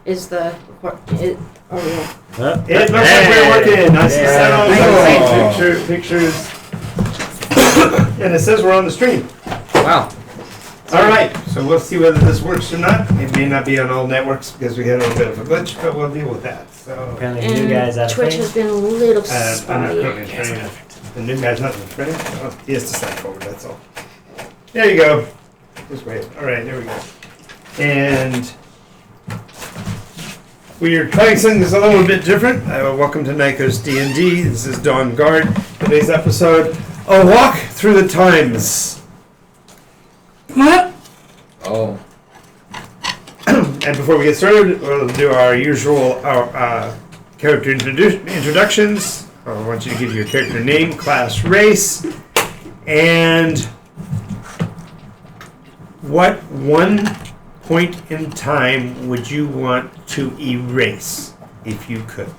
is the It looks like we're working. I see pictures. And it says we're on the stream. Wow. All right, so we'll see whether this works or not. It may not be on all networks because we had a little bit of a glitch, but we'll deal with that. So Apparently, the new guy's out of Twitch frame. has been a little I'm not spotty. currently trained. The new guy's not in frame. Oh, he has to slide forward. That's all. There you go. Just wait. All right, there we go. And we are trying something that's a little bit different. Welcome to Nyko's D&D. This is Dawn Guard. Today's episode: A Walk Through the Times. What? Oh. And before we get started, we'll do our usual character introductions. I want you to give your character name, class, race, and what one point in time would you want to erase if you could?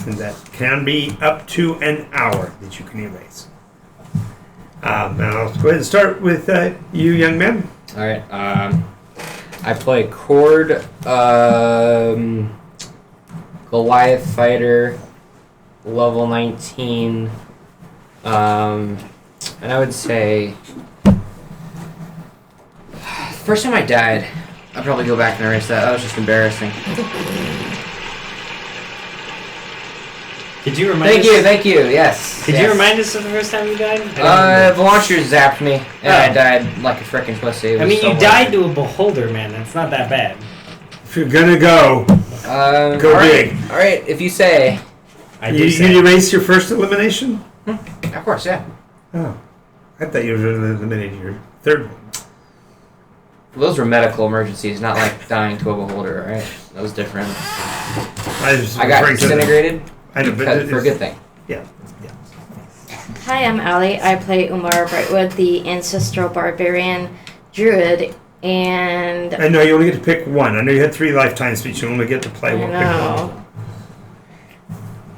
And that can be up to an hour that you can erase. Now let's go ahead and start with you, young man. All right. I play Cord, Goliath fighter, level 19, and I would say first time I died, I'd probably go back and erase that. That was just embarrassing. Could you remind us? Thank you. Yes. Could yes. you remind us of the first time you died? The launcher zapped me, and I died like a frickin' pussy. It was you so died to a beholder, man. That's not that bad. If you're gonna go, go big. All right, if you say. You erase your first elimination? Of course, yeah. Oh, I thought you were eliminating your third one. Well, those were medical emergencies, not like dying to a beholder, right? That was different. I got disintegrated. For a good thing. Yeah. Hi, I'm Allie. I play Umar Brightwood, the ancestral barbarian druid, and I know you only get to pick one. I know you had 3 lifetimes, but you only get to play one. Pick one.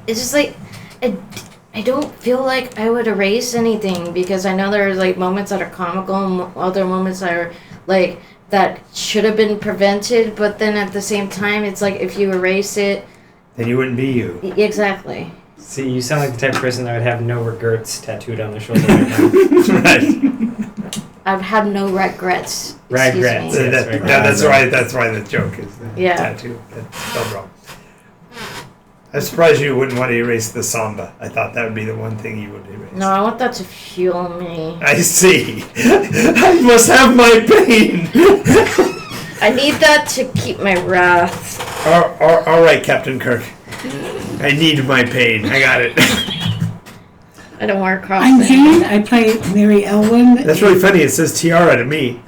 It's just like I don't feel like I would erase anything because I know there's like moments that are comical and other moments that are like that should have been prevented, but then at the same time, it's like if you erase it, then you wouldn't be you. Exactly. See, you sound like the type of person that would have no regrets tattooed on their shoulder right now. Right. I would have no regrets. Regrets. That's why the joke is tattoo. That's spelled wrong. I'm surprised you wouldn't want to erase the samba. I thought that would be the one thing you would erase. No, I want that to fuel me. I see. I must have my pain. I need that to keep my wrath. All right, Captain Kirk. I need my pain. I got it. I don't wear cross. I'm Jane. I play Mary Elwyn. That's really funny. It says tiara to me.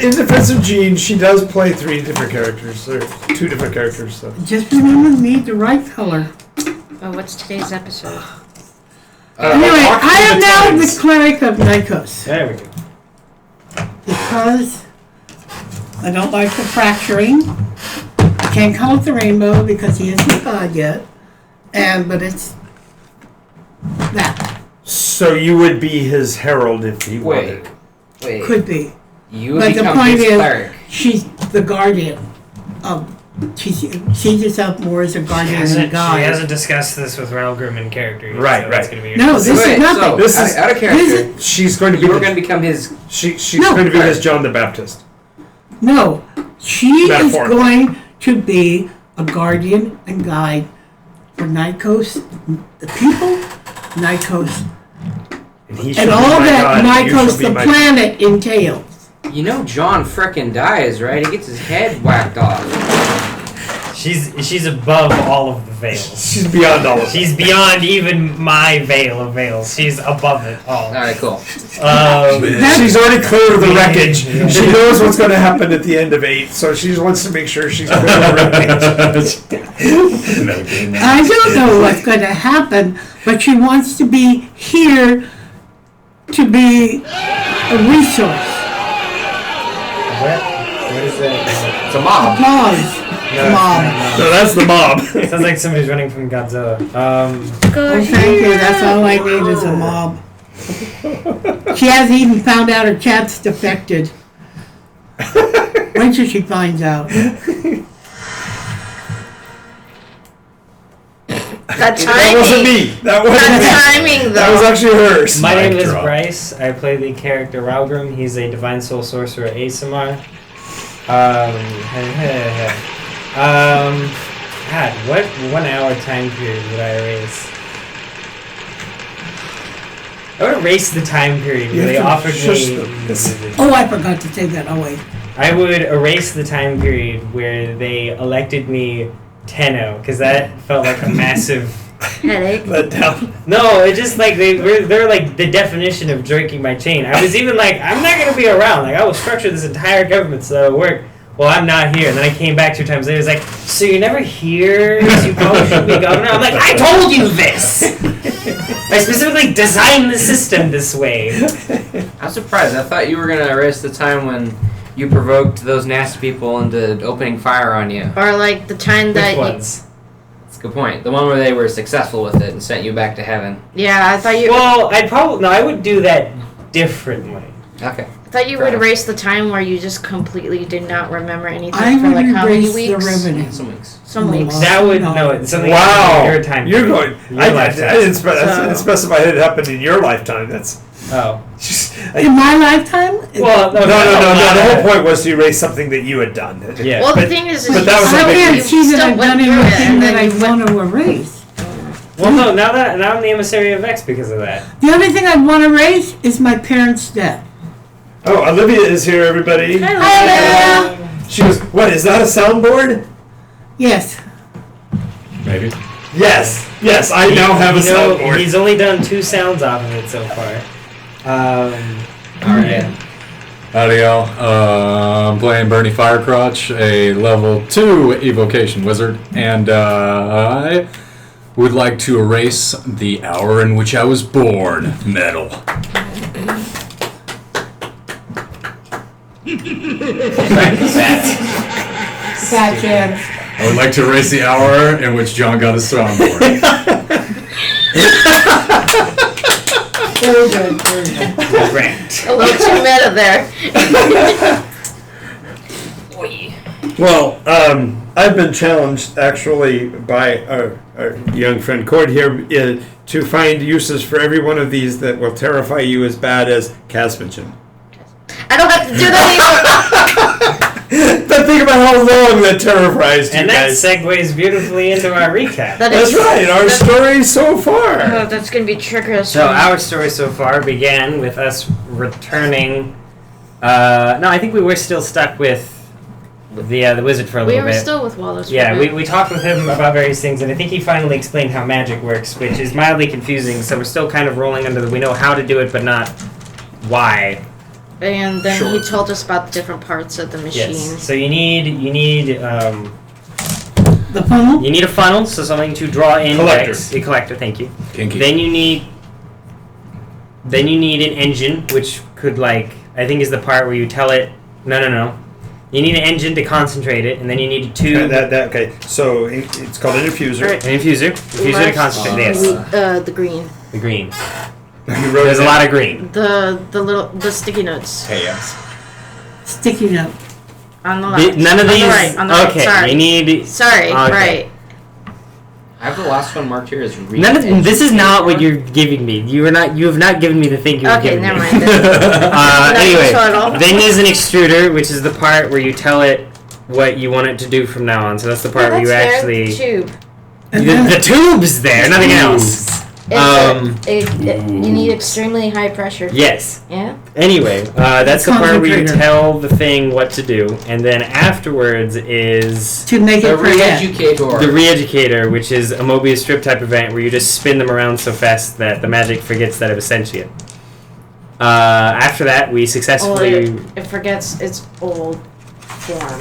In defense of Jean, she does play 3 different characters, or 2 different characters. So just remember to need the right color. Oh, what's today's episode? Anyway, I am now the cleric of Nikos. There we go. Because I don't like the fracturing. I can't call it the rainbow because he isn't God yet. But it's that. So you would be his herald if he wanted. Wait. Could be. You would but become the point his is, cleric. she's the guardian of. She sees herself more as a guardian than a guide. She hasn't discussed this with Relgrim in character yet. Right, so right. That's gonna be No, this is nothing. So, This is out of character. She's going to be. You were going to become his. She's going to be his John the Baptist. No, she is Metaphorically. going to be a guardian and guide for Nikos, the people, Nikos, and all that Nikos, the planet, entails. You know John frickin' dies, right? He gets his head whacked off. She's above all of the veils. She's beyond all of it. She's beyond even my veil of veils. She's above it all. Alright, cool. She's already clear of the wreckage. She knows what's going to happen at the end of 8, so she wants to make sure she's clear of the wreckage. I don't know what's going to happen, but she wants to be here to be a resource. What is that? It's a mob. Applause. Mob. So that's the mob. Sounds like somebody's running from Godzilla. Oh, thank you. That's all I need is a mob. She hasn't even found out her cat's defected. Wait till she finds out. That That wasn't me. That wasn't me. timing, though. That was actually hers. My name is drop. Bryce. I play the character Ralgrim. He's a Divine Soul Sorcerer Aasimar. God, what 1 hour time period would I erase? I would erase the time period where they offered me... Oh, I forgot to take that away. I would erase the time period where they elected me Tenno, because that felt like a massive... Headache. Let down. No, it just like they're like the definition of drinking my chain. I was even like, I'm not gonna be around. Like I will structure this entire government so it'll work. Well, I'm not here. And then I came back 2 times later. It was like, so you're never here? So you probably should be governor. I'm like, I told you this. I specifically designed the system this way. I'm surprised. I thought you were gonna erase the time when you provoked those nasty people into opening fire on you. Or like the time that Which ones? That's a good point. The one where they were successful with it and sent you back to heaven. Yeah, I thought you. Well, I would do that differently. Okay. I thought you would erase the time where you just completely did not remember anything I for would like how many erase the weeks? revenue. Some weeks. Some weeks. That would it's something Wow. in your time. You're going. Your I lifetime. didn't specify it happened in your lifetime. That's. Oh. In my lifetime? Well, No. The whole point was to erase something that you had done. Yeah. Well, the But- thing is, but that was I a big can't deal. see that I've done anything that I want. want to erase. Well, no. Now I'm the emissary of Vex because of that. The only thing I want to erase is my parents' death. Oh, Olivia is here, everybody. Hi, She goes, what, is that a soundboard? Yes. Maybe. Yes, I now have a soundboard. He's only done 2 sounds off of it so far. Alright. Howdy, y'all. I'm playing Bernie Firecrotch, a level 2 evocation wizard, and I would like to erase the hour in which I was born medal. Fat chance. I would like to erase the hour in which John got his soundboard. Very good. Correct. A little too meta there. Well, I've been challenged actually by our young friend Cord here to find uses for every one of these that will terrify you as bad as Casmingen. I don't have to do that But think about how long that terrorized you And that guys. segues beautifully into our recap. That's right, our story so far. Oh, that's gonna be triggers. So our story so far began with us returning. No, I think we were still stuck with the wizard for a we little were bit. still with Wallace. Yeah, we talked with him about various things, and I think he finally explained how magic works, which is mildly confusing. So we're still kind of rolling under we know how to do it, but not why. And then he told us about the different parts of the machine. Yes. So you need The funnel? you need a funnel, so something to draw in Collector. Vex. A collector, thank you. Kinky. Then you need an engine, which could I think is the part where you tell it no. You need an engine to concentrate it, and then you need a tube. Okay, so it's called an infuser. Right. An infuser. Infuser to concentrate. Yes. The green. The green. You wrote There's it a down. lot of green. The sticky notes Chaos. Sticky note. on the left. None of on these. The right, on the right. Okay. Sorry. You need. Sorry. Okay. Right. I have the last one marked here as read. None of this is not what you're giving me. You have not given me the thing you were Okay. giving Never me. mind. Not Anyway, useful at all. then there's an extruder, which is the part where you tell it what you want it to do from now on. So that's the part where you actually tube. the tube's there, nothing else. You need extremely high pressure. Yes. Yeah. Anyway, that's the part where you Concentrator. tell the thing what to do, and then afterwards is To make The it forget. re-educator. the re-educator, which is a Mobius strip type event where you just spin them around so fast that the magic forgets that it was sentient. After that, we successfully it forgets its old form.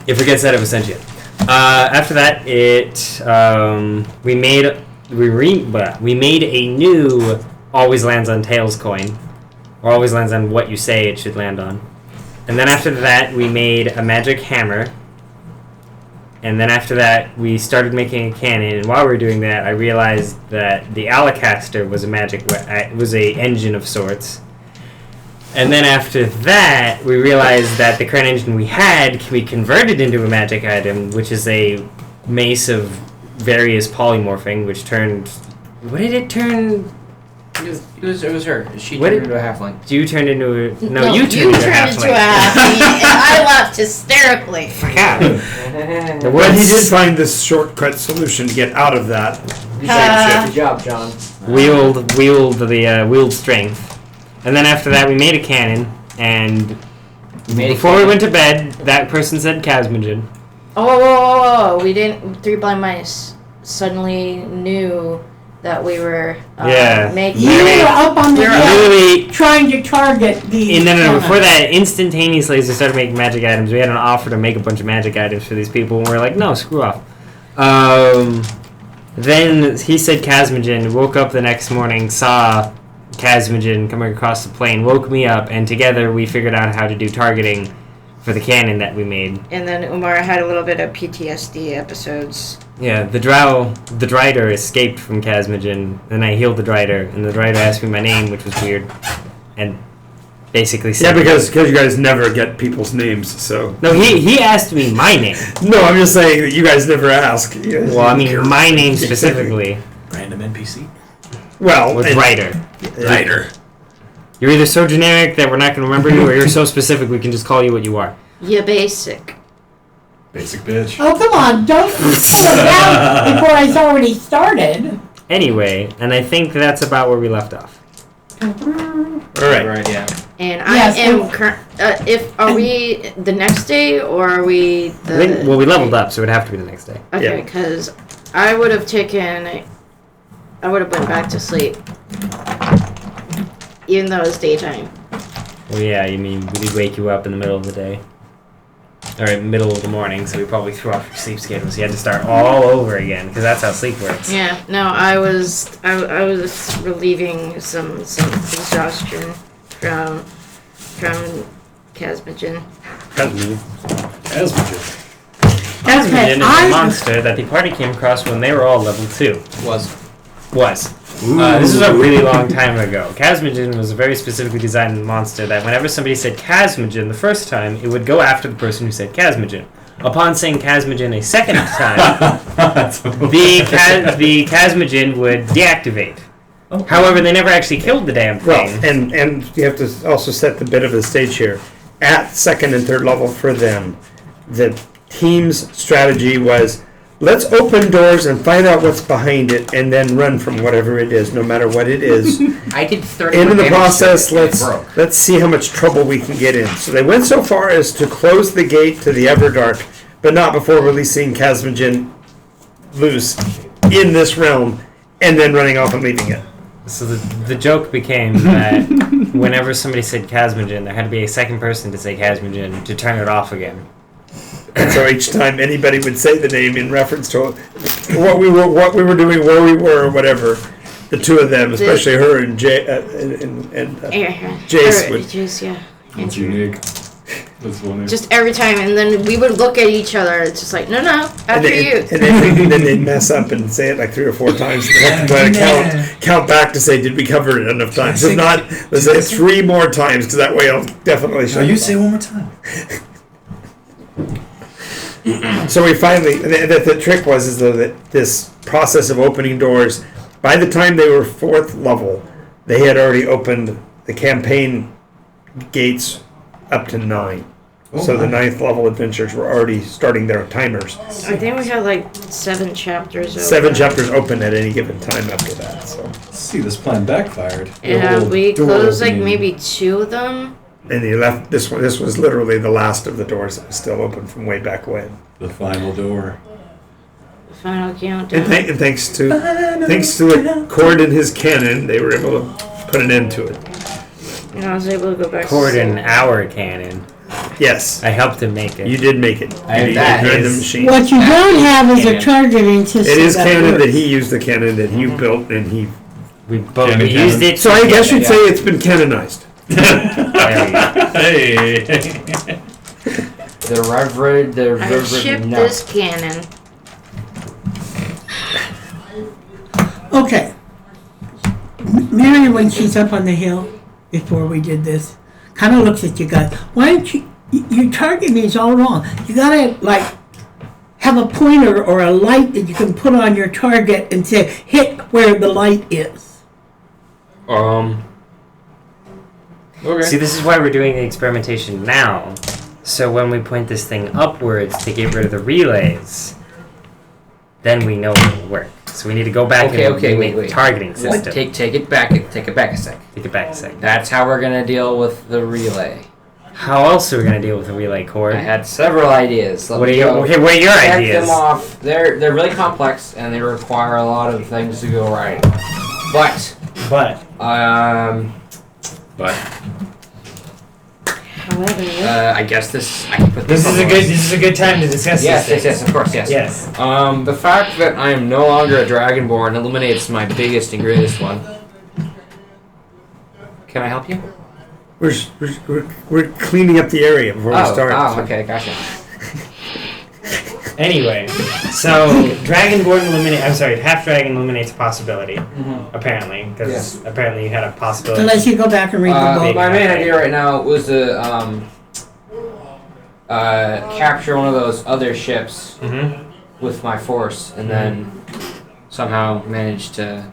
it forgets that it was sentient. After that, we made a new always lands on tails coin, or always lands on what you say it should land on. And then after that, we made a magic hammer. And then after that, we started making a cannon. And while we were doing that, I realized that the Alacaster was a engine of sorts. And then after that, we realized that the current engine we had can be converted into a magic item, which is a mace of various polymorphing, which turned... What did it turn? It was her. She What turned did- into a halfling. You turned into a... No, No, you turned into a halfling. and I laughed hysterically. God. The But words... he did find this shortcut solution to get out of that. Good job, John. Wield strength. And then after that, we made a cannon, and before we went to bed, that person said Casmogen. Oh, we didn't. Three Blind Mice suddenly knew that we were making. You were up on the hill Literally, trying to target the. no. Before that, instantaneously, as we started making magic items, we had an offer to make a bunch of magic items for these people, and we were like, no, screw off. Then he said Casmogen, woke up the next morning, saw Casmogen coming across the plane, woke me up, and together we figured out how to do targeting for the cannon that we made. And then Umar had a little bit of PTSD episodes. Yeah, the Drider escaped from Casmogen, and I healed the Drider, and the Drider asked me my name, which was weird, and basically said... Yeah, because you guys never get people's names, so... No, he asked me my name. No, I'm just saying that you guys never ask. Well, I mean, my name specifically Random NPC. Well, was Drider. Rider. You're either so generic that we're not going to remember you, or you're so specific we can just call you what you are. Yeah, basic. Basic bitch. Oh, come on. Don't pull it down before it's already started. Anyway, and I think that's about where we left off. all right. Right, yeah. And Yes, I am are we the next day or are we the? Well, we leveled up, so it would have to be the next day. Okay, Yeah. because I would have went back to sleep, even though it's daytime. Well, yeah, you mean we did wake you up in the middle of the day. Or middle of the morning, so we probably threw off your sleep schedule, so you had to start all over again, because that's how sleep works. Yeah, no, I was relieving some exhaustion from Casmogen. Casmogen Okay, is a monster that the party came across when they were all level 2. Was. This was a really long time ago. Casmogen was a very specifically designed monster that whenever somebody said Casmogen the first time, it would go after the person who said Casmogen. Upon saying Casmogen a second time, the Casmogen would deactivate. Okay. However, they never actually killed the damn thing. Well, and you have to also set the bit of the stage here. At second and third level for them, the team's strategy was, let's open doors and find out what's behind it, and then run from whatever it is, no matter what it is. I did 30. And in the process, let's see how much trouble we can get in. So they went so far as to close the gate to the Everdark, but not before releasing Casmogen loose in this realm, and then running off and leaving it. So the joke became that whenever somebody said Casmogen, there had to be a second person to say Casmogen to turn it off again. And so each time anybody would say the name in reference to what we were doing, where we were, or whatever, the two of them, especially her and Jace, would. Jace, yeah. That's unique. That's funny. Just every time, and then we would look at each other. It's just like, no, after you. And then they'd mess up and say it like 3 or 4 times. And then have to count back to say, did we cover it enough times? If not, let's say it 3 more times, because that way I'll definitely show you say one more time. So we finally, the trick was though that this process of opening doors, by the time they were 4th level, they had already opened the campaign gates up to 9. So the 9th level adventures were already starting their timers. I think we had like 7 chapters open. 7 chapters open at any given time after that. So. Let's see, this plan backfired. Yeah, we closed like maybe 2 of them. And they left this one. This was literally the last of the doors that was still open from way back when. The final door. Final countdown. And thanks to the Cord and his cannon, they were able to put an end to it. And I was able to go back. Cord and our cannon. Yes, I helped him make it. you did make it. And You that did the is- machine. What you don't have is a Cannon. targeting system. It is that canon works. that he used the cannon that you built, and he. We both Cannon, used cannon. it. So I guess you'd Yeah. say it's been canonized. There we go. Hey. The Reverend. I shipped this cannon. Okay. Mary, when she's up on the hill, before we did this, kind of looks at you guys. Why don't your targeting is all wrong. You gotta like have a pointer or a light that you can put on your target and say hit where the light is. Okay. See, this is why we're doing the experimentation now. So when we point this thing upwards to get rid of the relays, then we know it will work. So we need to go back and make the targeting system. Take it back a sec. Take it back a sec. That's how we're gonna deal with the relay. How else are we gonna deal with the relay cord? I had several ideas. What are your ideas? Them off. They're really complex and they require a lot of things to go right. But However, I guess I can put this is a good time to discuss this. Yes, of course, yes. Yes. The fact that I am no longer a Dragonborn eliminates my biggest and greatest one. Can I help you? We're cleaning up the area before we start. Oh, okay, gotcha. Anyway, so half dragon eliminates a possibility, apparently, because apparently you had a possibility. Unless you go back and read the book. My main idea right now was to capture one of those other ships with my force, and then somehow manage to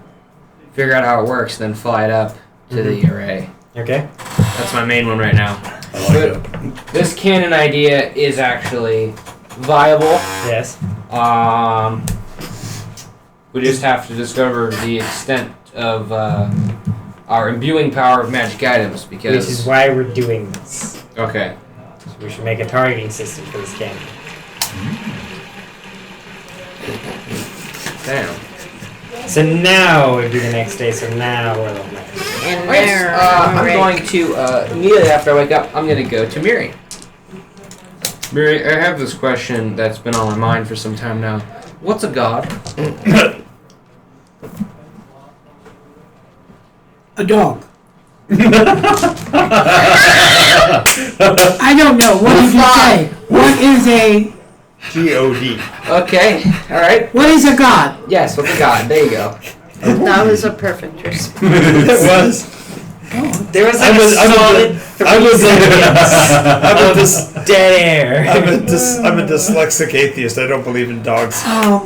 figure out how it works, then fly it up to the array. Okay. That's my main one right now. This cannon idea is actually viable. Yes. We just have to discover the extent of our imbuing power of magic items, because... Which is why we're doing this. Okay. So we should make a targeting system for this cannon. Damn. So now would be the next day, so now we're looking at it. and Right, there, I'm going to, immediately after I wake up, I'm going to go to Miri. Miri, I have this question that's been on my mind for some time now. What's a god? A dog. I don't know. What did you say? What is a... G-O-D. Okay, alright. What is a god? Yes, what's a god? There you go. that was a perfect response. It was. There was like I'm this dead air. I'm a dyslexic atheist. I don't believe in dogs. Wow.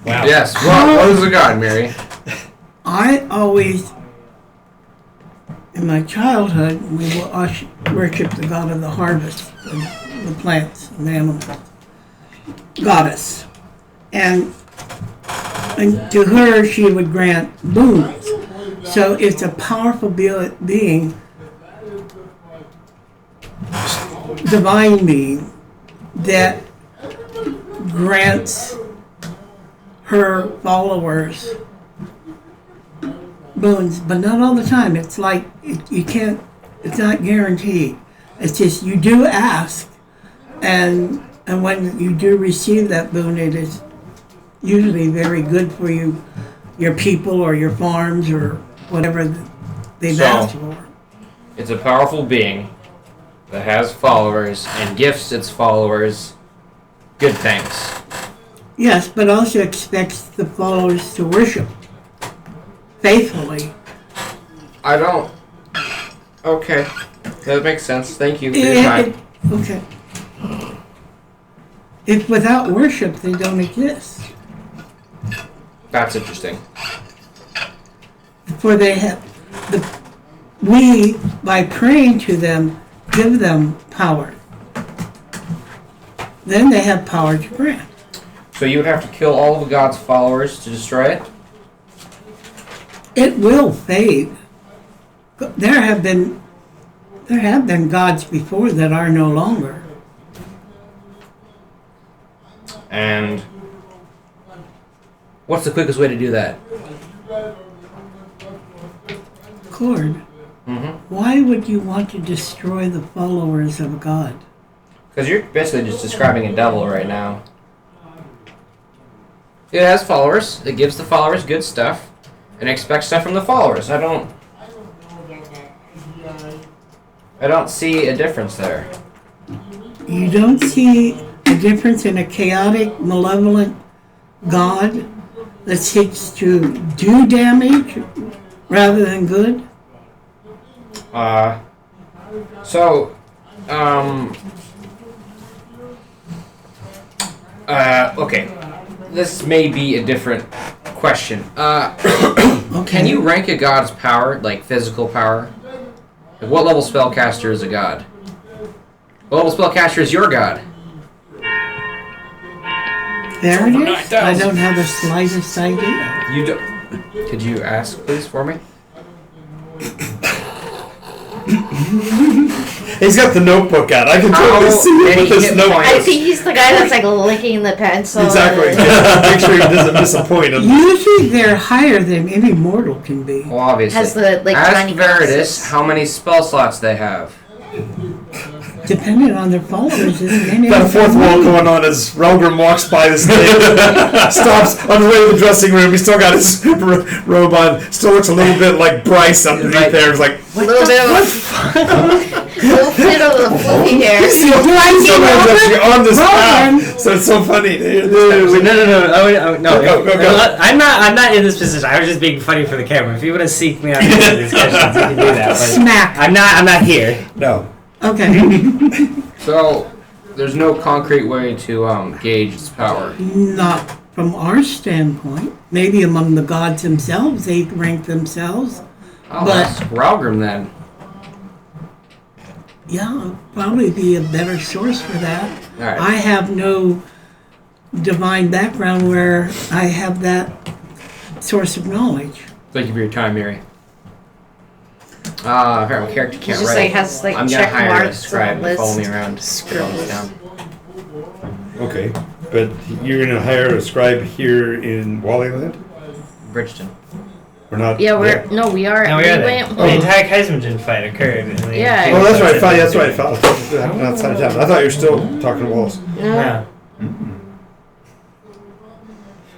Yes, what is a god, Mary? I always, in my childhood, we worshiped the god of the harvest, the plants, and the animals, goddess. And to her, she would grant boons. So it's a powerful being, divine being, that grants her followers boons, but not all the time. It's like you can't. It's not guaranteed. It's just you do ask, and when you do receive that boon, it is usually very good for you, your people or your farms or whatever they've asked for. It's a powerful being that has followers and gifts its followers good things. Yes, but also expects the followers to worship faithfully. I don't. Okay, that makes sense. Thank you for your time. Okay. If without worship, they don't exist. That's interesting. For they have we, by praying to them, give them power. Then they have power to grant. So you would have to kill all of God's followers to destroy it? It will fade. There have been gods before that are no longer. And what's the quickest way to do that? Cord, why would you want to destroy the followers of God? Because you're basically just describing a devil right now. It has followers. It gives the followers good stuff and expects stuff from the followers. I don't see a difference there. You don't see a difference in a chaotic, malevolent God that seeks to do damage rather than good? Okay. This may be a different question. Okay. Can you rank a god's power, like physical power? Like what level spellcaster is a god? What level spellcaster is your god? There it is. I don't have the slightest idea. You don't. Could you ask, please, for me? He's got the notebook out. I can totally see it many with this hit notebook. I think he's the guy that's like licking the pencil. Exactly. and- Make sure he doesn't disappoint him. Usually they're higher than any mortal can be. Well, obviously. Has the like Ask tiny Veritas glasses. how many spell slots they have. Depending on their followers, as many Got a as fourth they wall need. going on as Relgrim walks by the stage, stops on his way to the dressing room. He's still got his robe on. Still looks a little bit like Bryce underneath Like- there. He's like, A little bit of a little bit of the fluffy hair. someone's actually on this Rowan. path. So it's so funny. No. Go. I'm not in this position. I was just being funny for the camera. If you want to seek me out to answer these questions, you can do that. But Smack. I'm not here. No. Okay. So, there's no concrete way to gauge its power. Not from our standpoint. Maybe among the gods themselves, they rank themselves. I'll But- ask Ralgrim then. Yeah, probably be a better source for that. Alright. I have no divine background where I have that source of knowledge. Thank you for your time, Mary. Alright, my character He can't just write. like has like I'm gonna check hire a marks scribe on to the follow me list. around. Scribbles. Down. Okay. But you're going to hire a scribe here in Wallyland? Bridgeton. We're not. Yeah, yet? we are No, we are we there. went The home. entire Kaisermagin fight occurred. In the Yeah. Oh, that's right. That's right. I thought outside of town. I thought you were still talking to Wallace. No. Yeah.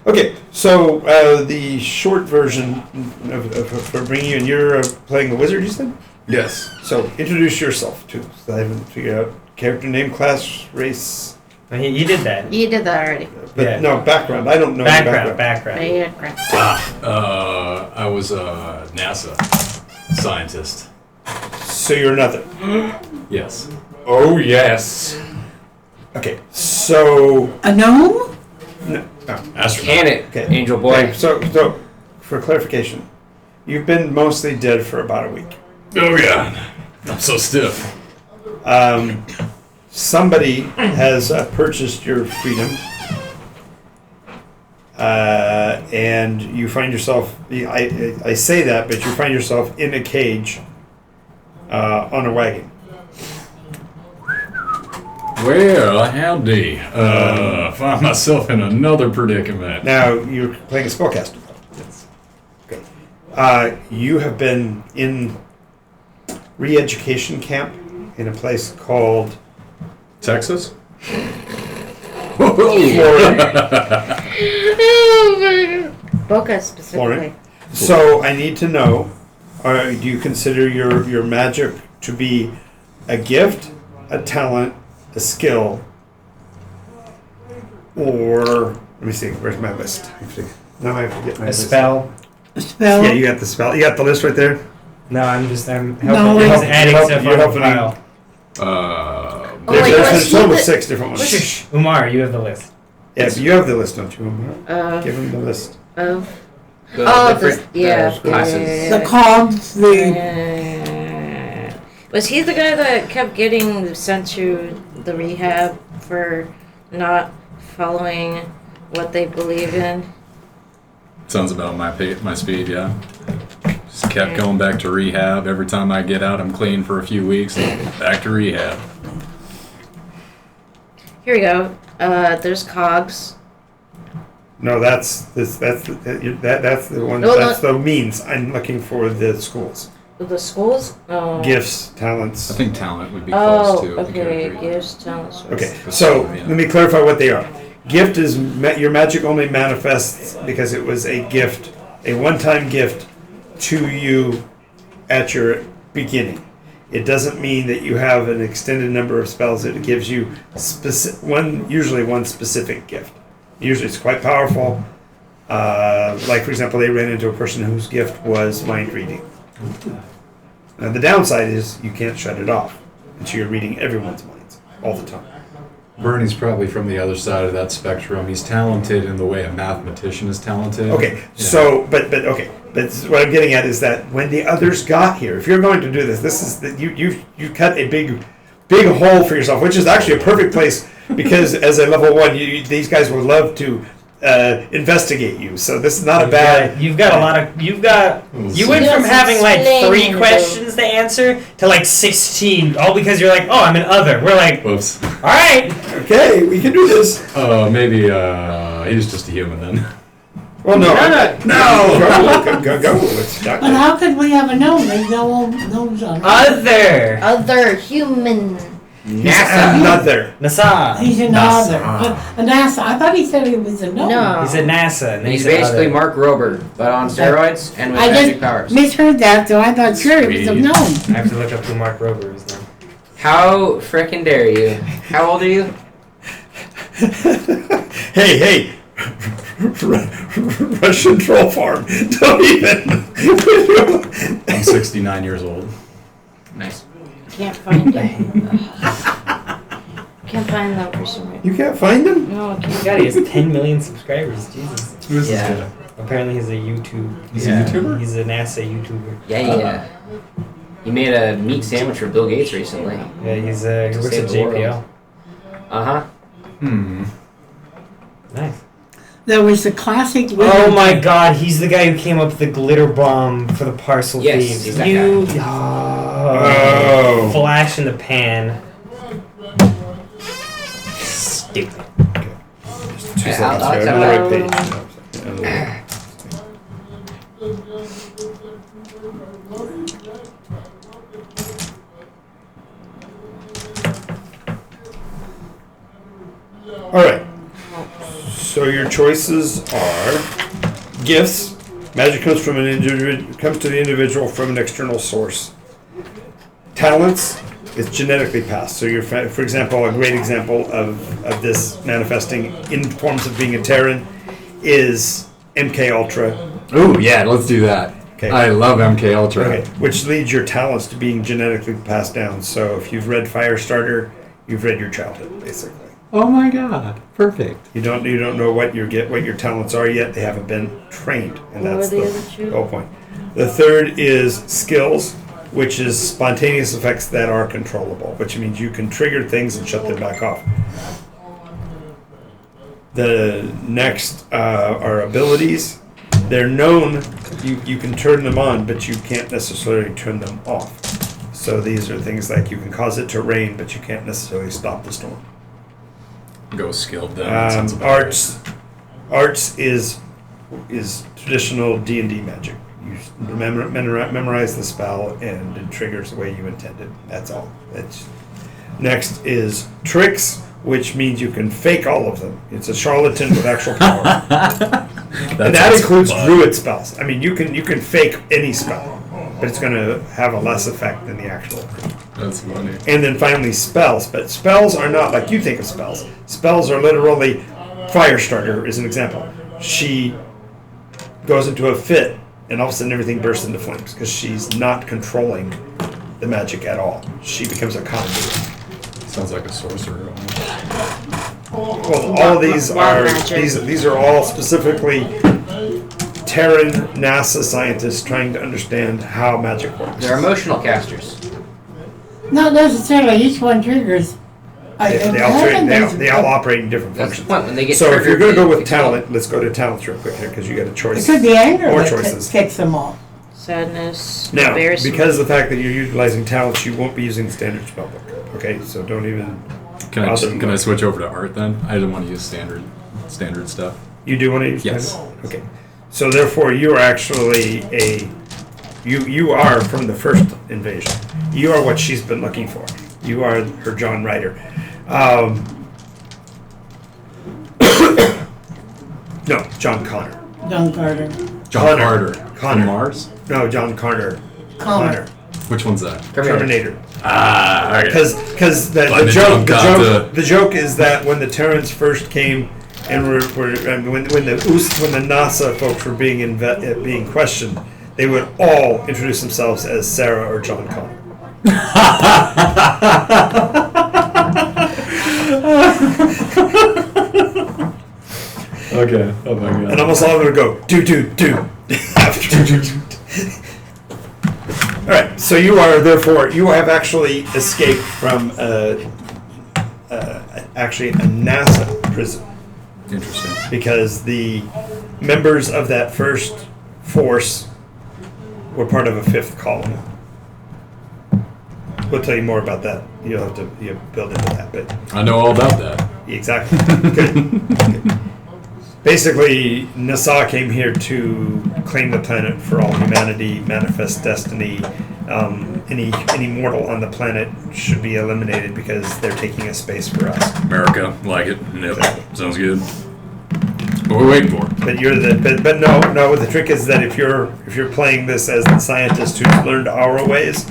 Okay, so the short version for bringing you in, you're playing the wizard, you said? Yes. So introduce yourself to. So I haven't figured out character name, class, race, He did that. You did that already. but Yeah. no background. I don't know your Background. Yeah, crap. I was a NASA scientist. So you're nothing. Yes. Oh yes. Okay, so A gnome? no. Astronaut. Can it, Okay. Angel Boy? Okay, so for clarification, you've been mostly dead for about a week. Oh yeah. I'm so stiff. Somebody has purchased your freedom, and you find yourself. I say that, but you find yourself in a cage on a wagon. Well, howdy. Find myself in another predicament. Now you're playing a spellcaster. Yes. Okay. You have been in re-education camp in a place called Texas? Boca specifically. So I need to know: do you consider your magic to be a gift, a talent, a skill, or let me see? Where's my list? Now I forget my A list. spell. A spell? Yeah, you got the spell. You got the list right there. No, I'm helping. No, I'm it's- adding you're stuff helping- on you're the helping file. Oh, There's, wait, there's was a total he of the- 6 different ones. Shh, Umar, you have the list. Yeah, but you have the list, don't you, Omar? Give him the list. Of The oh, different yeah, classes. The cogs, the... Was he the guy that kept getting sent to the rehab for not following what they believe in? Sounds about my speed, yeah. Just kept going back to rehab. Every time I get out, I'm clean for a few weeks and back to rehab. Here we go. There's cogs. No, that's the one. No, That's the means. I'm looking for the schools, The schools? Oh. gifts, talents. I think talent would be Oh, close to the okay. character. Gifts, talents. Okay, so let me clarify what they are. Gift is your magic only manifests because it was a gift, a one-time gift to you at your beginning. It doesn't mean that you have an extended number of spells. It gives you usually one specific gift. Usually it's quite powerful. Like for example, they ran into a person whose gift was mind reading. Now, the downside is you can't shut it off. And so you're reading everyone's minds all the time. Bernie's probably from the other side of that spectrum. He's talented in the way a mathematician is talented. Okay, Yeah. so, but what I'm getting at is that when the others got here, if you're going to do this is that you cut a big hole for yourself, which is actually a perfect place because as a level 1, these guys would love to investigate you. So this is not a bad. You've got a lot of. You went from having like 3 questions to answer to like 16, all because you're like, oh, I'm an other. We're like, Whoops. all right. Okay, we can do this. Maybe he was just a human then. Well, no. No. Go. It's not But how could we have a no? There's no no's on it. Other human. I'm not there. NASA. He's a NASA. other. A NASA. I thought he said he was a no. No. He's at NASA. And He's he's at basically other. Mark Rober, but on steroids and with I magic just powers. misheard that, so I thought sure it was a Sweet. no. I have to look up who Mark Rober is now. How frickin' dare you? How old are you? Hey. Russian troll farm. Don't even. I'm 69 years old. Nice. Can't find him. Can't find that person. You can't find them? No, I can't. God, he has 10 million subscribers. Jesus. Who's Yeah. this guy? Apparently, he's a YouTube. He's a YouTuber? He's a NASA YouTuber. Yeah. He made a meat sandwich for Bill Gates recently. Yeah, he works at Save the JPL. Uh-huh. Nice. There was the classic. Oh my God, he's the guy who came up with the glitter bomb for the parcel Yes, thieves. he's that Oh. Flash in the pan. Stupid. 2 Yeah, seconds. I'll Right accept on the that. right page. All right. So your choices are gifts. Magic comes from comes to the individual from an external source. Talents is genetically passed. So you're, for example, a great example of this manifesting in forms of being a Terran is MK Ultra. Ooh, yeah, let's do that. Okay. I love MK Ultra. Okay, which leads your talents to being genetically passed down. So if you've read Firestarter, you've read your childhood, basically. Oh my god, perfect. You don't know what your talents are yet. They haven't been trained, and What that's were the the other two? whole point. The third is skills, which is spontaneous effects that are controllable, which means you can trigger things and shut them back off. The next are abilities. They're known. You can turn them on, but you can't necessarily turn them off. So these are things like you can cause it to rain, but you can't necessarily stop the storm. Go skilled then. Arts is traditional D&D magic. You memorize the spell, and it triggers the way you intended. That's all. Next is tricks, which means you can fake all of them. It's a charlatan with actual power. And that includes druid spells. I mean, you can fake any spell, but it's going to have a less effect than the actual. That's funny. And then finally spells. But spells are not like you think of spells. Spells are literally, Firestarter is an example. She goes into a fit, and all of a sudden everything bursts into flames because she's not controlling the magic at all. She becomes a conduit. Sounds like a sorcerer. Well, all of these are these are all specifically Terran NASA scientists trying to understand how magic works. They're emotional casters. Not necessarily. Each one triggers. They all operate in different That's the functions. point. When they get So if you're going to go with triggered, talent, let's go to talents real quick here because you got a It choice. could be anger More that choices. kicks them off. Sadness. Now, embarrassment. because of the fact that you're utilizing talents, you won't be using the standard spellbook. Okay, so don't even. Can I Awesome. can I switch over to art then? I didn't want to use standard stuff. You do want to use Yes. standard? Okay. So therefore, you are actually you are from the first invasion. You are what she's been looking for. You are her John Ryder. No, John Connor. John Carter. John Connor. Carter. Connor. From Mars? No, John Connor. Connor. Which one's that? Terminator. Ah, okay. Because the Blended joke John the joke is that when the Terrans first came and when the NASA folks were being questioned, they would all introduce themselves as Sarah or John Connor. Okay. Oh my god. And almost all of them would go, do. After. Alright, so you have actually escaped from actually a NASA prison. Interesting. Because the members of that first force were part of a fifth colony. We'll tell you more about that. You'll have to build into that, but I know all about that. exactly. Good. Basically, NASA came here to claim the planet for all humanity, manifest destiny. Any mortal on the planet should be eliminated because they're taking a space for us. America, like it. Yep. Sounds good. What are we waiting for? But but no. The trick is that if you're playing this as the scientist who's learned our ways,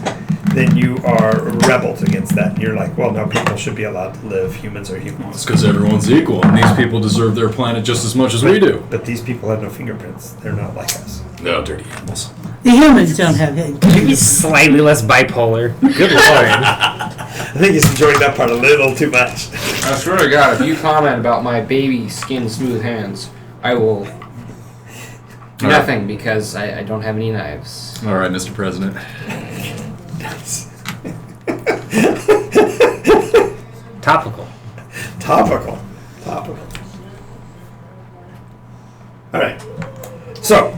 then you are rebels against that. You're like, well, no, people should be allowed to live. Humans are humans. It's because everyone's equal, and these people deserve their planet just as much as we do. But these people have no fingerprints. They're not like us. No, dirty animals. The humans don't have it. Maybe slightly less bipolar. Good lord. I think he's enjoying that part a little too much. I swear to God, if you comment about my baby skin smooth hands, I will do All right. nothing because I don't have any knives. All right, Mr. President. Topical. Topical. All right. So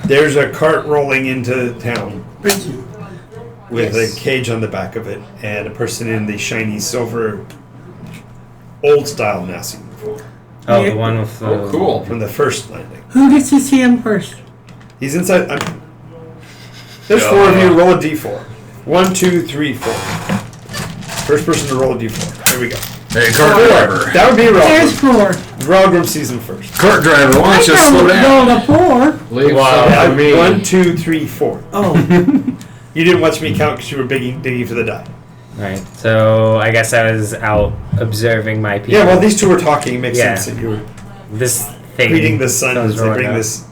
there's a cart rolling into town with Yes. a cage on the back of it and a person in the shiny silver old style NASA uniform Oh, the one with the... Oh, cool. from the first landing. Who gets to see him first? He's inside. There's four of you. Roll a d4. 1, 2, 3, 4. First person to roll a d4. Here we go. Hey, cart driver. That would be There's Rogrum. 4. Rogrum sees him first. Cart driver, why don't you slow down? rolled a 4. Leave Wow. some for me. 1, 2, 3, 4. Oh, You didn't watch me count because you were digging for the die. Right. So I guess I was out observing my people. Yeah, well, these two were talking. It makes Yeah. sense that you were This thing. reading the sun comes as they rolling bring up. this.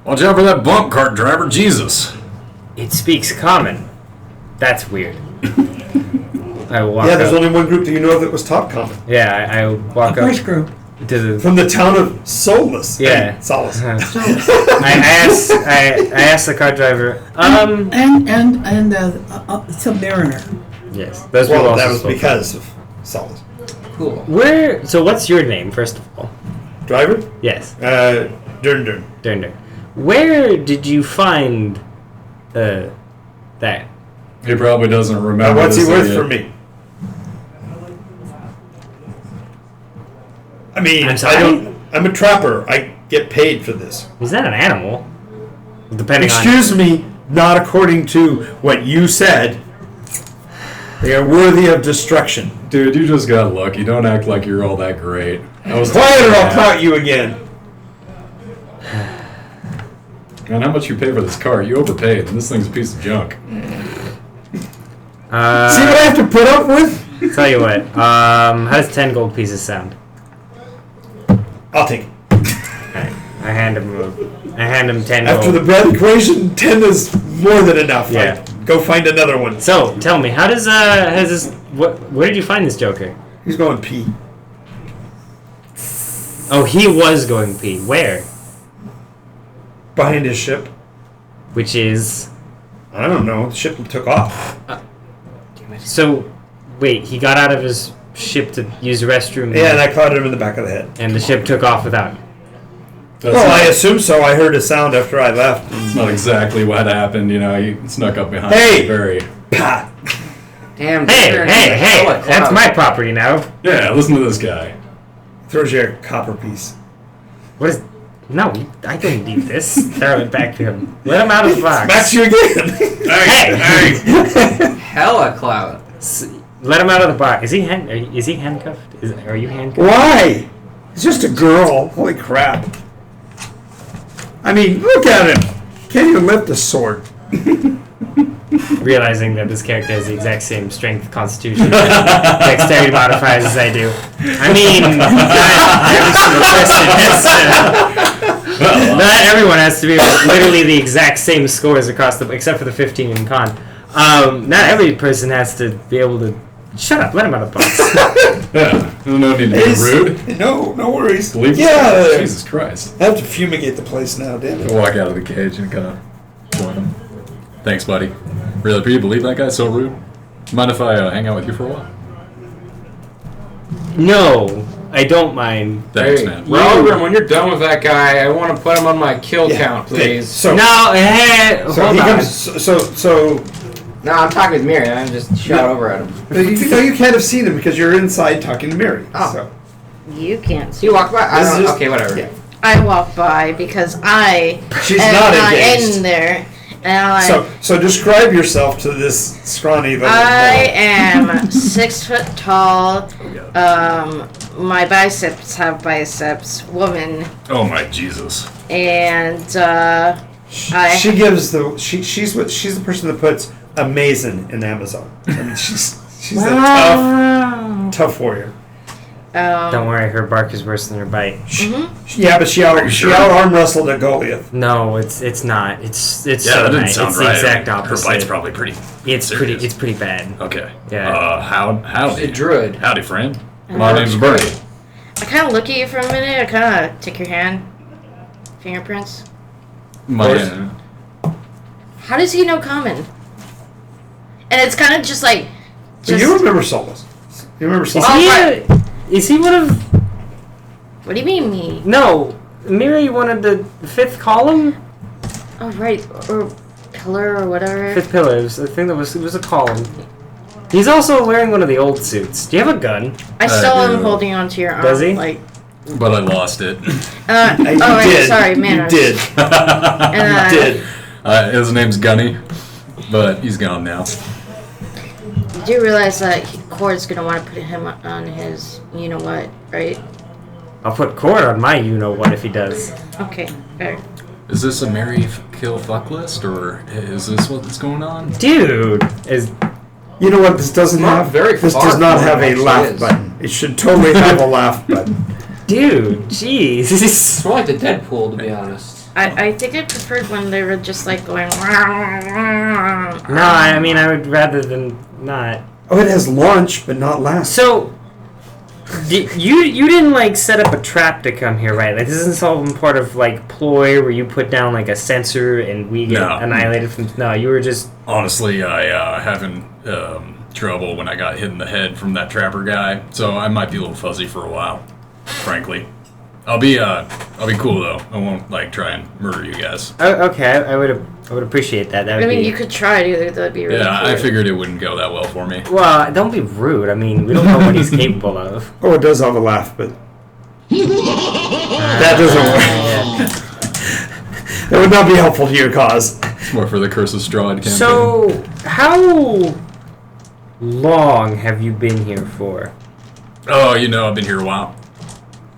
Watch out for that bump, cart driver. Jesus. It speaks common. That's weird. I walk Yeah, there's up. only one group that you know that was top common. Yeah, I walk the up first group. to the. From the town of Solus. Yeah. Solus. So, I asked the car driver. and Submariner. Yes, those people Well, also that was spoke. because of Solus. Cool. Where? So what's your name, first of all? Driver? Yes, Dern. Durnder. Where did you find that? He probably doesn't Now, remember. what's he this worth idiot. for me? I mean, I'm sorry? I'm a trapper. I get paid for this. He's not an animal. Depending Excuse me, not according to what you said. They are worthy of destruction. Dude, you just got lucky. Don't act like you're all that great. I was Quiet or I'll Yeah. caught you again. Man, how much you pay for this car? You overpaid, and this thing's a piece of junk. on. See what I have to put up with? Tell you what. How does 10 gold pieces sound? I'll take it. Alright, I hand him 10 After gold. the bread equation, 10 is more than enough. Yeah. Go find another one. So tell me, how does has this? Where did you find this Joker? He's going pee. Oh, he was going pee. Where? Behind his ship. Which is I don't know. The ship took off. so. Wait, he got out of his ship to use the restroom. Yeah, and I caught him in the back of the head. and the ship took off without him. That's Well, not, I assume so. I heard a sound after I left. it's not exactly what happened. You know, he snuck up behind. Hey! me very. Pah! Damn. Hey, they're hey, in the hey! hell of That's clouds. my property now. Yeah, listen to this guy. Throws you a copper piece. What is? No, I don't need this. Throw it back to him. Let him out of the box. Smacks you again. Hey! Hella cloud. Let him out of the box. Is he handcuffed? Are you handcuffed? Why? He's just a girl. Holy crap. I mean, look at him. Can't even lift a sword. Realizing that this character has the exact same strength, constitution, dexterity modifiers as I do. I mean, every single person has Not everyone has to be literally the exact same scores across the, except for the 15 in con. Not every person has to be able to. Shut up. Let him out of the box. Yeah. No need to be rude. No worries. Leave Yeah. Jesus Christ. I have to fumigate the place now, damn it. Walk out of the cage and kind of join him. Thanks, buddy. Really, you believe that guy's so rude? Mind if I hang out with you for a while? No, I don't mind. Thanks, Hey, man. Ralgrim, when you're done with that guy, I want to put him on my kill Yeah. count, please. So, No, hey, so hold he on. comes. So No, I'm talking with Miri. I'm just shout over at him. You can't have seen him because you're inside talking to Mary. Oh. So. You can't So see. you walk by? I This don't is- Okay, whatever. Yeah. I walk by because I She's am not not engaged. in there. And I, So describe yourself to this scrawny little I boy. am 6 foot tall. My biceps have biceps. Woman. Oh my Jesus. And She gives the she's the person that puts amazing in Amazon. I mean, she's a tough warrior. Don't worry, her bark is worse than her bite. Yeah, but she out arm wrestled a Goliath. No, it's not. It's Yeah, so that didn't nice. sound It's right. the exact Her opposite. bite's probably pretty. It's serious. pretty bad. Okay. Yeah. Howdy. The druid. Howdy, friend. My name's Bernie. I kind of look at you for a minute. I kind of take your hand. Fingerprints. My How does he know common? And it's kind of just like. But you remember Solus? You remember Is Solus? he one of? What do you mean me? No, Miri wanted the fifth column, Oh right, or pillar or whatever. fifth pillars. I think it was a column. He's also wearing one of the old suits. Do you have a gun? I still I am do. holding onto your arm. Does he? Like. but I lost it. You Oh right, did. sorry, manners. You did. And, You did. His name's Gunny, but he's gone now. You do realize that Cord's gonna want to put him on his, you know what, right? I'll put Cord on my you know what if he does. Okay, fair. Is this a Mary kill fuck list, or is this what's going on? Dude, is You know what? This doesn't Not have. very This far does not from have it a actually laugh is. button. It should totally have a laugh button. dude, jeez. It's more like the Deadpool, to be honest. I think I preferred when they were just like going. No, I mean I would rather than not. Oh, it has launch, but not last. So, you didn't like set up a trap to come here, right? Like this isn't some part of like ploy where you put down like a sensor and we get No. annihilated from. No, you were just. Honestly, I having trouble when I got hit in the head from that trapper guy, so I might be a little fuzzy for a while. Frankly, I'll be cool though. I won't like try and murder you guys. Oh, okay, I would appreciate that. That would I mean, be. you could try it. That'd be really Yeah, I cute. figured it wouldn't go that well for me. Well, don't be rude. I mean, we don't know what he's capable of. Oh, it does have a laugh, but that doesn't work. That would not be helpful to your cause. It's more for the Curse of Strahd campaign. So, how long have you been here for? Oh, I've been here a while.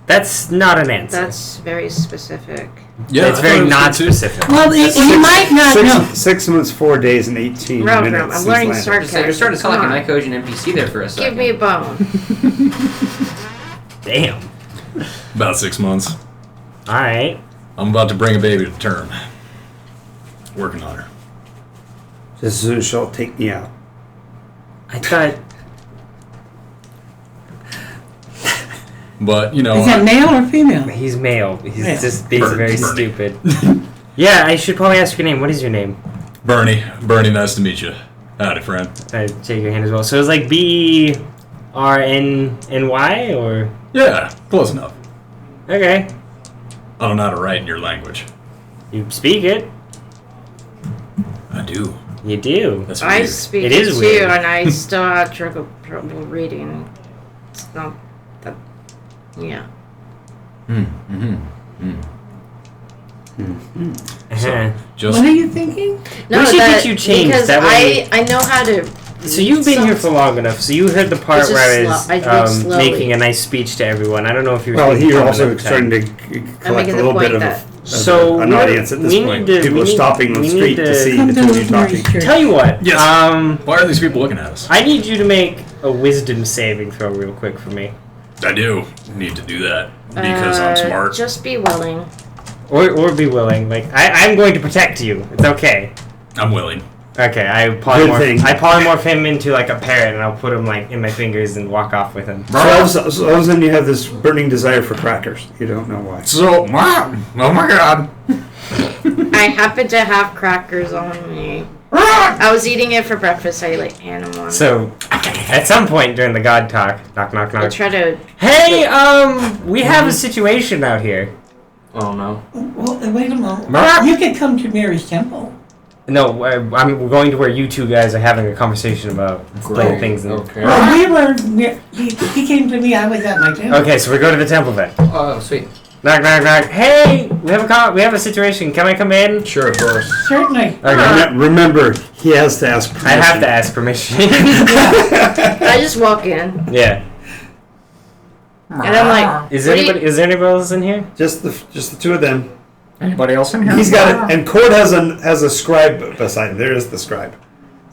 That's not an answer. That's very specific. Yeah, it's I very thought it was not good, too. specific. Well, he might not know. 6 months, 4 days, and 18 Ralgrim, minutes. I'm since learning landing. sarcasm. You're starting to sound Come like a on. Nykojan NPC there for a second. Give me a bone. Damn. About 6 months. All right. I'm about to bring a baby to term. Working on her. Just so she'll take me out. I thought. But, Is that male or female? He's male. He's Yeah. just being Bernie. very stupid. Yeah, I should probably ask your name. What is your name? Bernie, nice to meet you. Howdy, friend. I take your hand as well. So it's like BRNNY or Yeah, close enough. okay. I don't know how to write in your language. You speak it. I do. You do. That's I weird. speak It it is too, weird. and I still have trouble reading. It's not that. Yeah. Uh-huh. Just What are you thinking? No, We should that, get you changed, because that way I know how to. So you've been here for long enough. So you heard the part It's just where I slow- I read was slowly. making a nice speech to everyone. I don't know if you were. Well, speaking you're loud also enough starting time. to collect a making the little point bit of that- So an we're- audience at this we point. need to- People we are need- stopping on we the need street to to- see Come the to two of the you talking. church. Tell you what. Yes. Why are these people looking at us? I need you to make a wisdom saving throw real quick for me. I do need to do that because I'm smart. Just be willing. or be willing. Like I'm going to protect you. It's okay. I'm willing. Okay, I polymorph him into like a parrot, and I'll put him like in my fingers and walk off with him. So all of a sudden you have this burning desire for crackers. You don't know why. So, oh my god. I happen to have crackers on me. I was eating it for breakfast. I like animal. So, at some point during the God talk, knock, knock, I knock. try to. Hey, we have a situation out here. Oh no. Well, wait a moment. You could come to Mary's temple. No, I'm going to where you two guys are having a conversation about explaining things. And, Okay. Well, he came to me. I was at my temple. Okay, so we go to the temple then. Oh, sweet. Knock, knock, knock. Hey, we have a situation. Can I come in? Sure, of course. Certainly. Okay. Remember, he has to ask permission. I have to ask permission. I just walk in, Yeah. and I'm like, Is what do you- anybody else in here? Just the two of them. Anybody else in here? He's got it, and Cord has a scribe beside him. There is the scribe.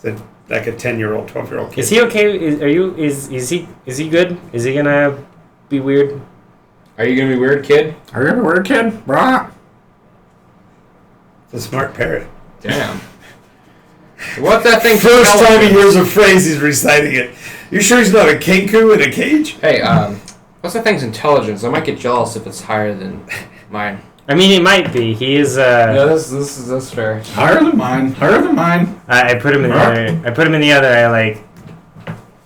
It's like a 10-year-old, 12-year-old kid. Is he okay? Is he good? Is he gonna be weird? Are you gonna be weird, kid? Are you a weird kid? Brah. It's a smart parrot. Damn. What's that thing? First called? time he hears a phrase, he's reciting it. You sure he's not a kenku in a cage? Hey, what's that thing's intelligence? I might get jealous if it's higher than mine. I mean, he might be. He is. That's fair. Higher than mine. Higher than mine. I put him in the other. I put him in the other. I like.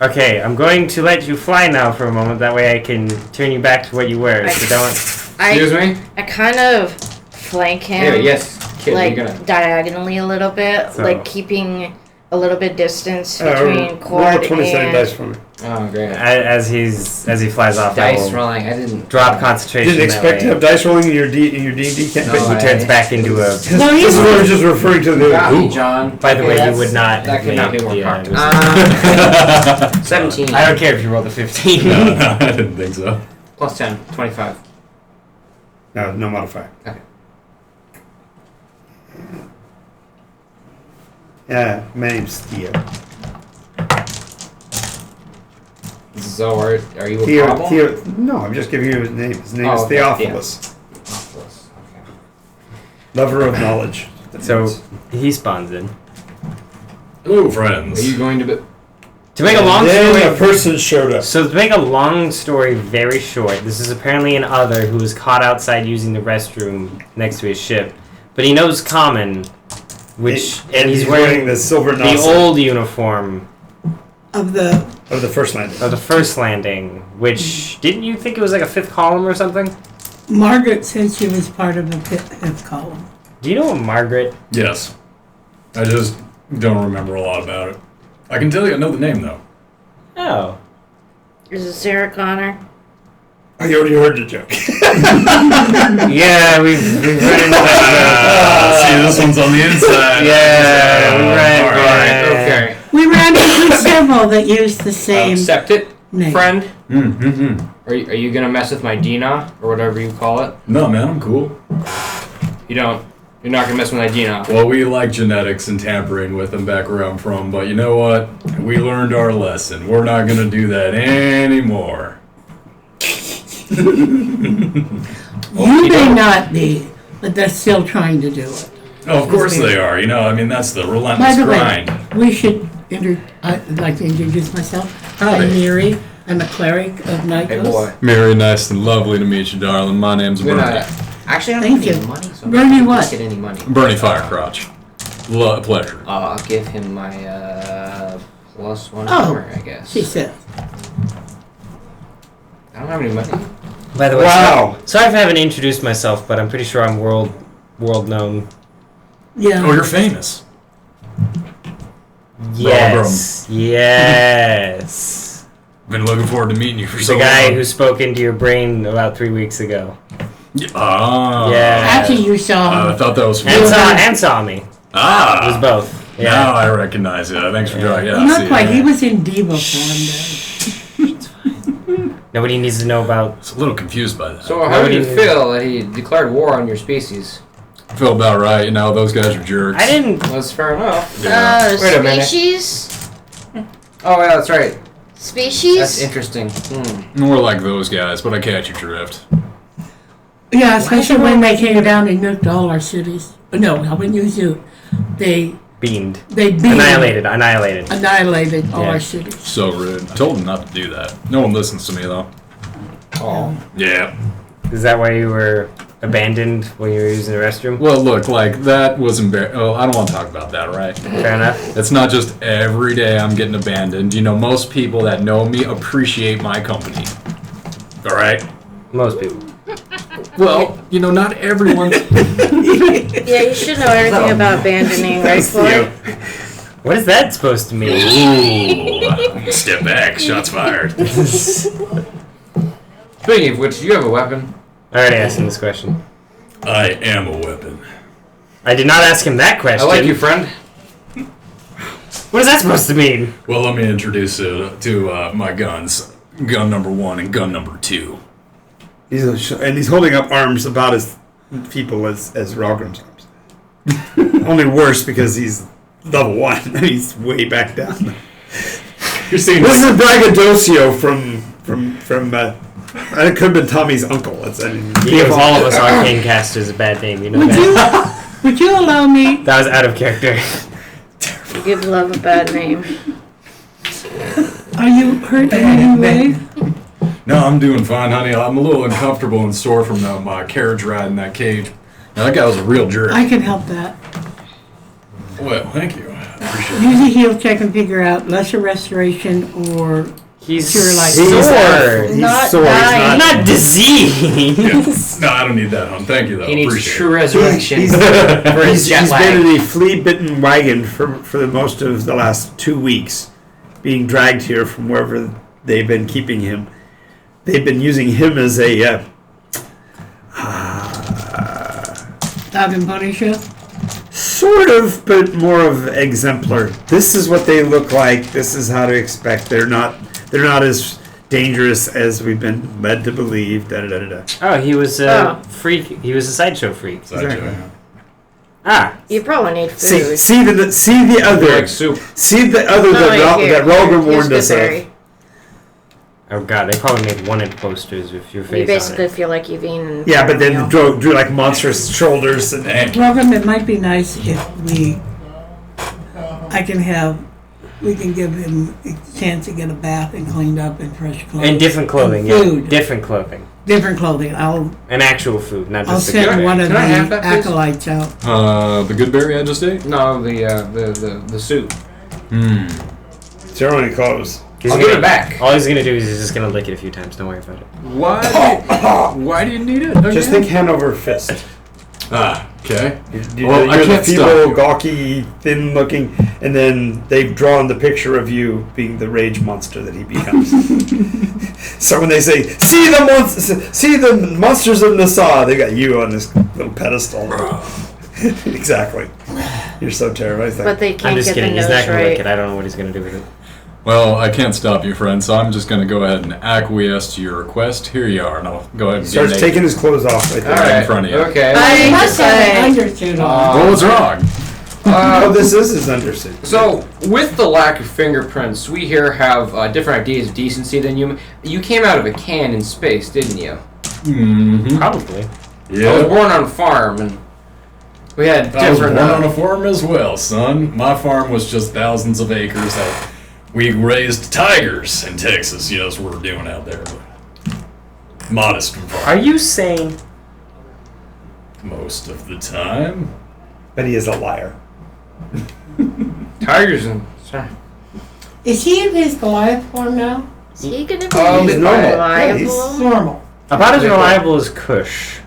Okay, I'm going to let you fly now for a moment. That way, I can turn you back to what you were. So don't. Excuse me? I kind of flank him. Hey, yes, kid. Like You're gonna. diagonally a little bit, So- like keeping a little bit distance between Roll Cord 27 dice and. for me. Oh, great. As he flies off, I Dice will rolling. I didn't drop concentration. Didn't that expect to way. have dice rolling in your D&D campaign. No, He turns back into a. This is what I was just referring to. Got me, The John. By the way, Okay, you would not. That could not be make more the, cocked. it was- 17. I don't care if you rolled a 15. No, I didn't think so. Plus 10. 25. no modifier. Okay. Yeah, my name's Theo. So, are you a problem? Theo. No, I'm just giving you his name. His name is okay, Theophilus, Okay. lover of knowledge. So he spawns in. Hello, Are friends. you going to be... To make a long then story. a person showed up. So to make a long story very short, this is apparently an other who was caught outside using the restroom next to his ship, but he knows common, which and he's wearing the silver the nozzle old uniform Of the of the first landing. of the first landing. Which didn't you think it was like a fifth column or something? Margaret said she was part of the fifth column. Do you know a Margaret? Yes. I just don't remember a lot about it. I can tell you I know the name, though. Oh, Is it Sarah Connor? I already heard the joke. yeah, we've run into that. See, this one's on the inside. Yeah, we ran. All right. Okay. We ran into several that used the same Accept it, name. friend. Mm-hmm. Are you gonna mess with my Dina or whatever you call it? No, man, I'm cool. You're not gonna mess with my Dina. Well, we like genetics and tampering with them back where I'm from, but you know what? We learned our lesson. We're not gonna do that anymore. You may not be, but they're still trying to do it. Oh, of course they are. You know, I mean, that's the By relentless the grind. way, we should I'd like to introduce myself. Howdy. I'm Miri. I'm a cleric of Nikos. Hey boy. Mary, nice and lovely to meet you, darling. My name's We're Bernie. not, actually, I don't Thank have any you. money, so I'm Bernie not what? get any money. Bernie Firecrotch. Pleasure. I'll give him my +1 Oh, armor, I guess. She said. I don't have any money. By the way, Wow. sorry if I haven't introduced myself, but I'm pretty sure I'm world known. Yeah. Oh, you're famous. Yes. Yes. Been looking forward to meeting you for so The guy long. who spoke into your brain about 3 weeks ago. Ah. Yeah. Actually, you saw I thought that was And saw me. It was Ah. both. Now Yeah. I recognize it. Thanks for drawing. Yeah, I not see quite. it. He was in Diva form Nobody needs to know about. I was a little confused by that. So how do you feel that he declared war on your species? I feel about right. You know, those guys are jerks. I didn't. That's fair enough. Yeah. Wait a minute. Species? Oh yeah, that's right. That's Species? interesting. More like those guys, but I catch your drift. Yeah, especially when they came down and nuked all our cities. No, I wouldn't use you. They Beamed. annihilated Annihilated. all Yeah. our cities. So rude. Told them not to do that. No one listens to me though. Oh. Yeah. Is that why you were abandoned when you were using the restroom? Well, look, like that was embarrassing. Oh, I don't want to talk about that, right? Fair enough. It's not just every day I'm getting abandoned. You know, most people that know me appreciate my company. All right. Most people. Well, you know, not everyone's. Yeah, you should know everything about abandoning, right, Floyd? What is that supposed to mean? Ooh, step back. Shots fired. Speaking of which, do you have a weapon? I already asked him this question. I am a weapon. I did not ask him that question. I like you, friend. What is that supposed to mean? Well, let me introduce you to my guns. Gun number 1 and gun number 2. He's holding up arms about as feeble as Ralgrim's arms. Only worse because he's level 1. He's way back down. You're seeing This is braggadocio from it could have been Tommy's uncle. You give all of us arcane casters a bad name, you know that? Would you allow me? That was out of character. You give love a bad name. Are you hurt in any way? No, I'm doing fine, honey. I'm a little uncomfortable and sore from my carriage ride in that cage. Now, that guy was a real jerk. I can help that. Well, thank you. I appreciate it. Use a heal check and figure out lesser restoration or He's Sure, like- sore. He's Not sore. He's dying. not. Not disease. Yeah. No, I don't need that, hon. Thank you, though. He needs Appreciate true it. resurrection He's- for his jet He's lag. been in a flea-bitten wagon for the most of the last 2 weeks, being dragged here from wherever they've been keeping him. They've been using him as a dog and pony show. sort of, but more of exemplar. This is what they look like. This is how to expect. They're not as dangerous as we've been led to believe. Da da da da. Oh, he was a Oh. freak. He was a sideshow freak. Sideshow. Ah, You probably need See food. the other. Like soup. See the other Oh, that here, Ralgrim here's warned us the of. berry. oh god, they probably made wanted posters with your You face basically on it. feel like you've eaten. Yeah, but then cornmeal. drew like monstrous shoulders and Dang. Welcome. It might be nice if we can give him a chance to get a bath and cleaned up and fresh clothes. And different clothing, And yeah. food. Different clothing. Different clothing. I'll And actual food, not I'll just send one of Can I have the that, please? acolytes out. The good berry I just ate? No, the soup. zero any clothes. He's I'll gonna, give it back. All he's gonna do is he's just gonna lick it a few times. Don't worry about it. Why do you need it? Just think Hanover Fist. Ah, okay. You're, Well, I you're the can't stop feeble, you. gawky, thin-looking, and then they've drawn the picture of you being the rage monster that he becomes. So when they say, see the monsters of Nassau," they got you on this little pedestal. Exactly. You're so terrible. But they I'm can't just get kidding. the He's nose not gonna lick right. it. I don't know what he's gonna do with it. Well, I can't stop you, friend, so I'm just going to go ahead and acquiesce to your request. Here you are, and I'll go ahead and get Starts naked. taking his clothes off right there. Right in front of you. Okay. I must have an say, undersuit on. Well, what's wrong? Oh, this is his undersuit. So, with the lack of fingerprints, we here have different ideas of decency than you. You came out of a can in space, didn't you? Mm-hmm. Probably. I was Yeah. born on a farm, and we had I was born different. on a farm as well, son. My farm was just thousands of acres. We raised tigers in Texas. That's what we're doing out there. But modest Are you saying? most of the time. But he is a liar. Tigers and. Sorry. Is he in his Goliath form now? is he gonna be Oh, he's normal. Yeah, reliable? he's- Normal. About as reliable as Kush.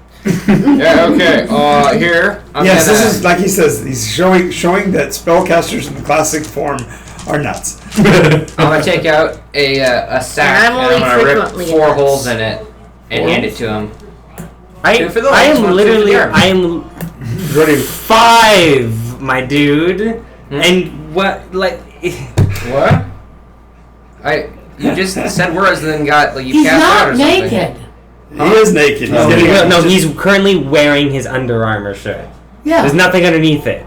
Yeah. Okay. Here. I'm Yes, gonna- this is like he says. He's showing that spellcasters in the classic form are nuts. I'm gonna take out a sack And I'm and only I'm gonna rip frequently 4 nuts. holes in it and hand it to him. I for the I legs, am one for literally the arms. I am Ready? 5, my dude. And what like What? You just said words and then got like you He's cast out not or something. naked. He is naked. He's no, getting no, he's currently wearing his Under Armour shirt. Yeah. There's nothing underneath it.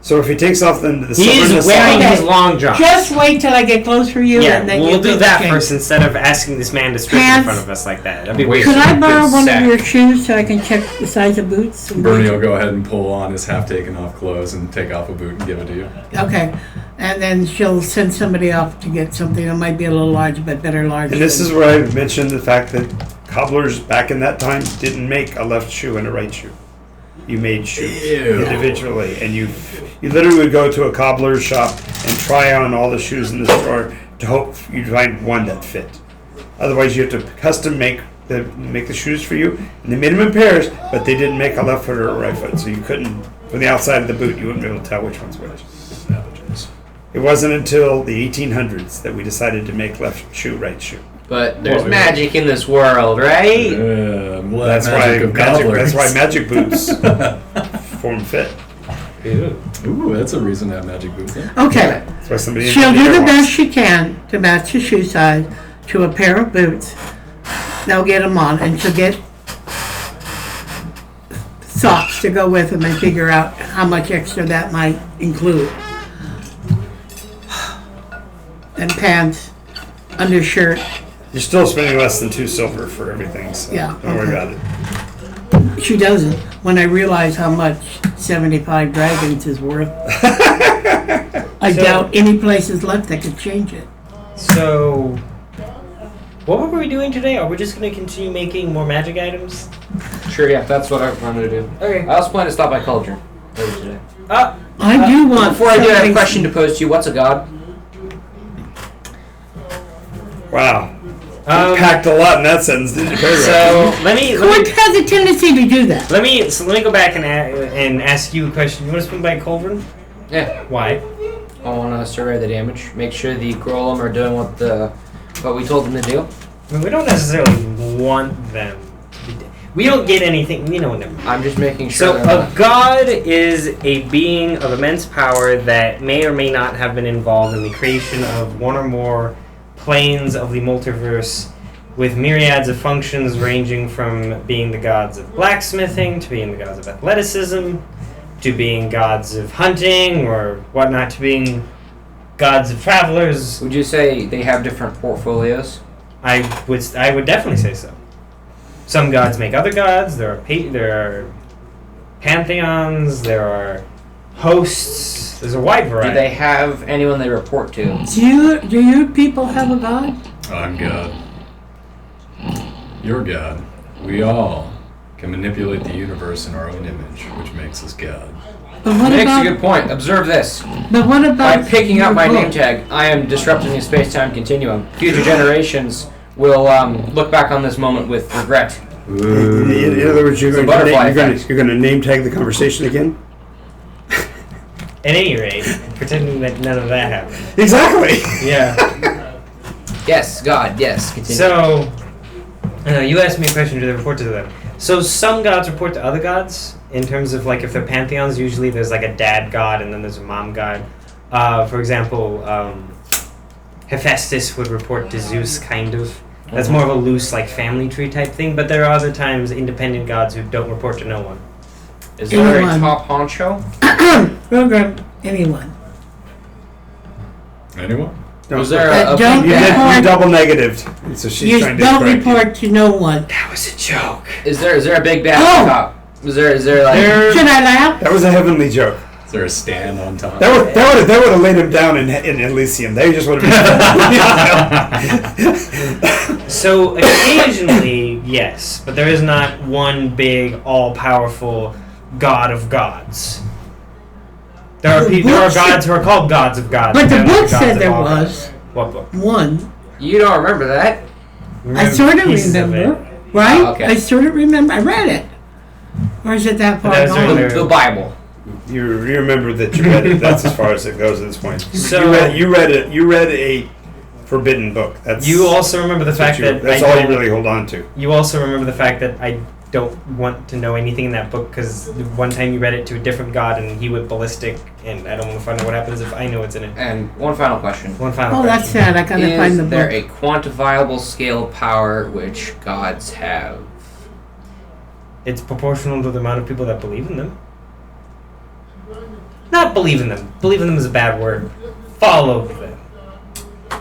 So if he takes off the He is silver wearing Okay. his long john. Just wait till I get close for you, Yeah, and then we'll you'll do the that change. first instead of asking this man to strip in Pants. front of us like that. That'd be Wait. weird. Could I borrow Good one sack. of your shoes so I can check the size of boots? and Bernie boots? will go ahead and pull on his half taken off clothes and take off a boot and give it to you. Okay, and then she'll send somebody off to get something that might be a little large, but better large. And this than- is where I mentioned the fact that cobblers back in that time didn't make a left shoe and a right shoe. You made shoes Ew. individually, and you literally would go to a cobbler's shop and try on all the shoes in the store to hope you'd find one that fit. Otherwise, you have to custom make the shoes for you, and they made them in pairs, but they didn't make a left foot or a right foot, so you couldn't from the outside of the boot you wouldn't be able to tell which one's which. It wasn't until the 1800s that we decided to make left shoe, right shoe. But there's Well, magic in this world, right? Well, That's why magic boots form fit. Ooh, that's a reason to have magic boots. Then. Okay, That's why somebody she'll invented do the Airwalks. best she can to match the shoe size to a pair of boots. They'll get them on, and she'll get socks to go with them and figure out how much extra that might include. And pants, undershirt. You're still spending less than 2 silver for everything, so Yeah, don't worry okay. about it. She doesn't. When I realize how much 75 dragons is worth, I So- doubt any place is left that could change it. So, what were we doing today? Are we just going to continue making more magic items? Sure, yeah, that's what I'm going to do. Okay. I also plan to stop by Cauldron later today. I do want. Before I do, I have a something- question to pose to you. What's a god? Wow. You packed a lot in that sentence, didn't you? So Court has a tendency to do that. let me go back and ask you a question. You want to swing by Cauldron? Yeah. Why? I want to survey the damage, make sure the Golem are doing what we told them to do. I mean, we don't necessarily want them. We don't get anything. You know, never mind. I'm just making sure. So they're a god is a being of immense power that may or may not have been involved in the creation of one or more planes of the multiverse, with myriads of functions ranging from being the gods of blacksmithing to being the gods of athleticism to being gods of hunting or whatnot to being gods of travelers. Would you say they have different portfolios? I would definitely say so. Some gods make other gods. There are pantheons. There are hosts. There's a wide variety. Do they have anyone they report to? Do you people have a god? I'm God. You're God. We all can manipulate the universe in our own image, which makes us God. But what Makes about? a good point. Observe this. But what about? By picking up your my book? name tag, I am disrupting the space-time continuum. Future generations will look back on this moment with regret. In other words, you're It's a going butterfly to name tag the conversation again? At any rate, pretending that none of that happened. Exactly. Yeah. Yes, God, yes. Continue. So, you asked me a question. Do they report to them? So some gods report to other gods in terms of like if they're pantheons. Usually there's like a dad god and then there's a mom god. For example, Hephaestus would report to Zeus, kind of. That's more of a loose like family tree type thing. But there are other times independent gods who don't report to no one. Is there a Anyone. top honcho? Program anyone. Anyone? Was there Don't You report. double negatived. So she's You trying to don't correct you. report to no one. That was a joke. Is there a big bad Oh! top? Is there like Should I laugh? That was a heavenly joke. Is there a stand on top? That would have laid him down in Elysium. They just would have. So occasionally, yes, but there is not one big, all-powerful god of gods. There are The there are book gods who are called gods of gods. But the They're not book gods said of there all gods. was What book? one. you don't remember that? I sort of pieces of remember, it. right? Oh, okay. I sort of remember. I read it. Or is it that far But those are gone? their- The Bible. You remember that you read it. That's as far as it goes at this point. So- you read a forbidden book. That's You also remember the fact that that's I all you don't- really hold on to. You also remember the fact that I don't want to know anything in that book because one time you read it to a different god and he went ballistic, and I don't want to find out what happens if I know what's in it. And one final question. One final Oh, that's question. sad. I gotta find the Is there book. a quantifiable scale of power which gods have? It's proportional to the amount of people that believe in them. not believe in them. Believe in them is a bad word. Follow them.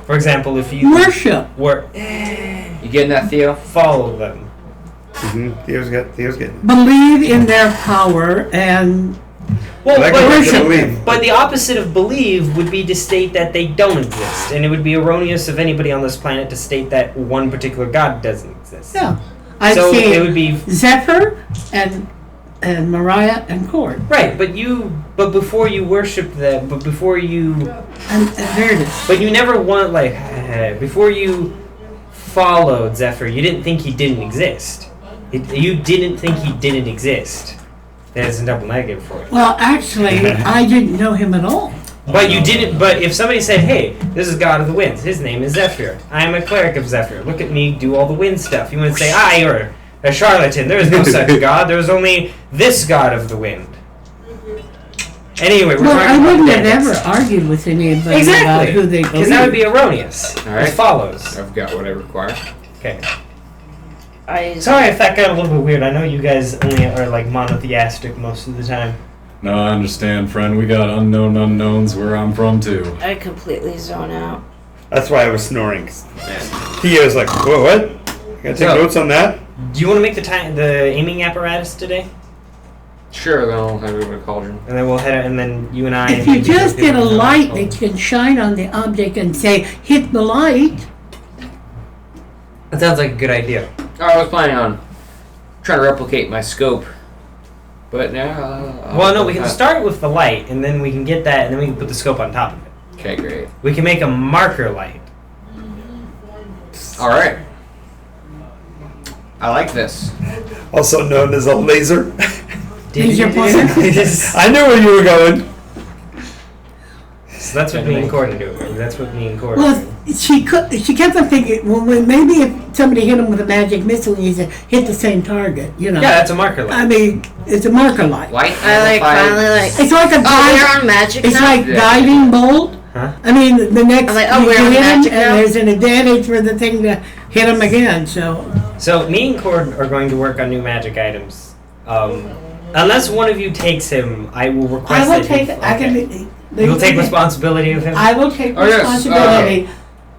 For example, if you Worship. You getting that, Theo? follow them. Theo's getting. Believe in their power and Well, Like but, worship. Believe. but the opposite of believe would be to state that they don't exist, and it would be erroneous of anybody on this planet to state that one particular god doesn't exist. yeah. I'd So say it would be Zephyr and Mariah and Cord. right, but before you worship them, but before you, And there it is. but you never want before you followed Zephyr, you didn't think he didn't exist. You didn't think he didn't exist. There's a double negative for it. Well, actually, I didn't know him at all. But you didn't. But if somebody said, "Hey, this is God of the Winds. His name is Zephyr. I am a cleric of Zephyr. Look at me do all the wind stuff," you wouldn't say, you're a charlatan. There is no such God. There is only this God of the wind. Anyway, we're Well, talking I about wouldn't have bandits. ever argued with anybody about Exactly, who they because that would be believe. erroneous. All right. It follows. I've got what I require. Okay. I Sorry if that got a little bit weird. I know you guys only are like monotheistic most of the time. No, I understand, friend. We got unknown unknowns where I'm from, too. I completely zone out. That's why I was snoring. Theo's like, whoa, what? I gotta take So- notes on that. Do you want to make the aiming apparatus today? Sure, then I'll have it with a cauldron. And then we'll head, and then you and I. If and you maybe just some people get a know. light that can shine on the object and say, hit the light, That sounds like a good idea. I was planning on trying to replicate my scope, but now. Well, no, we can start with the light, and then we can get that, and then we can put the scope on top of it. Okay, great. We can make a marker light. All right. I like this. Also known as a laser. Laser pointer? I knew where you were going. So that's what me and Corden do. That's what me and Corden well, do. she kept on thinking, well, maybe if somebody hit him with a magic missile, he said, hit the same target, you know. Yeah, that's a marker light. I mean, it's a marker light. Light I finally It's like a Oh, guide- we're on magic It's now. like Yeah. guiding bolt. Huh? I mean, the next I'm like, oh, you we're get on him, magic and now? there's an advantage for the thing to hit him again. So So me and Corden are going to work on new magic items. Unless one of you takes him, I will request. I will that take. you, I can. okay. You will take responsibility of him. I will take Oh, yes. responsibility,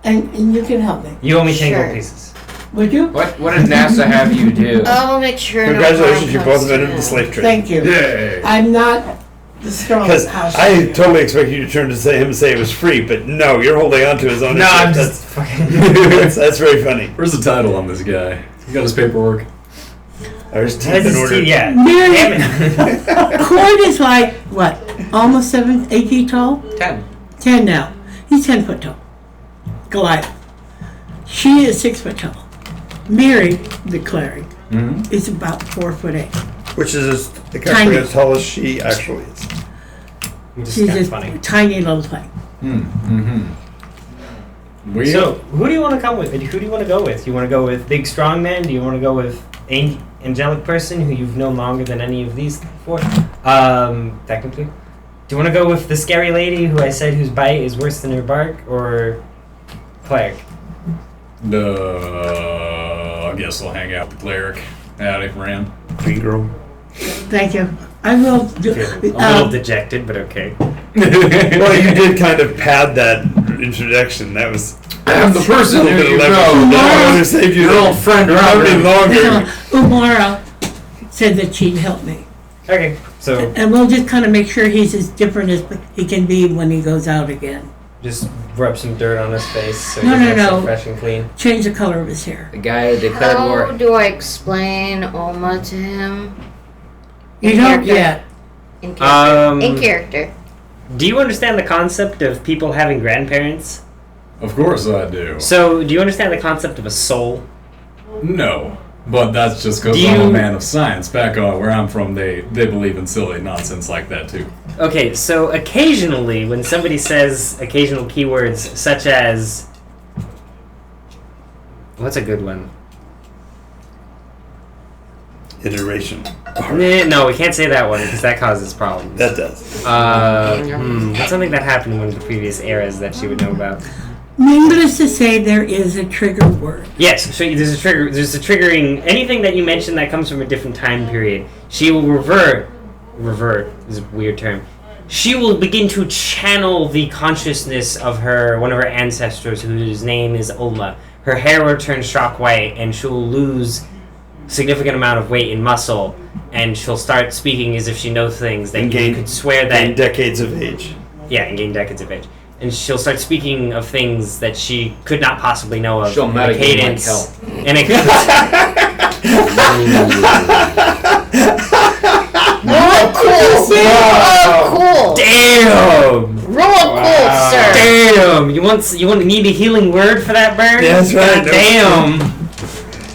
and you can help me. You owe me tango Sure. pieces. Would you? What did NASA have you do? I'll make sure. Congratulations, you no both harm invented the comes to slave him. trade. Thank you. Yay! I'm not the Because strongest house. I totally expect you to turn to say him say it was free, but no, you're holding on to his own. No, I'm ownership. just fucking. That's very funny. Where's the title on this guy? He got his paperwork. There's That's teeth in order. yeah. Mary- Damn it. Cord is like what? Almost 8 feet tall. 10. 10 now. He's 10 foot tall. Goliath. She is 6 foot tall. Mary, the cleric, Mm-hmm. is about 4'8". Which is Tiny. as tall as she actually is. Just She's kinda just funny. a tiny little thing. Mm-hmm. We So, who do you want to come with? Who do you want to go with? Do you want to go with big strong man? Do you want to go with angelic person who you've known longer than any of these four? Technically. Do you want to go with the scary lady who I said whose bite is worse than her bark, or cleric? I guess I'll hang out with the cleric. Howdy, friend. Green girl. Thank you. I will do. A little dejected, but okay. Well, you did kind of pad that introduction. That was I'm the person a little who bit you of know. leverage. That would have saved you Your old friend probably Robert. longer. Umara said that she'd help me. Okay, so And we'll just kind of make sure he's as different as he can be when he goes out again. just rub some dirt on his face so No, he no, looks no. fresh and clean. Change the color of his hair. The guy who declared How war. do I explain Oma to him? You In don't character. yet. In character. In Um, character. Do you understand the concept of people having grandparents? Of course I do. So, do you understand the concept of a soul? No. But that's just because Do I'm a you- man of science. Back where I'm from, they believe in silly nonsense like that too. Okay, so occasionally, when somebody says occasional keywords such as. What's a good one? Iteration. No, we can't say that one because that causes problems. That does. What's something that happened in one of the previous eras that she would know about? Needless to say, there is a trigger word. Yes, so there's a trigger. There's a triggering. Anything that you mention that comes from a different time period, she will revert. Revert is a weird term. she will begin to channel the consciousness of one of her ancestors, whose name is Ulma. Her hair will turn shock white, and she'll lose significant amount of weight and muscle, and she'll start speaking as if she knows things that you could swear that gain decades of age. Yeah, and gain decades of age. And she'll start speaking of things that she could not possibly know of. She'll in a metagame cadence. like hell. In a Roll cool. Roll cool. Damn! Roll cool, sir. Damn! You need a healing word for that bird? Yeah, that's right. God damn!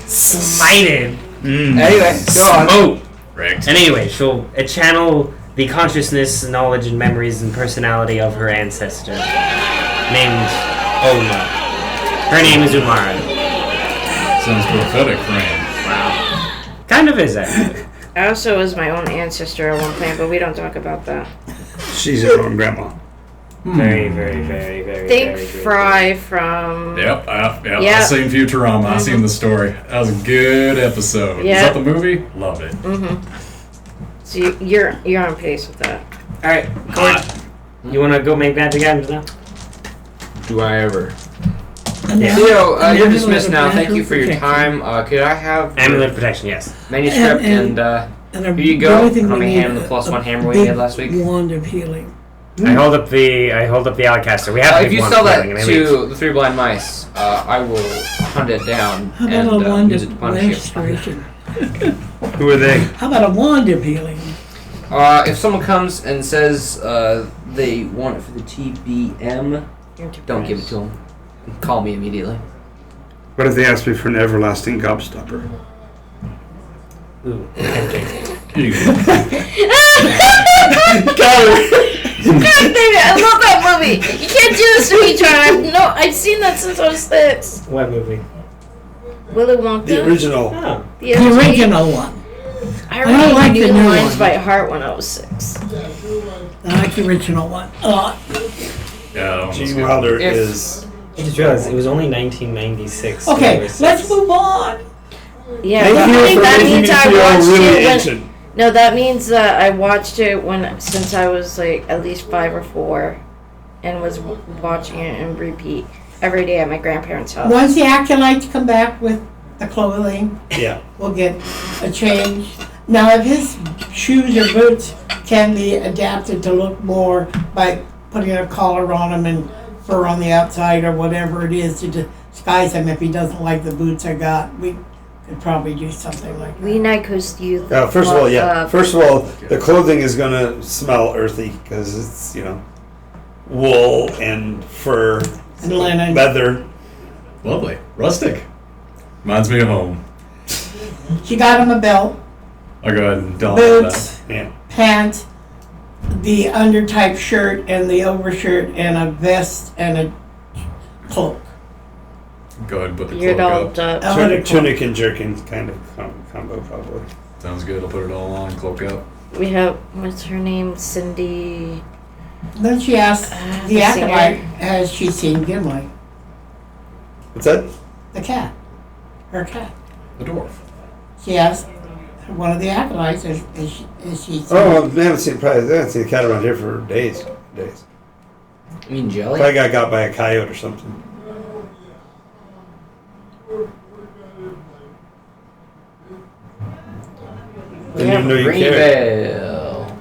Smited. Anyway, go on. Smote. Rigged. And anyway, she'll channel the consciousness, knowledge, and memories and personality of her ancestor, named Oma. Her name is Umara. Sounds prophetic, friend. Kind of is, actually. I also was my own ancestor at one point, but we don't talk about that. She's her own grandma. Very, very, very, very, Think very, very, Fry from... Yep, I Yep. seen Futurama. I seen the story. That was a good episode. Yep. Is that the movie? Loved it. So you're on pace with that. Alright, Court. You want to go make magic items now? Do I ever? And Yeah. now- Theo, and you're now dismissed the now. Thank you natural for your protection. time. Could I have Amulet protection, yes. manuscript And- and And here you the go. only thing Let we me need hand the plus a one hammer we big had last week. wand of healing. I hold up the Alacaster. We have If big you ones sell for that healing, and I leave. to the Three Blind Mice, I will hunt it down How and about a wand use it to of punish you. restoration? Who are they? How about a wand of healing? If someone comes and says they want it for the TBM, don't give it to them. Call me immediately. What if they ask me for an everlasting gobstopper? Ooh. Here you go. God damn it, I love that movie. You can't do this to me, John. I've seen that since I was 6. What movie? Willy Wonka. The original. Oh. The The OG. original one. I I don't already like knew the the new lines one. by heart when I was 6. I like the original one. Yeah, that one was Gene good. Wilder If- is. I just realized it was only 1996. Okay, There were let's 6. move on. Yeah, Thank but you I think for that making means me I feel watched really it when. ancient. No, that means that I watched it since I was like at least 5 or 4, and was watching it in repeat every day at my grandparents' house. Once the acolytes come back with the clothing, Yeah. we'll get a change. Now, if his shoes or boots can be adapted to look more by putting a collar on them and fur on the outside or whatever it is to disguise him, if he doesn't like the boots I got, we could probably do something like that. We Nikos you the First of all, fuck yeah. up. First of all, the clothing is gonna smell earthy because it's wool and fur, And linen. leather. Lovely. Rustic. Reminds me of home. She got him a belt, I'll go ahead and tell them that. boots, Yeah. pants, the under-type shirt and the overshirt and a vest and a cloak. Go ahead and put the You're cloak all up. up. A hooded cloak. Tunic and jerkin kind of combo probably. Sounds good. I'll put it all on. Cloak up. We have what's her name? Cindy. Then she asked the the singer. acolyte, has she seen Gimli? What's that? The cat. Her cat. The dwarf. She asked one of the acolytes, is she seen Oh, they haven't seen the cat around here for days. Days. You mean jelly? Probably got by a coyote or something. Didn't even know you cared. Greenvale.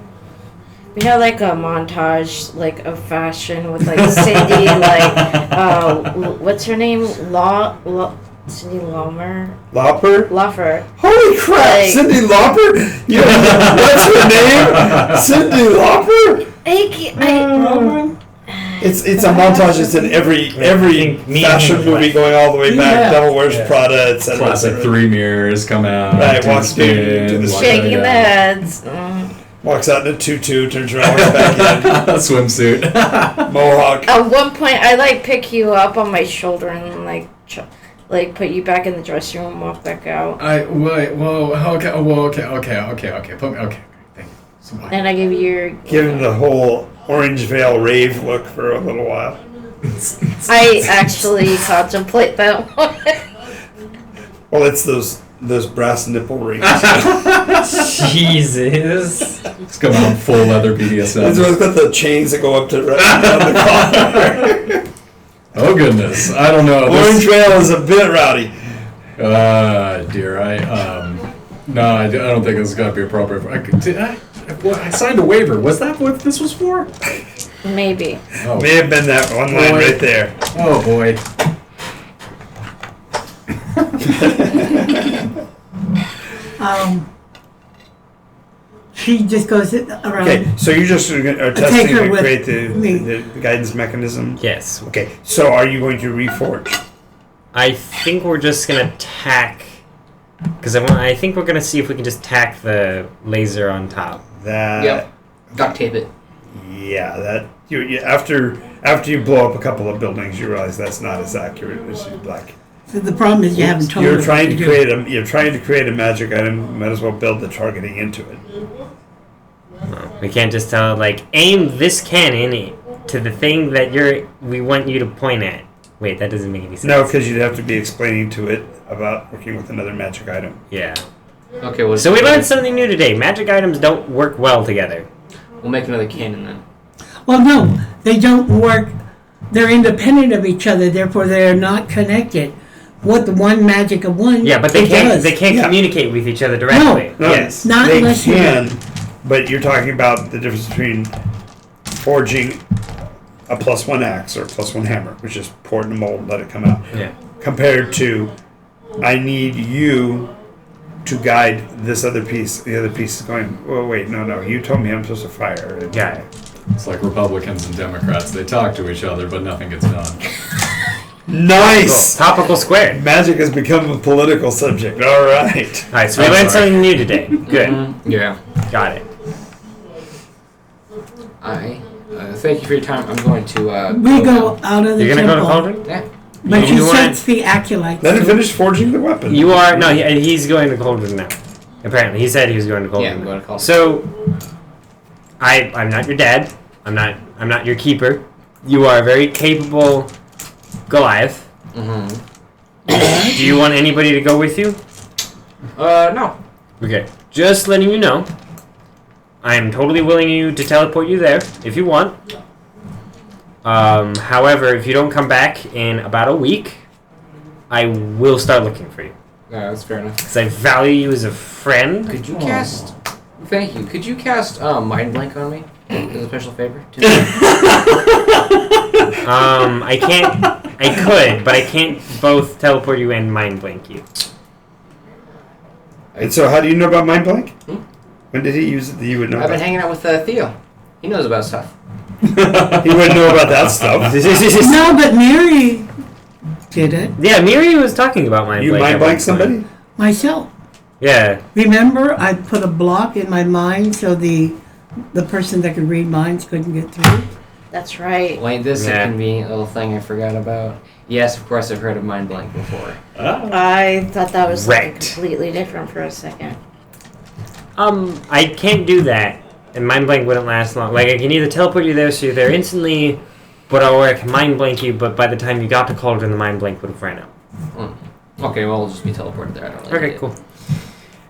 We had like a montage, like of fashion with like Cindy, like what's her name? Cindy Lauper? Lauper. Holy crap! Like- Cindy Lauper? What's her name? Cindy Lauper? It's a montage. It's in every think me and fashion him movie like- going all the way back. Yeah. Devil Wears Yeah. Prada, etc. Classic three mirrors come out. Right, do the walks through to the spin, Shaking walk the back heads. Walks out in a tutu, turns around, walks back out. Swimsuit. in. Mohawk. At one point, I like pick you up on my shoulder and like put you back in the dressing room, and walk back out, Wait, whoa, okay, put me, okay, thank you. So much. and I give you your. Give him the whole Orange Veil rave look for a little while. I actually contemplate that one. Well, it's those those brass nipple rings. Jesus. It's coming out full leather BDSM. It's got the chains that go up to right down the collar. Oh goodness, I don't know. Orange Trail is a bit rowdy. Dear, no, I don't think this is gonna be appropriate. I signed a waiver. Was that what this was for? Maybe. Oh, May have been that one line right there. oh boy. She just goes around. Okay, so you just are take testing her to with create me. the guidance mechanism? Yes. Okay, so are you going to reforge? I think we're just gonna tack, because I think we're gonna see if we can just tack the laser on top. That. Yep. Duct tape it. Yeah, that you after you blow up a couple of buildings, you realize that's not as accurate as you'd like. So the problem is you haven't told her. You're trying to what create a magic item. Might as well build the targeting into it. We can't just tell aim this cannon to the thing that we want you to point at. Wait, that doesn't make any sense. No, because you'd have to be explaining to it about working with another magic item. Yeah. Okay, well, So we learned something new today. Magic items don't work well together. we'll make another cannon then. Well, no, they don't work. They're independent of each other, therefore they are not connected. What the one magic of one? Yeah, but they it can't. does. They can't Yeah. communicate with each other directly. No, Yes. Not they unless you- can, but you're talking about the difference between forging a +1 axe or a +1 hammer, which is pour it in a mold, let it come out, Yeah. compared to I need you to guide this other piece. The other piece is going, oh, wait, no, you told me I'm supposed to fire. Got it. It's like Republicans and Democrats. They talk to each other, but nothing gets done. Nice! Topical squared. Magic has become a political subject. All right. All right, so we learned something new today. Good. Yeah. Got it. Thank you for your time. I'm going to. We go out of the You're gonna go to temple, Cauldron? Yeah. but she You wanna- sets the acolytes. Let him finish forging the weapon. You are no. He's going to Cauldron now. Apparently, he said he was going to Cauldron. Yeah, I'm going to Cauldron. So, I'm not your dad. I'm not your keeper. You are a very capable Goliath. Mm-hmm. Do you want anybody to go with you? No. Okay. Just letting you know. I am totally willing you to teleport you there if you want. However, if you don't come back in about a week, I will start looking for you. Yeah, that's fair enough. Because I value you as a friend. Could you cast? Thank you. Could you cast Mind Blank on me as a special favor? I can't. I could, but I can't both teleport you and mind blank you. And so, how do you know about Mind Blank? Hmm? When did he use it that you would know I've been about? hanging out with Theo. He knows about stuff. He wouldn't know about that stuff. No, but Mary did it Yeah, Miri was talking about mind You blank. mind at blank one somebody? point. myself. Yeah. Remember, I put a block in my mind so the person that could read minds couldn't get through. That's right. Well, ain't this Yeah. a convenient little thing I forgot about? Yes, of course I've heard of Mind Blank before. I thought that was something Wrecked. completely different for a second. I can't do that, and mind blank wouldn't last long. Like I can either teleport you there, so you're there instantly, or I can mind blank you. But by the time you got to Cauldron, the mind blank would have ran out. Okay, well, I'll just be teleported there. I don't like Okay, cool.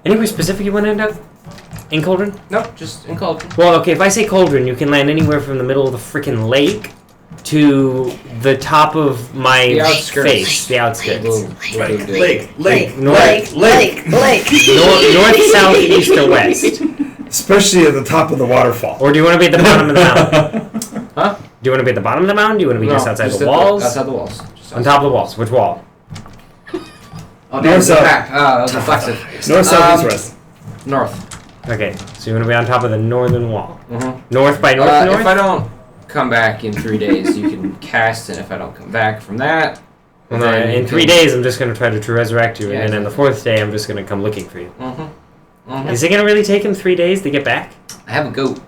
Anywhere specific you want to end up in Cauldron? Nope, just in Cauldron. Well, okay, if I say Cauldron, you can land anywhere from the middle of the freaking lake to the top of my The outskirts. face, the outskirts. Lake. North, Lake. north, south, east, or west. Especially at the top of the waterfall. Or do you want to be at the bottom of the mountain? Huh? Do you want to be at the bottom of the mountain? Do you want to be just outside just the at walls? outside the walls. Just On top of the walls. Which wall? Oh, North, north, south. back. That was reflexive. North, south, east, west. North. Okay, so you want to be on top of the northern wall. Mm-hmm. North by north to north? If I don't come back in 3 days, you can cast, and if I don't come back from that, Well, no, then in you 3 can- days, I'm just going to try to resurrect you, Yeah, and then on the exactly. 4th day, I'm just going to come looking for you. Mm-hmm. Mm-hmm. Is it going to really take him 3 days to get back? I have a goat.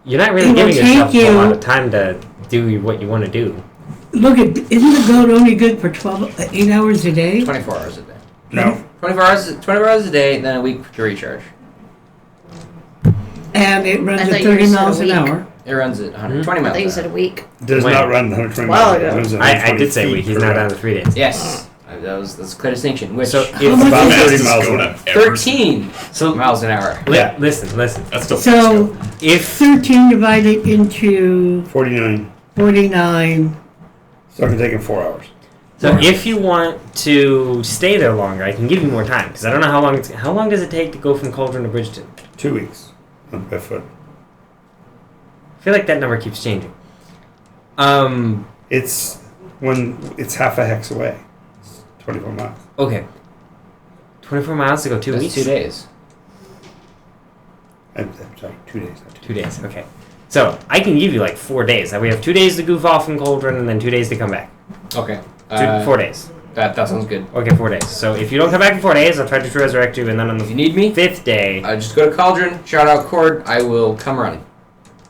You're not really It will giving yourself take a you- lot of time to do what you want to do. Look at, isn't the goat only good for 8 hours a day? 24 hours a day. No. 24 hours a day, then a week to recharge. And it runs I at thought you 30 said miles a an week. hour. It runs at 120 I miles. thought you an said a hour. week. Does When? not run 120 Wow, miles. yeah. It runs I 120 did say feet week. He's per not hour. down to 3 days. Yes. That's a clear distinction. Which So How if much About is 30 Fastest miles go an to hour. ever. 13 so miles an hour. Yeah. listen. That's still So If 13 divided into 49. 49. So it can take him 4 hours. if you want to stay there longer, I can give you more time because I don't know how long. How long does it take to go from Cauldron to Bridgeton? 2 weeks by foot. I feel like that number keeps changing. It's it's half a hex away. It's 24 miles. Okay. 24 miles to go 2 That's weeks. 2 days. I'm sorry, 2 days. Not 2 2 days. Okay. So I can give you like 4 days. We have 2 days to goof off from Cauldron and then 2 days to come back. Okay. 4 days. That sounds good. Okay, 4 days. So if you don't come back in 4 days, I'll try to resurrect you, and then on If you the need me, 5th day, just go to Cauldron, shout out Cord, I will come running.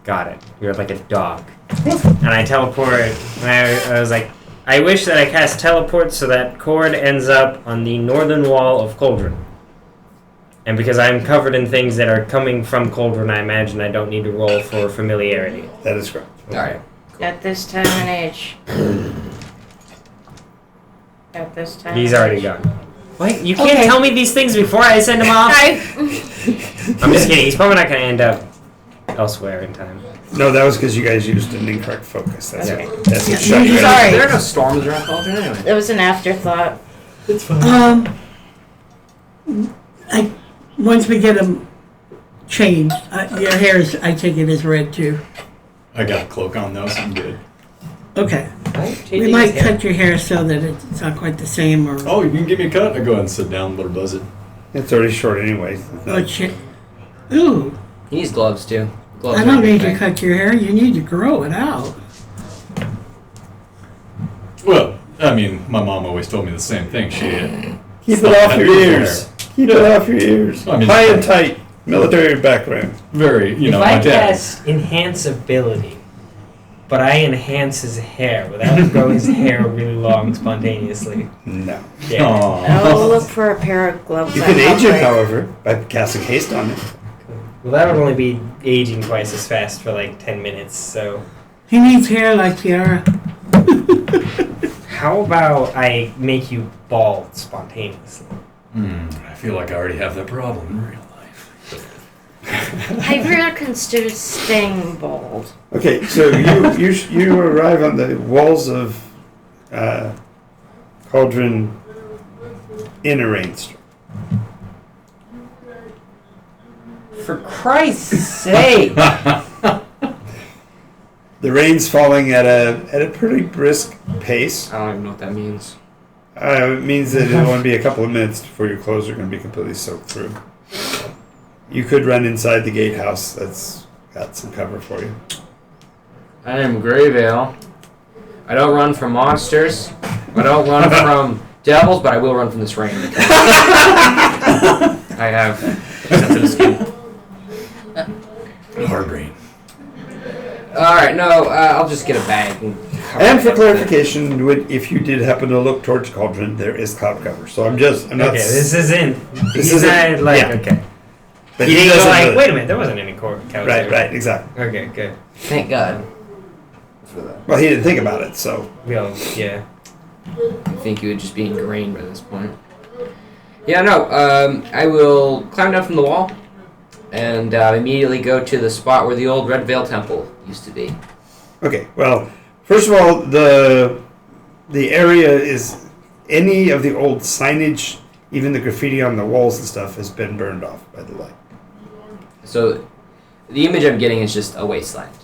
got it. You're like a dog. And I teleport, and I was like, I wish that I cast teleport so that Cord ends up on the northern wall of Cauldron. And because I'm covered in things that are coming from Cauldron, I imagine I don't need to roll for familiarity. That is correct. Alright. At this time and age. At this time. He's and already age. gone. What? You can't Okay. tell me these things before I send him off? I'm just kidding. He's probably not going to end up elsewhere in time. No, that was because you guys used an incorrect focus. That's Okay. it. That's what shut you Sorry. There are no storms around Cauldron anyway. It was an afterthought. Once we get them changed, your hair is, I take it as red too. I got a cloak on though, so I'm good. Okay. Right? We might cut your hair so that it's not quite the same or. Oh, you can give me a cut? I go ahead and sit down, let her buzz it. It's already short anyway. Oh, shit. Ooh, He needs gloves too. Gloves I are a don't big need to thing. cut your hair. You need to grow it out. Well, I mean, my mom always told me the same thing. She Keep Stop it off that your beautiful ears. Keep it off your ears. I mean- High and tight. Military background. very, you know, if I my dad. cast enhance ability, but I enhance his hair without him growing his hair really long spontaneously. No. Yeah. I'll look for a pair of gloves. You that can have, age it, like- however, by casting haste on it. Well, that would only be aging twice as fast for like 10 minutes, so. He needs hair like Tiara. How about I make you bald spontaneously? I feel like I already have that problem in real life. I'd rather consider staying bald. Okay, so you arrive on the walls of Cauldron in a rainstorm. For Christ's sake! The rain's falling at a pretty brisk pace. I don't even know what that means. It means that it'll only be a couple of minutes before your clothes are going to be completely soaked through. You could run inside the gatehouse. That's got some cover for you. I am Greyvale. I don't run from monsters. I don't run from devils, but I will run from this rain. I have sensitive skin. Hard rain. Alright, no, I'll just get a bag. And for clarification, if you did happen to look towards Cauldron, there is cloud cover. So I'm not. Okay, this isn't. This He's isn't- not like, yeah. okay. But You he didn't go doesn't like, really- wait a minute, there wasn't any couch Right, there. right, exactly. Okay, good. Thank God. For that. Well, he didn't think about it, so Well, yeah. I think you would just be ingrained by this point. Yeah, no, I will climb down from the wall and immediately go to the spot where the old Red Veil Temple used to be. okay. Well, first of all, the area is any of the old signage, even the graffiti on the walls and stuff, has been burned off by the light. So the image I'm getting is just a wasteland.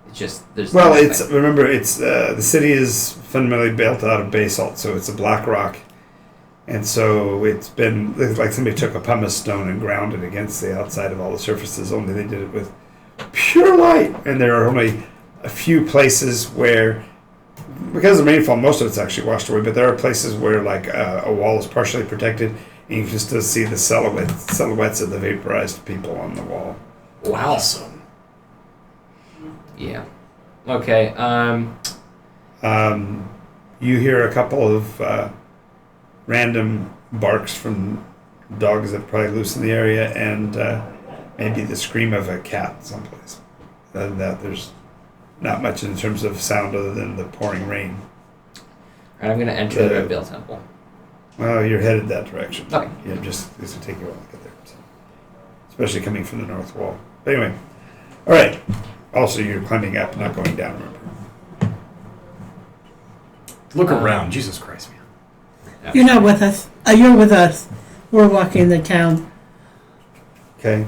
It's just there's Well, nothing. it's remember it's the city is fundamentally built out of basalt, so it's a black rock, and so it's like somebody took a pumice stone and ground it against the outside of all the surfaces. Only they did it with pure light, and there are only a few places where, because of rainfall, most of it's actually washed away. But there are places where like a wall is partially protected, and you can still see the silhouettes of the vaporized people on the wall. Wow. Yeah. Okay. You hear a couple of random barks from dogs that are probably loose in the area, and maybe the scream of a cat someplace. Other than that, there's not much in terms of sound other than the pouring rain. Alright, I'm gonna enter the Red Veil Temple. Well, you're headed that direction. Okay. Yeah, just it's gonna take you a while to get there. So. Especially coming from the north wall. But anyway, all right. Also, you're climbing up, not going down. Remember. Look around, Jesus Christ, man. You're not with us. You're with us. We're walking the town. Okay.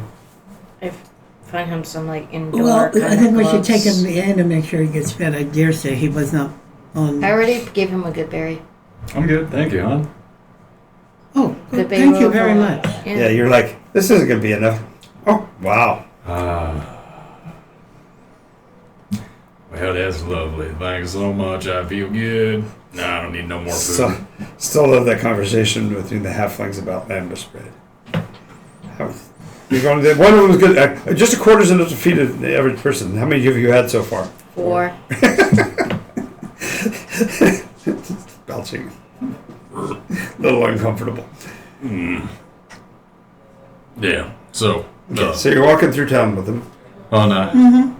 Find him some like indoor. Well, kind I of think we should take gloves. him in and make sure he gets fed. I dare say he was not on. I already gave him a good berry. I'm good, thank you, hon. Oh, Good good. baby Thank you oil. very much. Yeah, you're like, this isn't gonna be enough. Oh, wow. Well, that's lovely. Thanks so much. I feel good. No, I don't need no more food. Still love that conversation between the halflings about lambda spread. You're going to, one of them was good. Just a quarter's enough to feed the average person. How many have you had so far? 4. Belching. A little uncomfortable. Yeah, so. Okay, so you're walking through town with him. On,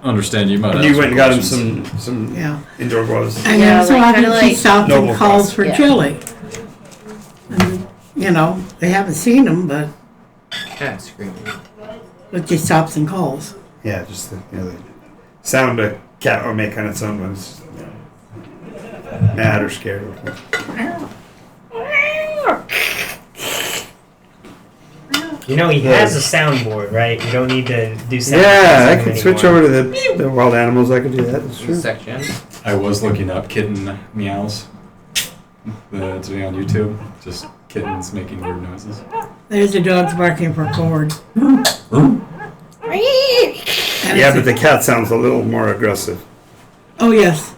understand you might And have you went and got him questions. some Yeah. indoor gloves. And Yeah, so like, kinda obviously like stopped noble and calls cause. for Yeah. chili. And, you know, they haven't seen him, but Screaming. he stops and calls. Yeah, just the sound a cat will make on its own when it's mad or scared. You know, he has a soundboard, right? You don't need to do sound. Yeah, I effects could switch anymore. over to the wild animals. I could do that. That's true. Section. I was looking up kitten meows. Today on YouTube. Just kittens making weird noises. There's the dogs barking for cord. And Yeah, it's but the cat sounds a little more aggressive. oh, yes.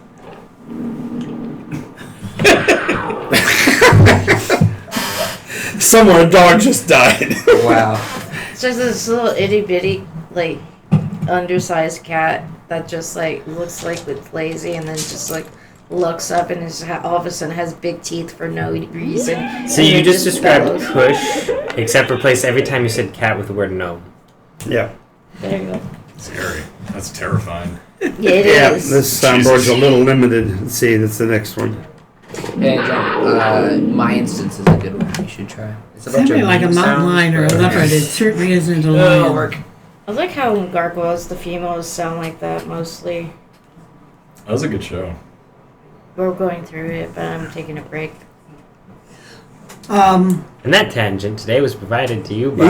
Somewhere a dog just died. Wow. It's just this little itty bitty, like, undersized cat that just like looks like it's lazy and then just like looks up and is all of a sudden has big teeth for no reason. So And you it just described bellows. push, except replace every time you said cat with the word gnome. Yeah. There you go. Scary. That's terrifying. Yeah, it Yeah, is. this soundboard's a little limited. Let's see, that's the next one. Hey, John, my instance is a good one. You should try. It's a bunch Something of like a meme mountain sounds lion or a for- leopard. It certainly isn't a It'll lion. work. I like how in gargoyles the females sound like that mostly. That was a good show. We're going through it, but I'm taking a break. And that tangent today was provided to you by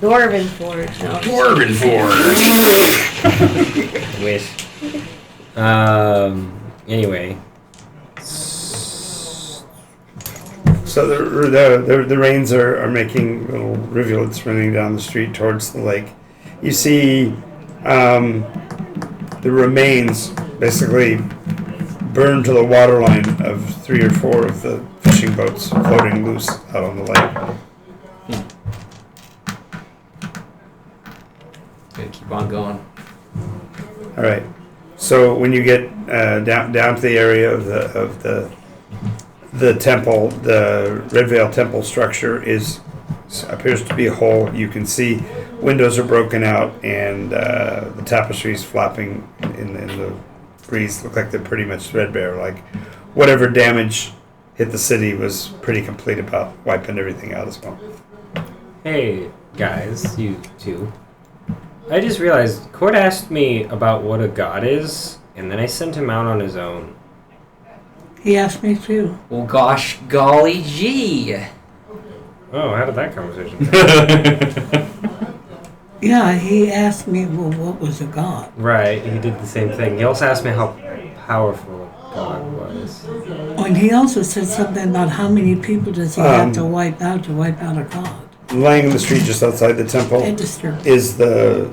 Dwarven Forge. No. Dwarven Forge. Wish. Anyway. So the rains are making little rivulets running down the street towards the lake. You see the remains basically burned to the waterline of 3 or 4 of the fishing boats floating loose out on the lake. Gotta keep on going. All right. So when you get down to the area of the temple, the Red Veil temple structure appears to be whole. You can see windows are broken out and the tapestries flapping in the breeze look like they're pretty much threadbare. Like whatever damage hit the city was pretty complete about wiping everything out as well. Hey, guys, you two. I just realized Cord asked me about what a god is, and then I sent him out on his own. He asked me too. Well, gosh, golly gee. Oh, how did that conversation go? Yeah, he asked me, well, what was a god? Right, he did the same thing. He also asked me how powerful a god was. Oh, and he also said something about how many people does he have to wipe out a god. Laying in the street just outside the temple It disturbed me. is the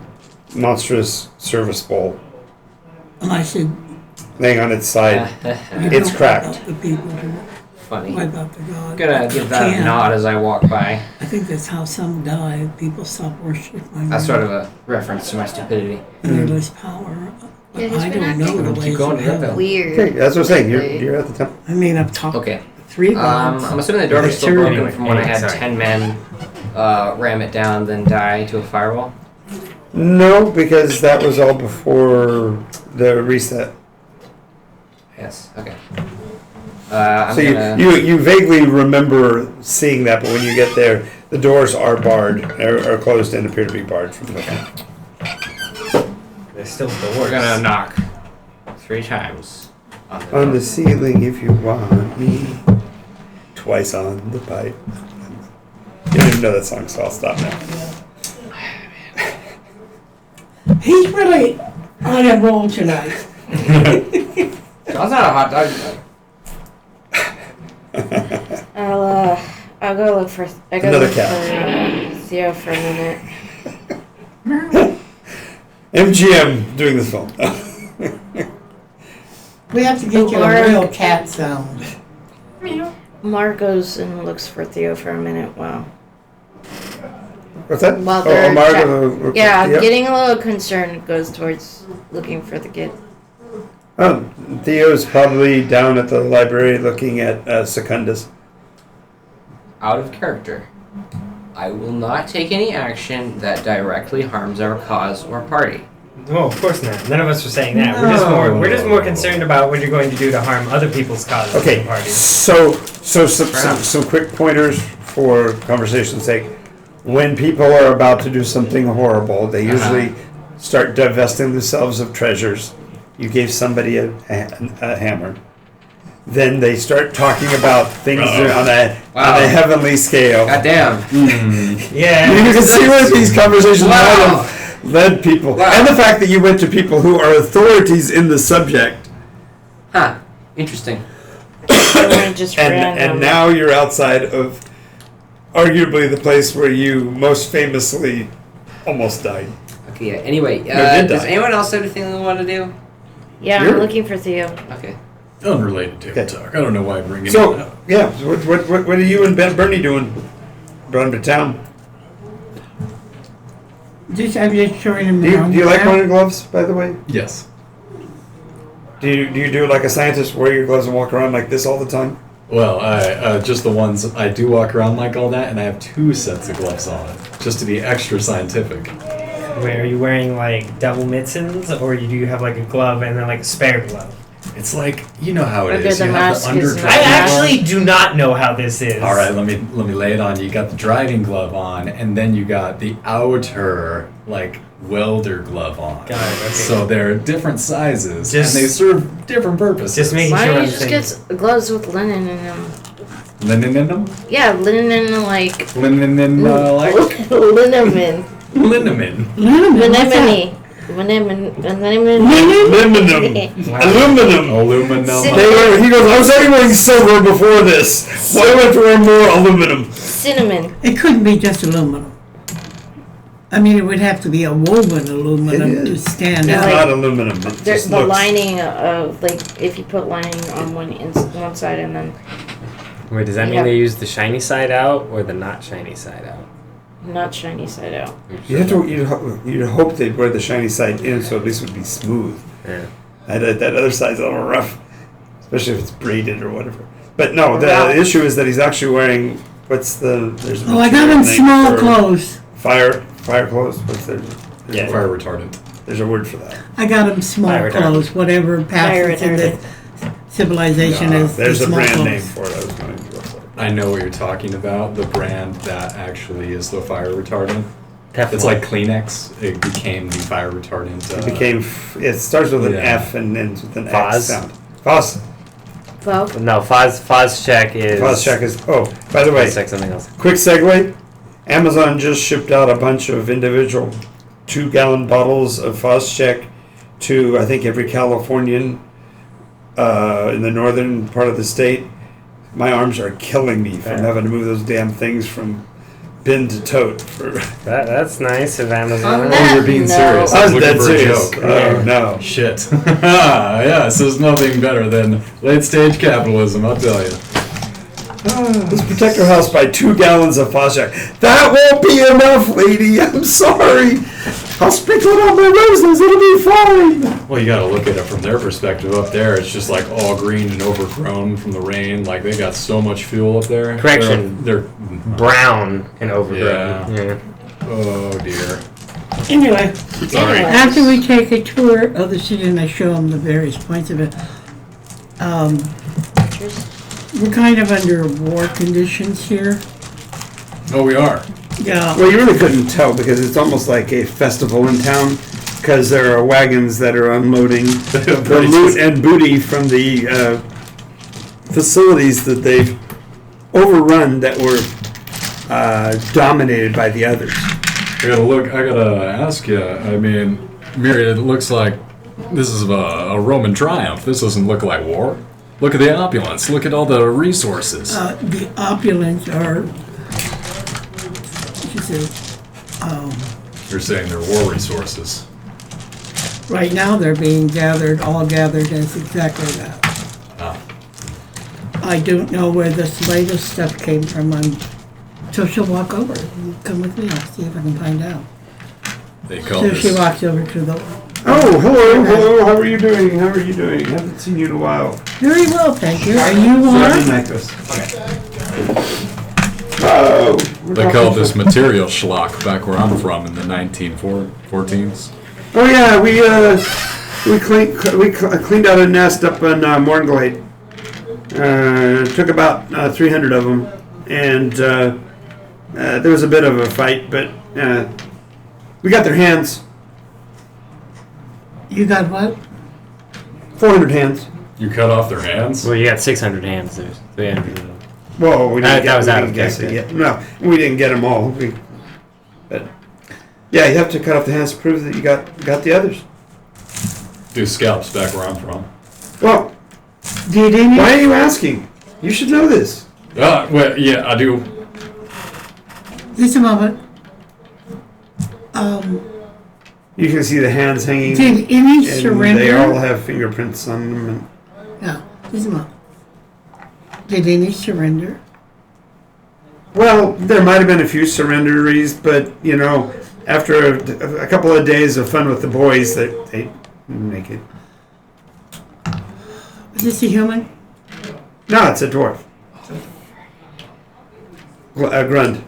monstrous service bowl And I said, laying on its side. you It's don't cracked. wipe out the people to Funny. wipe out the god. Gonna give that a Can't. nod as I walk by. I think that's how some die. People stop worshiping. That's sort of a reference to my stupidity. And they lose power. But Yeah, he's I been don't know acting- the Keep ways going of to that, heaven. though. Weird. Okay, that's what I'm saying. lately. You're at the temple. I mean, I've talked Okay. 3 gods. I'm assuming the door is still Sure. broken from when I had Sorry. 10 men ram it down, then die to a firewall. No, because that was all before the reset. Yes. Okay. I'm So gonna. you vaguely remember seeing that, but when you get there, the doors are barred, are closed and appear to be barred from looking. There's still doors. We're gonna knock 3 times On the ceiling, if you want me. Twice on the pipe. You don't even know that song, so I'll stop now. He's really on a roll tonight. That's not a hot dog. I'll go look for. I go Another look cat. for Theo for a minute. MGM doing this film. We have to get you a Mark. real cat sound. Mark goes and looks for Theo for a minute. Wow. What's that? While they're Margo. Yeah, getting a little concerned, goes towards looking for the kid. Oh, Theo's probably down at the library looking at Secundus. Out of character. I will not take any action that directly harms our cause or party. No, of course not. None of us are saying that. No. We're just more concerned about what you're going to do to harm other people's causes Okay, and parties. so some quick pointers for conversation's sake. When people are about to do something horrible, they usually start divesting themselves of treasures. You gave somebody a hammer. Then they start talking about things on a heavenly scale. God damn. Yeah. You can see where these conversations might Wow. have led people. Wow. And the fact that you went to people who are authorities in the subject. Huh. Interesting. Just And random. now you're outside of arguably the place where you most famously almost died. Okay, yeah. Anyway, did does die. anyone else have anything they want to do? Yeah, You're- I'm looking for Theo. Okay. Unrelated table Okay. talk. I don't know why I bring it So, up. yeah, so what are you and Bernie doing? Brought him to town. I'm just showing him Do you around. like wearing gloves, by the way? Yes. Do you do like a scientist, wear your gloves and walk around like this all the time? Well, I just the ones I do walk around like all that, and I have 2 sets of gloves on, just to be extra scientific. Where are you wearing like double mittens, or do you have like a glove and then like a spare glove? It's like, you know how it Under is. the You have mask the is under. not- I Yeah. actually do not know how this is. All right, let me lay it on you. You got the driving glove on, and then you got the outer like welder glove on. Got it, okay. So they're different sizes, Just- and they serve different purposes. Just making Why sure don't I'm you just thinking. get gloves with linen in them? Linen in them. Yeah, linen in like Linen in like liniment. liniment. Anemone. Anemone. Aluminum. Aluminum. He goes, I was already wearing silver before this. Why do I have to wear more aluminum? Cinnamon. It couldn't be just aluminum. I mean, it would have to be a woven aluminum It to is. stand It's out. not aluminum. It There's just the looks. lining of like if you put lining on one side and then Wait, does that mean Yeah. they use the shiny side out or the not shiny side out? not shiny side out. You have to. You'd hope they'd wear the shiny side in, so at least it would be smooth. Yeah. That other side's a little rough, especially if it's braided or whatever. But no, the Wow. issue is that he's actually wearing there's. A Oh, I got material him name small for clothes. Fire clothes. What's there? Yeah. Fire retardant. There's a word for that. I got him small Fire retardant. clothes, whatever passes in the retardant. civilization No, is there's the a small brand clothes. name for it. I was going to look for it. I know what you're talking about. The brand that actually is the fire retardant. Teflon. It's like Kleenex. It became the fire retardant. It became. It starts with an Yeah. F and ends with an X Foz? sound. Foz. Well, No, Foz check is. Foz check is. Oh, by the way, Foz check something else. quick segue. Amazon just shipped out a bunch of individual 2-gallon bottles of Phos-Chek to I think every Californian in the northern part of the state. My arms are killing me from Yeah. having to move those damn things from bin to tote. For That's nice of Amazon. On Oh, that- you're being No. serious. I was looking dead for serious. a joke. Oh no! Shit. Yes, there's nothing better than late stage capitalism, I'll tell you. Let's protect our house by 2 gallons of Phos-Chek. That won't be enough, lady. I'm sorry. I'll sprinkle it on my roses. It'll be fine. Well, you gotta look at it from their perspective. Up there, it's just like all green and overgrown from the rain. Like they got so much fuel up there. Correction. They're Brown and overgrown. Yeah. oh dear. Anyway, Sorry. Anyway. after we take a tour of the city and I show them the various points of it, pictures. We're kind of under war conditions here. Oh, we are. Yeah. Well, you really couldn't tell because it's almost like a festival in town because there are wagons that are unloading the loot and booty from the facilities that they've overrun that were dominated by the others. I gotta ask you, I mean, Myriad, it looks like this is a Roman triumph. This doesn't look like war. Look at the opulence. Look at all the resources. The opulence are, You're saying they're war resources. right now they're being all gathered as exactly that. I don't know where this latest stuff came from. So she'll walk over. You come with me. I'll see if I can find out. They call So this. she walks over to the. Oh, hello. How are you doing? Haven't seen you in a while. Very well, thank you. Are you warm? Oh. They called this material schlock back where I'm from in the 1914s. Oh yeah, we cleaned out a nest up in Mornglade. Took about 300 of them, and there was a bit of a fight, but we got their hands. You got what? 400 hands. You cut off their hands? Well, you got 600 hands. There's 300 of them. Well, we didn't That was out of guess it character. yet. No, we didn't get them all. But yeah, you have to cut off the hands to prove that you got the others. Do scalps back where I'm from. Well, Did any? why are you asking? You should know this. Well, yeah, I do. Just a moment. You can see the hands hanging. Did any and surrender? they all have fingerprints on them. And No, just a moment. Did any surrender? well, there might have been a few surrenderies, but you know, after a couple of days of fun with the boys, they didn't make it. Is this a human? No, it's a dwarf. A Grund.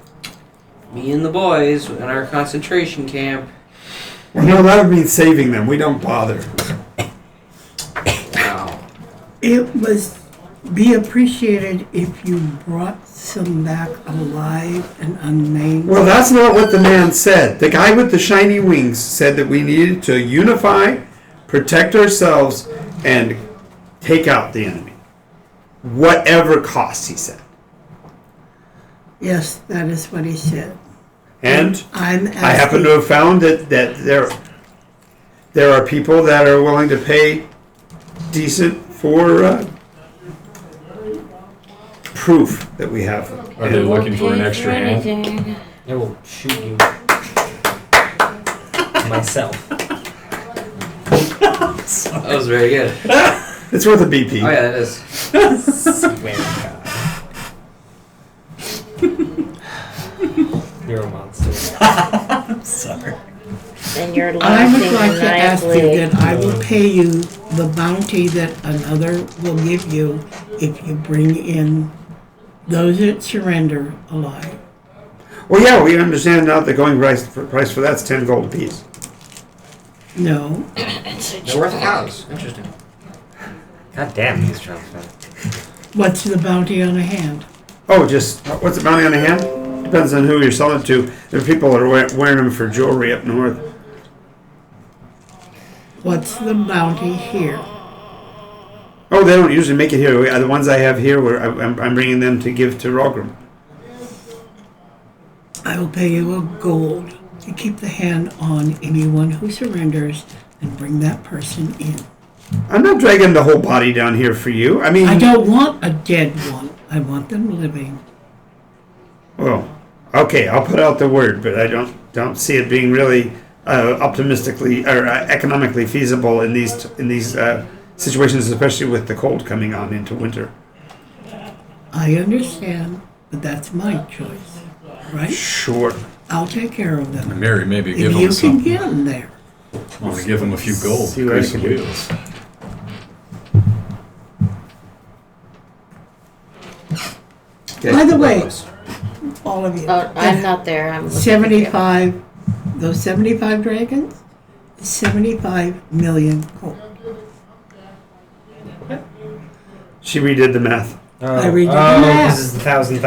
Me and the boys in our concentration camp. Well, no, that would mean saving them. We don't bother. Wow. It was be appreciated if you brought some back alive and unmaimed. Well, that's not what the man said. The guy with the shiny wings said that we needed to unify, protect ourselves, and take out the enemy. Whatever costs, he said. Yes, that is what he said. And I'm asking, I happen to have found that there are people that are willing to pay decent for proof that we have them. Are they looking for an Pay extra hand? anything. I will shoot you. Myself. That was very good. It's worth a BP. Oh yeah, that is. Swear to God. You're a monster. I'm sorry. And you're I laughing would like to ask you maniacally. that I will pay you the bounty that another will give you if you bring in those that surrender alive. Well, yeah, we understand now the going price for that's 10 gold apiece. No, They're worth a house. Interesting. God damn these Trump fans. what's the bounty on a hand? Oh, just what's the bounty on the hand? Depends on who you're selling to. There are people that are wearing them for jewelry up north. What's the bounty here? Oh, they don't usually make it here. The ones I have here, I'm bringing them to give to Rogram. I will pay you a gold to keep the hand on anyone who surrenders and bring that person in. I'm not dragging the whole body down here for you. I mean, I don't want a dead one. I want them living. well, okay, I'll put out the word, but I don't see it being really optimistically or economically feasible in these situations, especially with the cold coming on into winter. I understand, but that's my choice, right? Sure. I'll take care of them. Mary, maybe If give you them can some. get them there. I want to give them a few gold. See what I Grease can the do. wheels. By the way, all of you. Oh, I'm not there. I'm looking for you. 75, those 75 dragons, 75 million gold. She redid the math. I read the Oh, map. this is the thousand,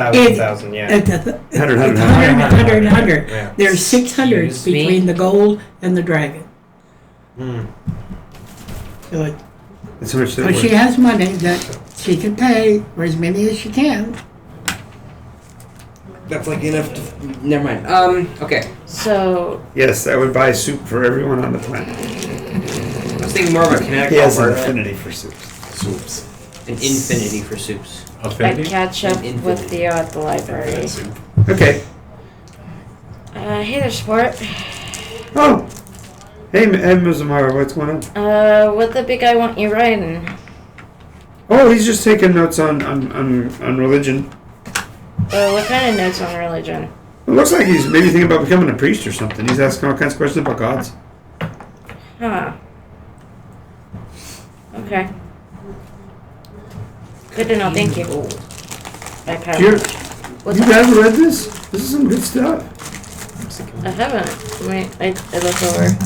yeah. It's 100, 100. Yeah. There's 600 Excuse me? between the gold and the dragon. Mm. So it, That's how much so they're she worth. has money that she can pay for as many as she can. That's like enough to. Never mind. Okay. So Yes, I would buy soup for everyone on the planet. I was thinking more of a kinetic He has an part, affinity for soups. Soups. an infinity for soups. I Affinity? catch up Infinity. with Theo at the library. Okay. Hey there, sport. Oh. Hey, Muzamara, what's going on? What the big guy want you riding? Oh, he's just taking notes on religion. What kind of notes on religion? It looks like he's maybe thinking about becoming a priest or something. He's asking all kinds of questions about gods. Huh. Okay. Good to know, thank you. I pat You, What's you up? guys read this? This is some good stuff. I haven't. Wait, I look over.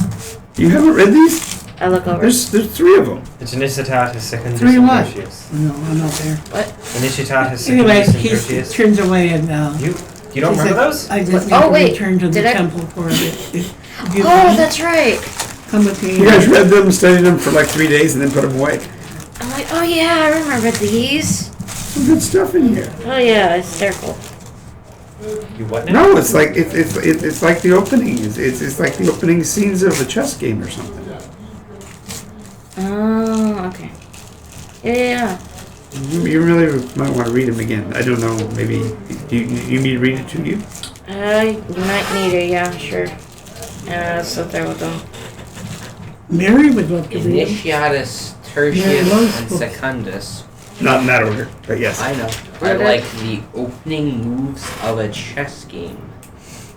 You haven't read these? I look over. There's 3 of them. It's Initiatatis Secundus Three what? Tertius. No, I'm not there. Initiatatis Anyway, Secundus he Tertius. turns away and You don't he remember said, those? I just need Oh, to wait, return to the did I- temple for a bit. If you Oh, that's right. come with me. You guys read them, studied them for like 3 days, and then put them away. I'm like, oh yeah, I remember these. Some good stuff in here. Oh yeah, hysterical. You what now? No, it's like it's like the opening. It's like the opening scenes of a chess game or something. Oh, okay. Yeah. You really might want to read them again. I don't know. Maybe you need me to read it to you? You might need it. Yeah, sure. I'll sit there with them. Mary would love to read them. Initiatus, Tertius, Yeah, those and books. Secundus. Not in that order, but yes. I know. I like the opening moves of a chess game.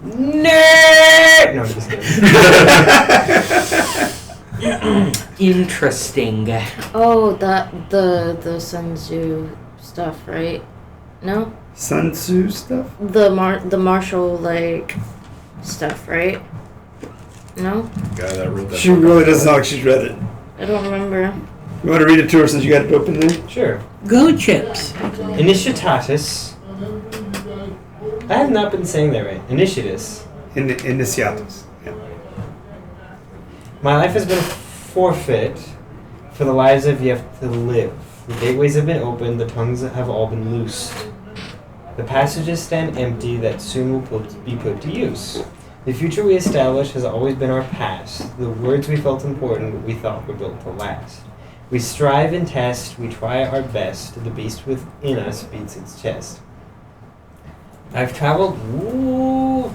Nerd! No, I'm just kidding. Interesting. Oh, the Sun Tzu stuff, right? No, Sun Tzu stuff. the martial like stuff, right? No, Guy that wrote that She book. really doesn't know like she's read it. I don't remember. You want to read it to her since you got it open there? Sure. Go chips. Initiatatis. I have not been saying that right. Initiatus. Initiatus. Yeah. My life has been a forfeit for the lives I've yet to live. The gateways have been opened, the tongues have all been loosed. The passages stand empty that soon will be put to use. The future we establish has always been our past. The words we felt important, we thought were built to last. We strive and test, we try our best. The beast within us beats its chest. I've traveled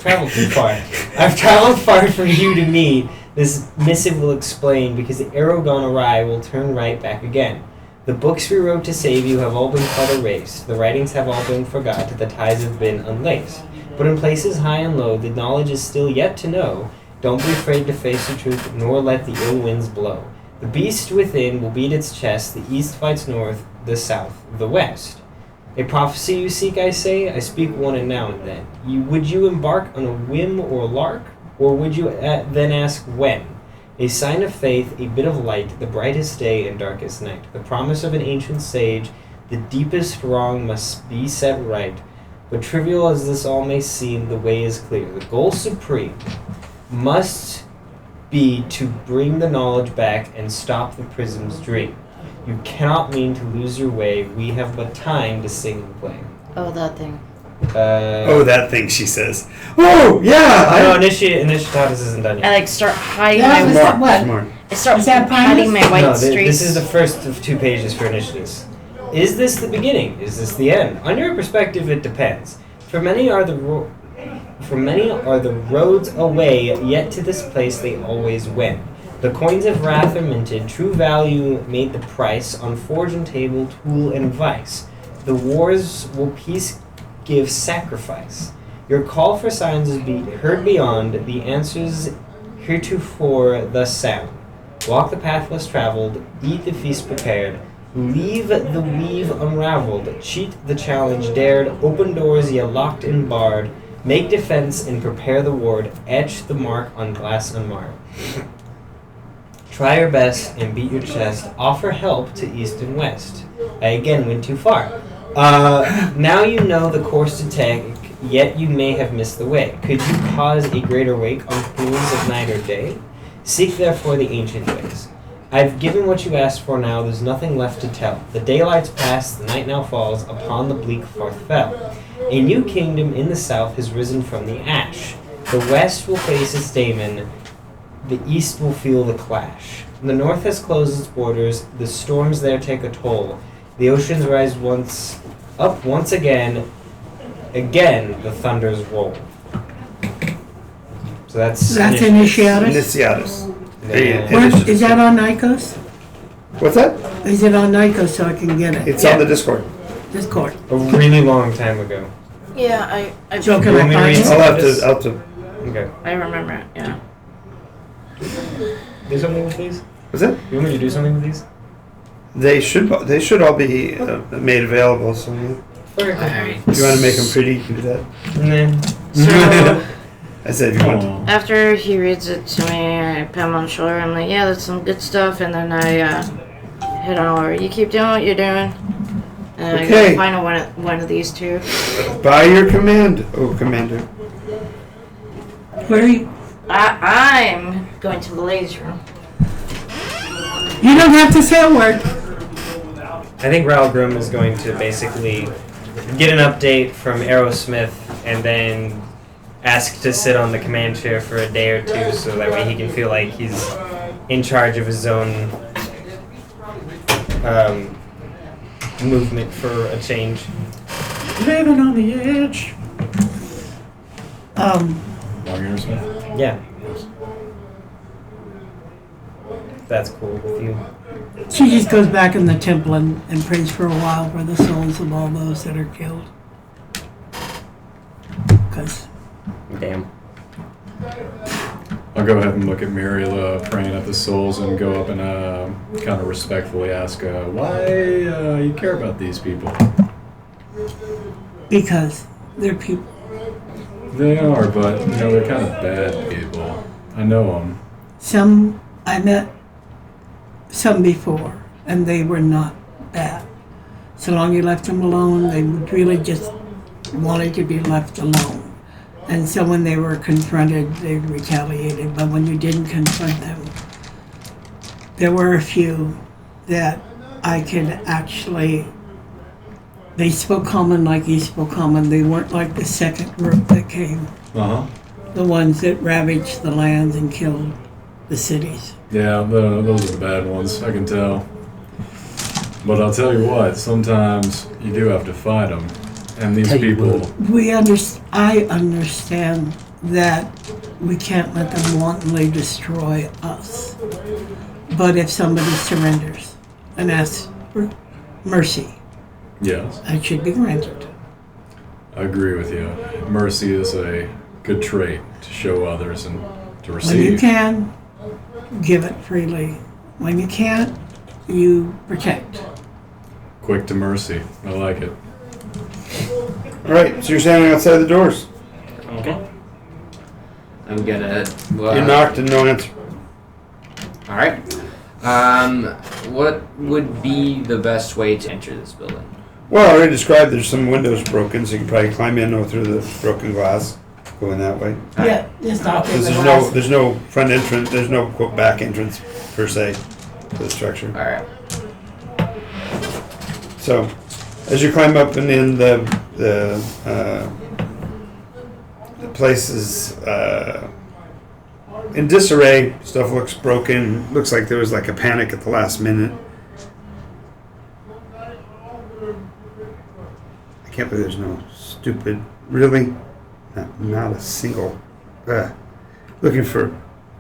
too far. I've traveled far from you to me. This missive will explain, because the arrow gone awry will turn right back again. The books we wrote to save you have all been cut erased. The writings have all been forgot. The ties have been unlaced. But in places high and low, the knowledge is still yet to know. Don't be afraid to face the truth, nor let the ill winds blow. The beast within will beat its chest. The east fights north, the south the west. A prophecy you seek, I say, I speak one and now and then. Would you embark on a whim or lark, or would you then ask when? A sign of faith, a bit of light, the brightest day and darkest night. The promise of an ancient sage, the deepest wrong must be set right. But trivial as this all may seem, the way is clear. The goal supreme must be to bring the knowledge back and stop the prism's dream. You cannot mean to lose your way. We have but time to sing and play. Oh, that thing. Oh, that thing, she says. Oh, yeah. I know Initiatatis isn't done I yet. like start hiding Yeah, my. was Smart, that what? smart. I start Is that hiding my white No, streaks. this is the first of 2 pages for Initiatus. Is this the beginning? Is this the end? On your perspective, it depends. For many are the roads away, yet to this place they always wend. The coins of wrath are minted, true value made the price, on forge and table, tool and vice. The wars will peace give sacrifice. Your call for signs is heard beyond, the answers heretofore thus sound. Walk the path less traveled, eat the feast prepared, leave the weave unraveled, cheat the challenge dared, open doors ye locked and barred, make defense and prepare the ward, etch the mark on glass unmarred. Try your best and beat your chest, offer help to east and west. I again went too far. Now you know the course to take, yet you may have missed the way. Could you cause a greater wake on pools of night or day? Seek therefore the ancient ways. I've given what you asked for now, there's nothing left to tell. The daylight's past, the night now falls, upon the bleak Forth fell. A new kingdom in the south has risen from the ash. The west will face its daemon, the east will feel the clash. The north has closed its borders, the storms there take a toll. The oceans rise once again the thunders roll. So that's Initiatus. Initiatus. Where, is that on Nikos? What's that? Is it on Nikos so I can get it? It's on the Discord. Discord. a really long time ago. Yeah, I So can I Want me to find read it? I'll have to. Okay. I remember it. Yeah. Do something with these? What's that? You want me to do something with these? They should all be made available. So if Okay. Alright. you want to make them pretty, you can do that. Nah. So I said if you want. Aw. after he reads it to me, I pat him on the shoulder. I'm like, yeah, that's some good stuff. And then I head on over. You keep doing what you're doing. And I Okay. gotta find one of these two. By your command, oh commander. Where are you? I'm going to the ladies' room. You don't have to say a word. I think Raoul Groom is going to basically get an update from Aerosmith and then ask to sit on the command chair for a day or two so that way he can feel like he's in charge of his own movement for a change. Living on the edge. Long Smith. Yeah. That's cool with you. She just goes back in the temple and prays for a while for the souls of all those that are killed. Because Damn. I'll go ahead and look at Muriel praying at the souls and go up and kind of respectfully ask why you care about these people. they're people. They are, but they're kind of bad people. I know them. Some I met some before, and they were not bad. So long you left them alone, they would really just wanted to be left alone. And so when they were confronted, they retaliated. But when you didn't confront them, there were a few that I could actually. They spoke common like he spoke common. They weren't like the second group that came. The ones that ravaged the lands and killed the cities. Yeah, those are the bad ones, I can tell. But I'll tell you what, sometimes you do have to fight them. And these people... I understand that we can't let them wantonly destroy us. But if somebody surrenders and asks for mercy, Yes, that should be granted. I agree with you. Mercy is a good trait to show others and to When you receive. can, give it freely. When you can't, you protect. Quick to mercy. I like it. All right, so you're standing outside the doors. Okay. I'm gonna. You knocked and no answer. All right. What would be the best way to enter this building? Well, I already described there's some windows broken, so you can probably climb in or through the broken glass, going that way. Yeah, just not in Because the there's no front entrance, there's no quote back entrance per se to the structure. All right. So, as you climb up and in the place is in disarray. Stuff looks broken. Looks like there was like a panic at the last minute. I can't believe there's no stupid. Really, not a single. Looking for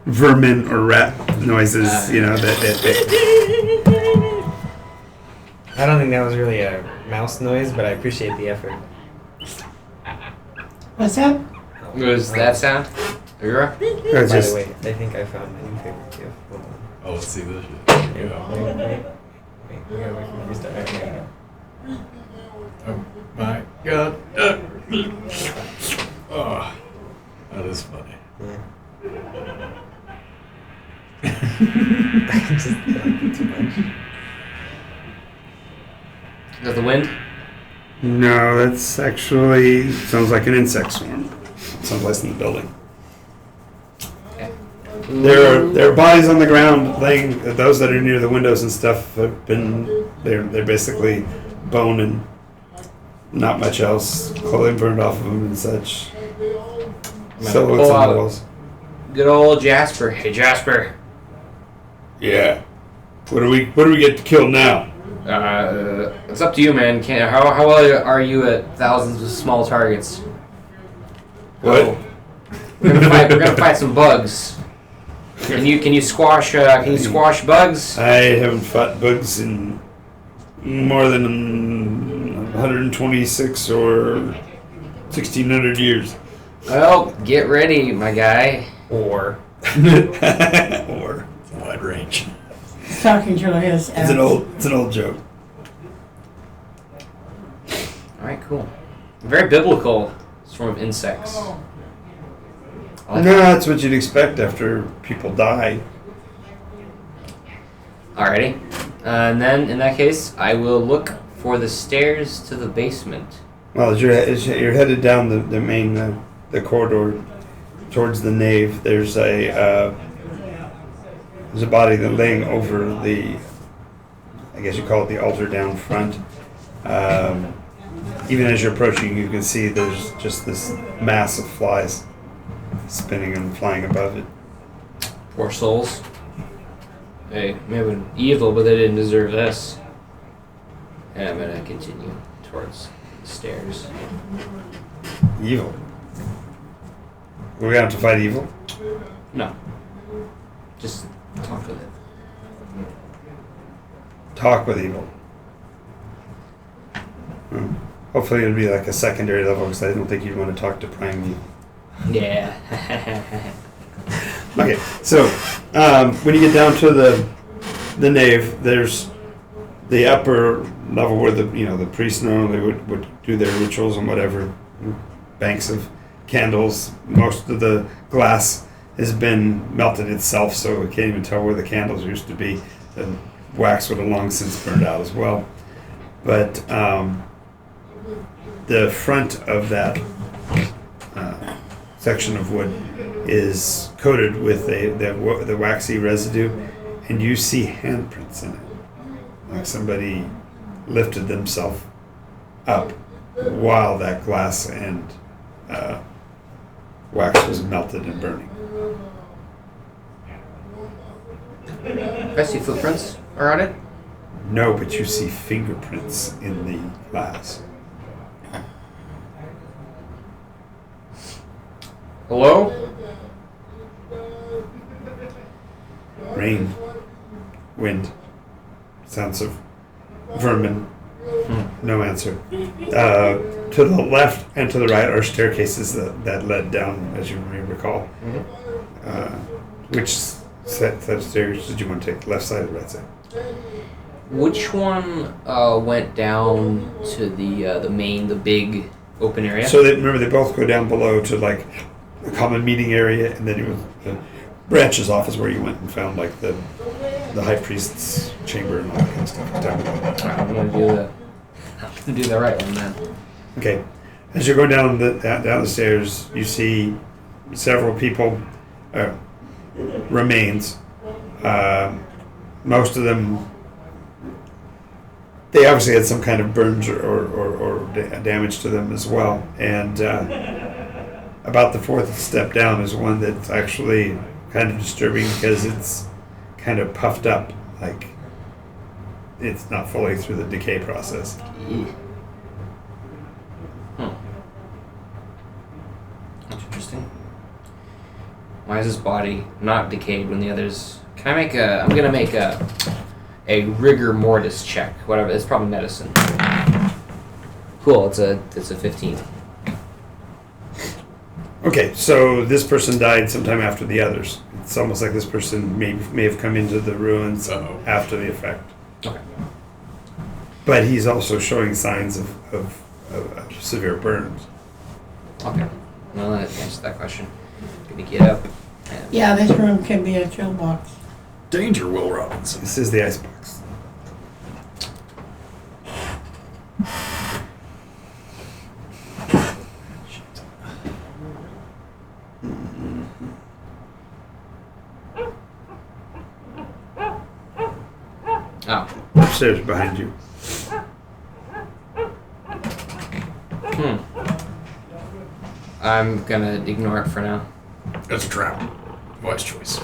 vermin or rat noises. That. I don't think that was really a mouse noise, but I appreciate the effort. What's that? Was that sound? Agura? It's By just the way, I think I found my new favorite gift. Hold on. Oh, let's see this shit. Wait, Yeah. wait. We gotta wait for restart. Alright, there you go. Oh my god. Oh, that is funny. Yeah. I just like it too much. Is that the wind? No, that's actually sounds like an insect swarm. Someplace in the building. There are bodies on the ground laying. Those that are near the windows and stuff have been. They're basically bone and not much else. Clothing burned off of them and such. Silhouettes on the walls. Good old Jasper. Hey Jasper. Yeah. What do we get killed now? It's up to you, man. How well are you at thousands of small targets? What? Oh. We're gonna fight some bugs. Can you squash bugs? I haven't fought bugs in more than 126 or 1600 years. Well, get ready, my guy. Or Or Wide range. He's talking to his it's an old joke. All right, cool. Very biblical swarm of insects. I like No, that's what you'd expect after people die. Alrighty. And then, in that case, I will look for the stairs to the basement. Well, as you're headed down the main the corridor towards the nave, there's a body that laying over the, I guess you call it the altar down front. Even as you're approaching, you can see there's just this mass of flies spinning and flying above it. Poor souls. They may have been evil, but they didn't deserve this. And I'm gonna continue towards the stairs. Evil. We're gonna have to fight evil. No. Just talk with it. Talk with evil. Hmm. Hopefully it'll be like a secondary level because I don't think you'd want to talk to prime evil. Yeah. Okay, so when you get down to the nave, there's the upper level where the priests normally would do their rituals and whatever. Banks of candles. Most of the glass has been melted itself, so we can't even tell where the candles used to be. The wax would have long since burned out as well. But the front of that section of wood is coated with the waxy residue, and you see handprints in it, like somebody lifted themselves up while that glass and wax was melted and burning. I see footprints are on it. No, but you see fingerprints in the glass. Hello? Rain, wind, sounds of vermin. No answer. To the left and to the right are staircases that led down, as you may recall. Which set of stairs did you want to take? Left side or right side? Which one went down to the big open area? So remember, they both go down below to like the common meeting area, and then the branches off is where you went and found like the high priest's chamber and all that kind of stuff. Down below. I'm gonna do the right one then. Okay, as you're going down the stairs, you see several people, remains. Most of them, they obviously had some kind of burns or damage to them as well. And about the fourth step down is one that's actually kind of disturbing because it's kind of puffed up, like it's not fully through the decay process. That's interesting. Why is this body not decayed when the others? I'm gonna make a rigor mortis check. Whatever. It's probably medicine. Cool. It's a 15. Okay, so this person died sometime after the others. It's almost like this person may have come into the ruins after the effect. Okay. But he's also showing signs of severe burns. Okay. Well, that answers that question. Gonna get up. And Yeah, this room can be a chill box. Danger, Will Robinson. This is the icebox. upstairs behind you. I'm gonna ignore it for now. That's a trap. Wise choice.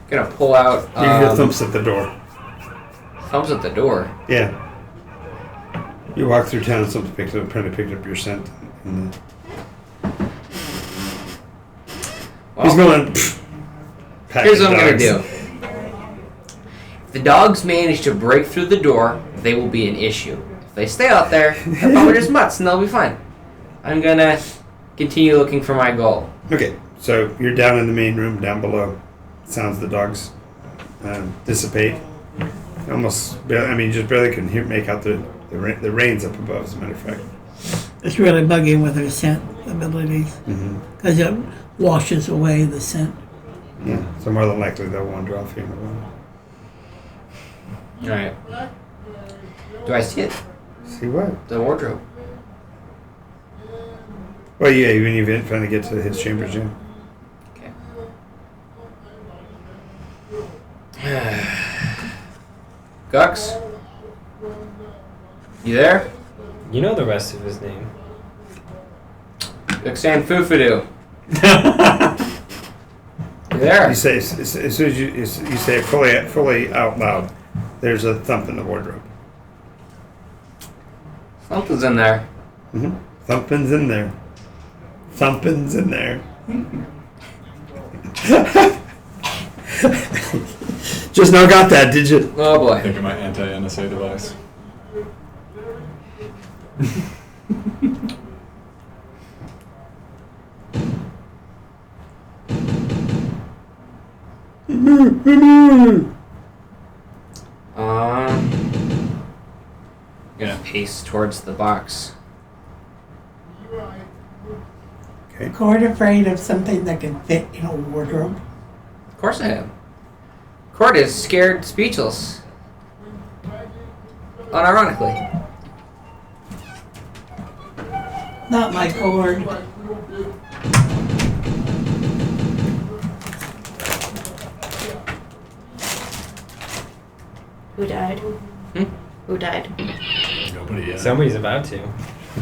Gonna pull out. You hear thumps at the door. Thumps at the door. Yeah. You walk through town and someone's trying to pick up your scent. And he's going. Here's what I'm gonna do. If the dogs manage to break through the door, they will be an issue. If they stay out there, they'll probably just mutts and they'll be fine. I'm gonna continue looking for my goal. Okay, so you're down in the main room, down below. Sounds the dogs dissipate. Almost, you just barely can make out the reins up above, as a matter of fact. It's really bugging with her scent abilities Mm-hmm. because it washes away the scent. Yeah, so more than likely they'll wander off here in a while. Alright. Do I see it? See what? The wardrobe. Well, yeah, even if you're trying to get to his chambers, yeah. Okay. Gux? You there? You know the rest of his name. Guxan Fufadu. You there? You say as soon as you say it fully out loud. There's a thump in the wardrobe. Something's in there. Mm-hmm. Thumping's in there. Thumping's in there. Just now got that, did you? Oh boy. Think of my anti-NSA device. I'm gonna pace towards the box. Okay. Cord afraid of something that can fit in a wardrobe. Of course I am. Cord is scared speechless. Unironically. Not my cord. Who died? Hmm? Who died? Nobody yet. Somebody's about to.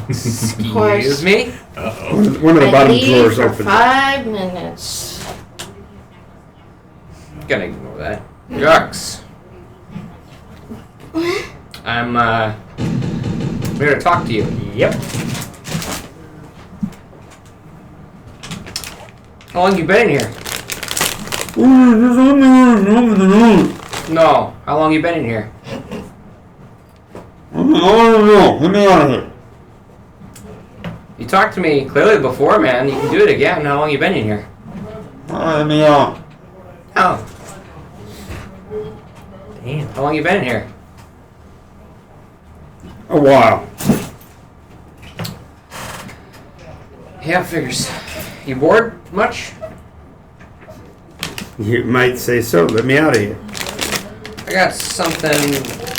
Excuse me? Uh-oh. One of the I bottom leave drawers for open. 5 minutes. Gonna ignore that. Gux. I'm here to talk to you. Yep. How long you been in here? No. How long you been in here? Let me out of here. You talked to me clearly before, man. You can do it again. How long you been in here? Let me out. Oh. Damn. How long you been in here? A while. Yeah, figures. You bored much? You might say so. Let me out of here. I got something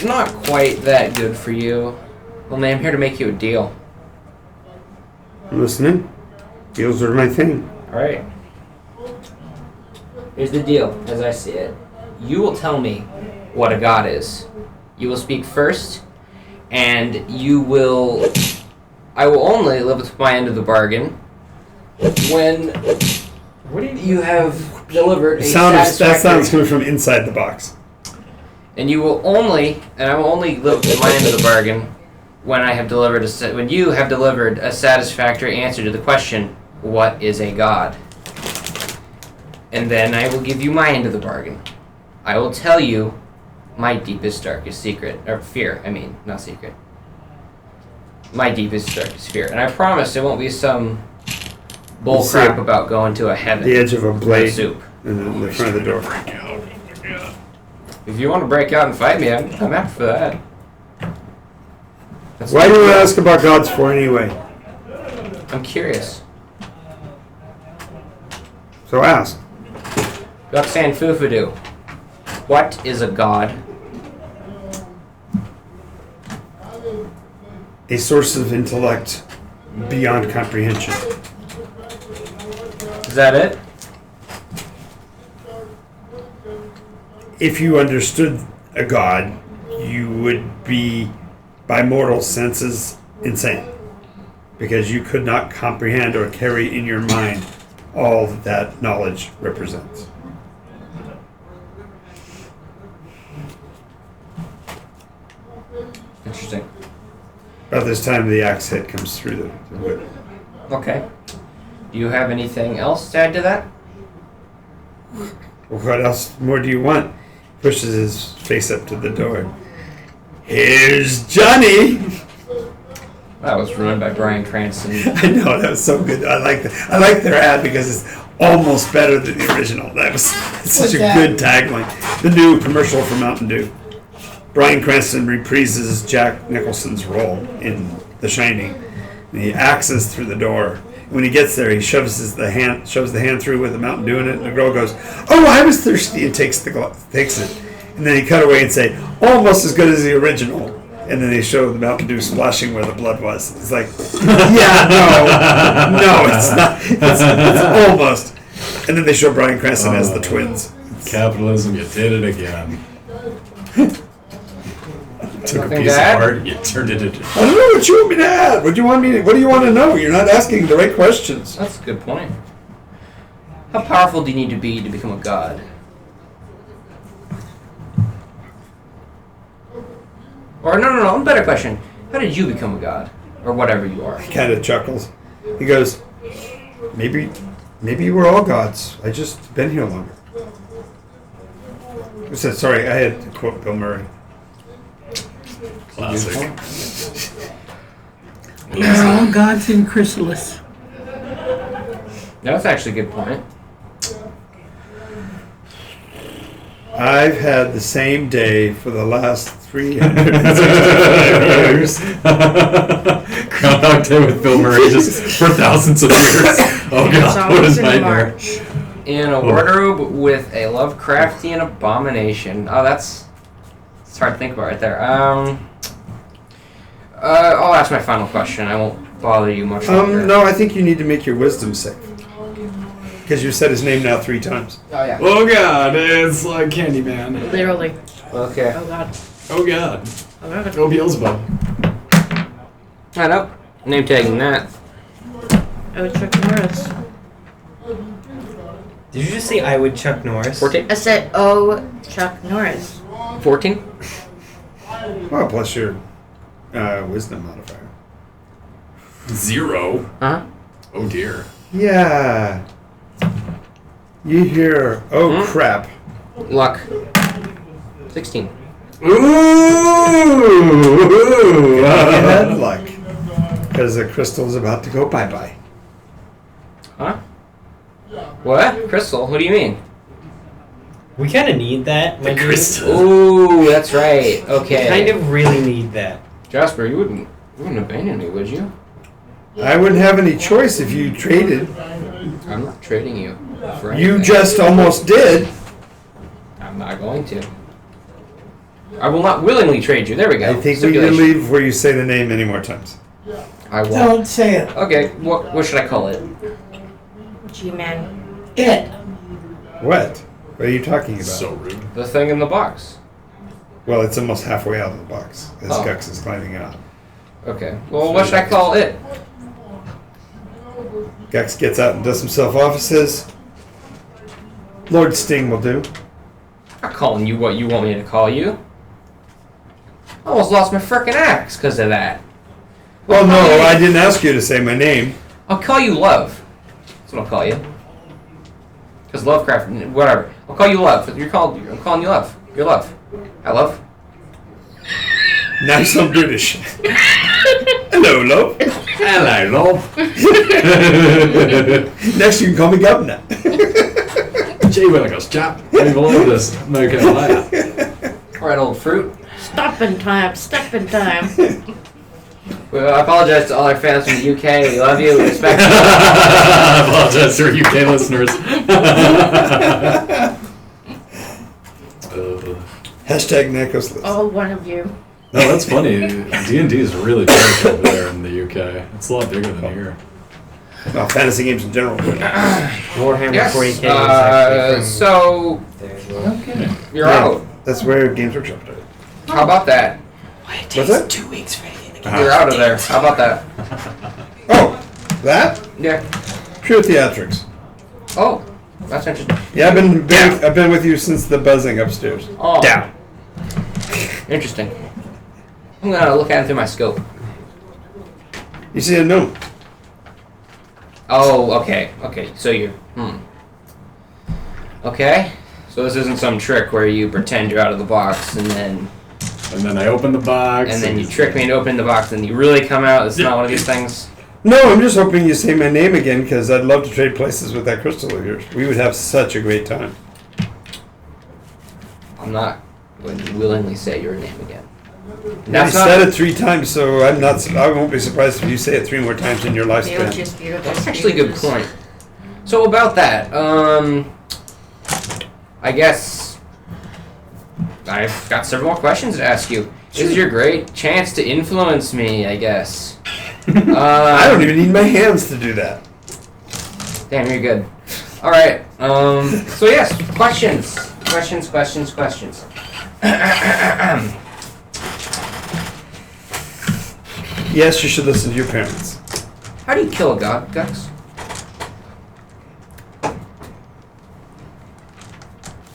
not quite that good for you. Only I'm here to make you a deal. I'm listening. Deals are my thing. Alright. Here's the deal, as I see it. You will tell me what a god is. You will speak first, and I will only live up to my end of the bargain when What do you have delivered a That satisfactory... sounds coming from inside the box. And I will only live up to my end of the bargain when I have delivered when you have delivered a satisfactory answer to the question, what is a god? And then I will give you my end of the bargain. I will tell you my deepest, darkest secret. Or fear, not secret. My deepest, darkest fear. And I promise it won't be some bull You see crap about going to a heaven. The edge of a with blade soup. in the front of the door. If you want to break out and fight me, I'm happy for that. That's Why not- do you ask about gods for anyway? I'm curious. So ask. Guxan Fufadu, what is a god? A source of intellect beyond comprehension. Is that it? if you understood a god, you would be, by mortal senses, insane. Because you could not comprehend or carry in your mind all that knowledge represents. Interesting. About this time, the axe head comes through the window. Okay. Do you have anything else to add to that? What else more do you want? Pushes his face up to the door. Here's Johnny! That was ruined by Bryan Cranston. I know, that was so good. I like their ad because it's almost better than the original. It's such a good tagline. The new commercial for Mountain Dew. Bryan Cranston reprises Jack Nicholson's role in The Shining. And he axes through the door. When he gets there, he shoves the hand through with the Mountain Dew in it, and the girl goes, "Oh, I was thirsty," and takes it. And then he cut away and say, "Almost as good as the original." And then they show the Mountain Dew splashing where the blood was. It's like, yeah, no, it's not. It's almost. And then they show Bryan Cranston as the twins. Capitalism, you did it again. Took a Nothing piece to of add? art, you turned it into. I don't know what you want me to add. What do you want to know? You're not asking the right questions. That's a good point. How powerful do you need to be to become a god? Or no, better question. How did you become a god? Or whatever you are. He kind of chuckles. He goes, maybe we're all gods. I just been here longer. I said, sorry, I had to quote Bill Murray. Classic. They're all gods in chrysalis. That's actually a good point. I've had the same day for the last 365 years. Groundhog Day with Bill Murray just for thousands of years. Oh It's god, what always a in nightmare. March. In a wardrobe with a Lovecraftian abomination. Oh, it's hard to think about right there. I'll ask my final question. I won't bother you much longer. No, I think you need to make your wisdom save. Because you said his name now 3 times. Oh, yeah. Oh god, it's like Candyman. Literally. Okay. Oh god. Oh god. Oh god. Oh Beelzebub. I know. Name tagging that. I would Chuck Norris. Did you just say I would Chuck Norris? 14? I said, oh, Chuck Norris. 14? Well, plus your wisdom modifier. 0. Uh-huh. Oh dear. Yeah. You hear, oh crap. Luck. 16. You had luck. Because the crystal's about to go bye-bye. Huh? What? Crystal? What do you mean? We kind of need that. The crystal. Ooh, that's right. Okay. Kind of really need that. Jasper, you wouldn't abandon me, would you? I wouldn't have any choice if you traded. I'm not trading you for You anything. just almost did. I'm not going to. I will not willingly trade you. There we go. I think we can Stipulation. leave where you say the name any more times. I won't. Don't say it. Okay, what should I call it? G-Man. It. What? What are you talking about? So rude. The thing in the box. Well, it's almost halfway out of the box. As Oh. Gux is climbing out. Okay. Well, what should I call it? Gux gets out and dust himself off and says, Lord Sting will do. I'm not calling you what you want me to call you. I almost lost my frickin' axe because of that. Well, no, I didn't ask you to say my name. I'll call you Love. That's what I'll call you. Because Lovecraft, whatever. I'll call you Love. I'm calling you Love. You're Love. I love. Nice and British. Hello, love. Hello, love. Next, you can call me Governor. Gee willikers, chap. Leave all of this. No can lie. Alright, old fruit. Stop in time. Well, I apologize to all our fans from the UK. We love you. We respect you. I apologize to our UK listeners. Hashtag Nikos list. Oh, one of you. No, that's funny. D&D is really big over there in the UK. It's a lot bigger than here. Well, fantasy games in general. Warhammer Yes. 40K is actually from So, there. Okay. You're Yeah. out. That's where Games Workshop started. How about that? What's that? 2 weeks for anything. You're out of there. How about that? Oh, that? Yeah. Pure theatrics. Oh, that's interesting. Yeah, I've been with you since the buzzing upstairs. Oh, Down. interesting. I'm gonna look at it through my scope. You see a gnome. Oh, okay. Okay, so you're. Okay. So this isn't some trick where you pretend you're out of the box and then I open the box. and then you trick me into opening the box and you really come out. It's not one of these things. No, I'm just hoping you say my name again because I'd love to trade places with that crystal of yours. We would have such a great time. I'm not going to willingly say your name again. You That's not. said it 3 times, so I'm not. I won't be surprised if you say it 3 more times in your They'll lifespan. just be able to That's actually a good see point. So about that, I guess I've got several more questions to ask you. This is your great chance to influence me, I guess. I don't even need my hands to do that. Damn, you're good. All right. So yes, questions. Yes, you should listen to your parents. How do you kill a god, Gux?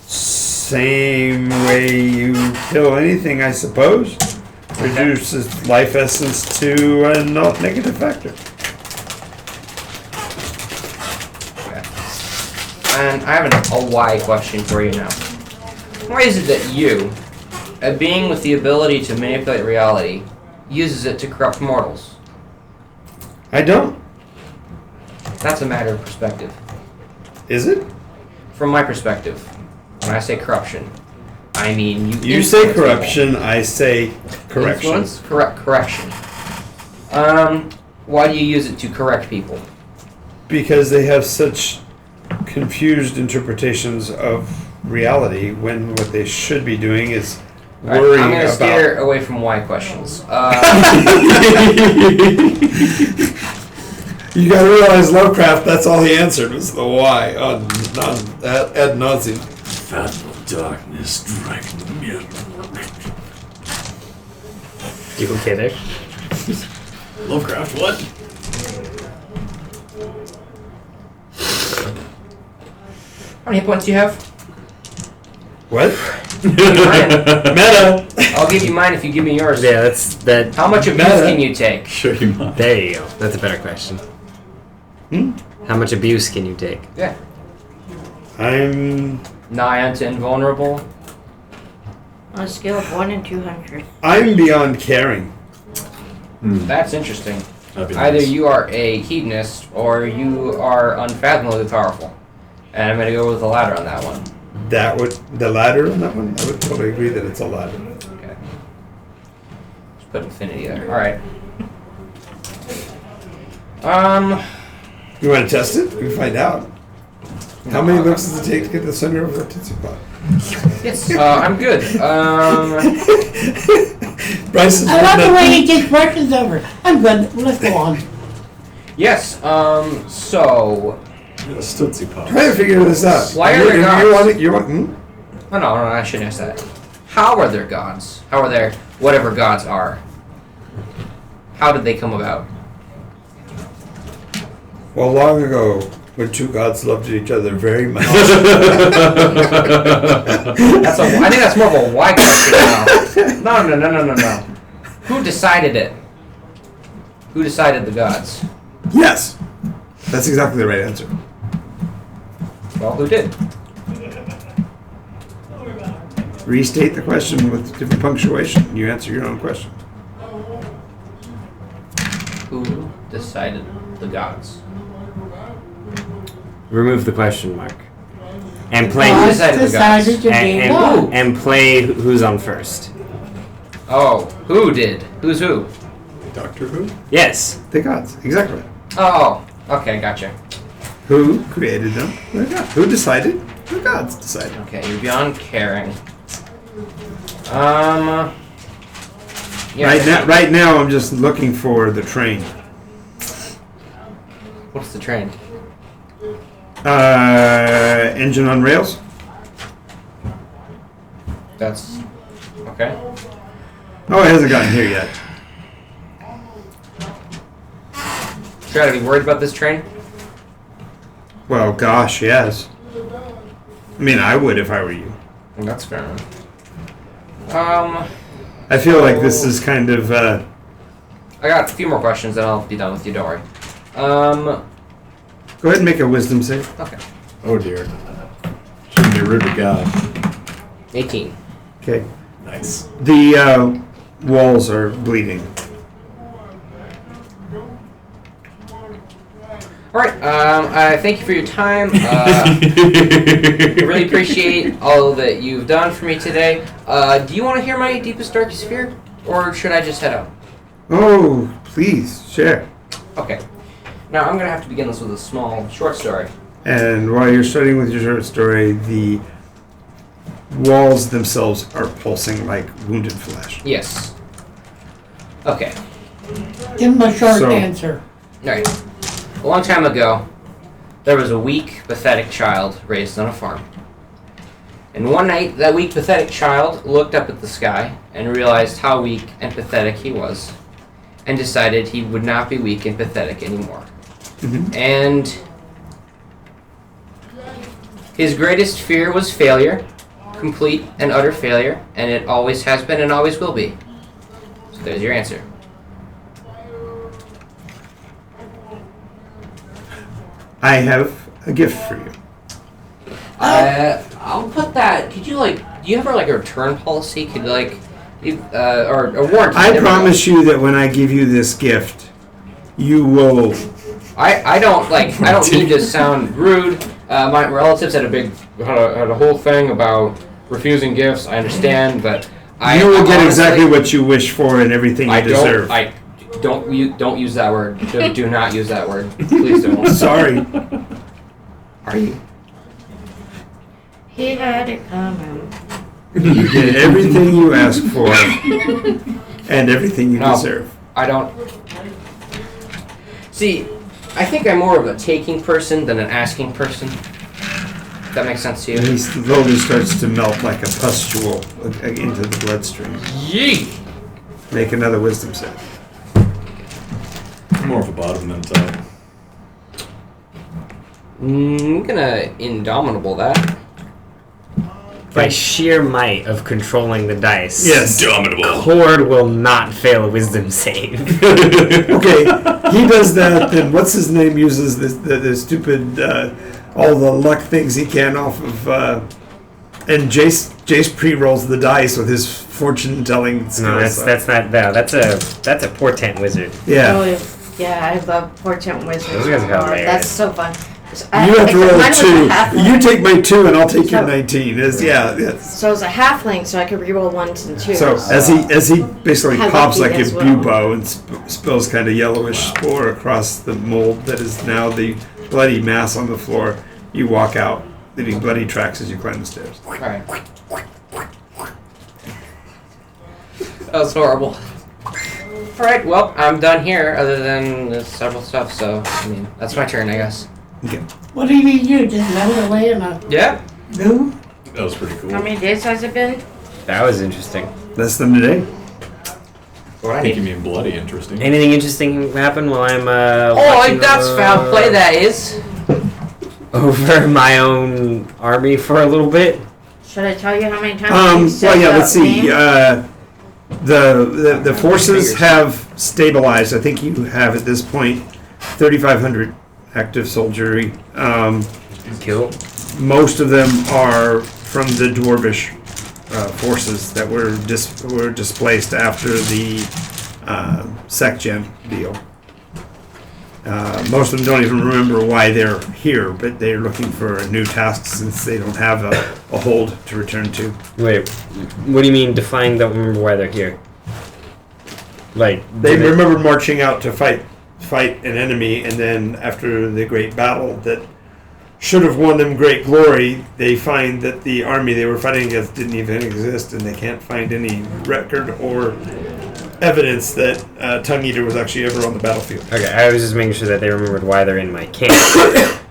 Same way you kill anything, I suppose. Reduces life essence to a not negative factor. And I have a why question for you now. Why is it that you, a being with the ability to manipulate reality, uses it to corrupt mortals? I don't. That's a matter of perspective. Is it? From my perspective, when I say corruption, I mean You say corruption, I say correction. Influence? Correction. Why do you use it to correct people? Because they have such confused interpretations of reality when what they should be doing is Alright, worrying I'm going to about. steer away from why questions. You gotta realize Lovecraft, that's all he answered was the why on ad nauseum. Fathom darkness dragging me. You okay there? Lovecraft, what? How many hit points do you have? What? Mine. Meta! I'll give you mine if you give me yours. Yeah, that's that. How much abuse Meta. can you take? Show you mine. There you go. That's a better question. How much abuse can you take? Yeah. I'm Nigh unto invulnerable. On a scale of 1 and 200. beyond caring. That's interesting. That'd be Either nice. you are a hedonist or you are unfathomably powerful. And I'm going to go with the latter on that one. That would the ladder on that one? I would totally agree that it's a ladder. Okay. Just put infinity there. Alright. You want to test it? We can find out. How many looks does it take to get the center of the Tootsie Pop? Yes, I'm good. Bryce is I love the holding way he takes questions over. I'm good. Let's go on. Yes, so... Yes, Tootsie Pop. Try to figure this out. Why are there you gods? want it? You want? Oh, no, I shouldn't ask that. How are there gods? How are there whatever gods are? How did they come about? Well, long ago, when two gods loved each other very much. I think that's more of a why question now. No. Who decided it? Who decided the gods? Yes, that's exactly the right answer. Well, who did? Restate the question with different punctuation. You answer your own question. Who decided the gods? Remove the question mark. And play. Who Gods decided the gods? decided to be And, God. and play who's on first. Oh, who did? Who's who? Doctor Who? Yes. The gods, exactly. Oh, okay, gotcha. Who created them? The gods. Who decided? The gods decided. Okay, you're beyond caring. Yeah, Right now, I'm just looking for the train. What's the train? Engine on rails. That's okay. Oh, it hasn't gotten here yet. Try to be worried about this train. Well, gosh, yes. I mean, I would if I were you. That's fair enough. I feel like this is kind of. I got a few more questions, and I'll be done with you. Don't worry. Go ahead and make a wisdom save. Okay. Oh dear. Shouldn't be rude to God. 18. Okay. Nice. The walls are bleeding. All right. I thank you for your time. I really appreciate all that you've done for me today. Do you want to hear my deepest, darkest fear, or should I just head out? Oh, please, share. Okay. Now I'm gonna have to begin this with a small, short story. And while you're starting with your short story, the walls themselves are pulsing like wounded flesh. Yes. Okay. Give him a short So- answer. All right. A long time ago, there was a weak, pathetic child raised on a farm. And one night, that weak, pathetic child looked up at the sky and realized how weak and pathetic he was, and decided he would not be weak and pathetic anymore. And his greatest fear was failure, complete and utter failure, and it always has been and always will be. So there's your answer. I have a gift for you. I'll put that. Could you do you have a return policy? Could or a warranty? I promise you that when I give you this gift, you will. I don't mean to sound rude. My relatives had a whole thing about refusing gifts. I understand, but You will get honestly, exactly what you wish for and everything you deserve. Don't use that word. Do not use that word. Please don't. Sorry. Are you? He had it coming. You get everything you ask for and everything you No. deserve. I don't. See, I think I'm more of a taking person than an asking person. If that makes sense to And you. he slowly starts to melt like a pustule into the bloodstream. Yee! Make another wisdom save. More of a bottom than top. I'm gonna indomitable that. By sheer might of controlling the dice. Yes. Indomitable. Cord will not fail a wisdom save. Okay, he does that, then what's his name uses the stupid, all the luck things he can off of, and Jace pre-rolls the dice with his fortune-telling skills. No, that's not that. That's a portent wizard. Yeah. Oh, yeah, I love Portent Wizards. Those guys are Oh, hilarious. that's so fun. You have to roll a mine was 2. halfling. You take my 2 and I'll take your So- 19. Yes. So it's a halfling, so I could reroll 1s and 2s. So as he basically How pops lucky like a as well. bubo and spills kind of yellowish spore across the mold that is now the bloody mass on the floor, you walk out, leaving bloody tracks as you climb the stairs. Alright. That was horrible. Alright, well, I'm done here, other than the several stuff, so, I mean, that's my turn, I guess. Okay. What do you need to do? Just let it lay in a Yeah. goo? That was pretty cool. How many days has it been? That was interesting. Less than today. What I I think you need. mean bloody interesting. Anything interesting happen while I'm Oh, that's foul play, that is. over my own army for a little bit? Should I tell you how many times you Well, said yeah. that Let's see. name? The forces have stabilized. I think you have at this point 3,500 active soldiery. Cool. Most of them are from the dwarvish forces that were displaced after the SecGen deal. Most of them don't even remember why they're here, but they're looking for a new task since they don't have a hold to return to. Wait, what do you mean defying don't remember why they're here? Like, They did remember marching out to fight an enemy, and then after the great battle that should have won them great glory, they find that the army they were fighting against didn't even exist, and they can't find any record or evidence that Tongue Eater was actually ever on the battlefield. Okay, I was just making sure that they remembered why they're in my camp.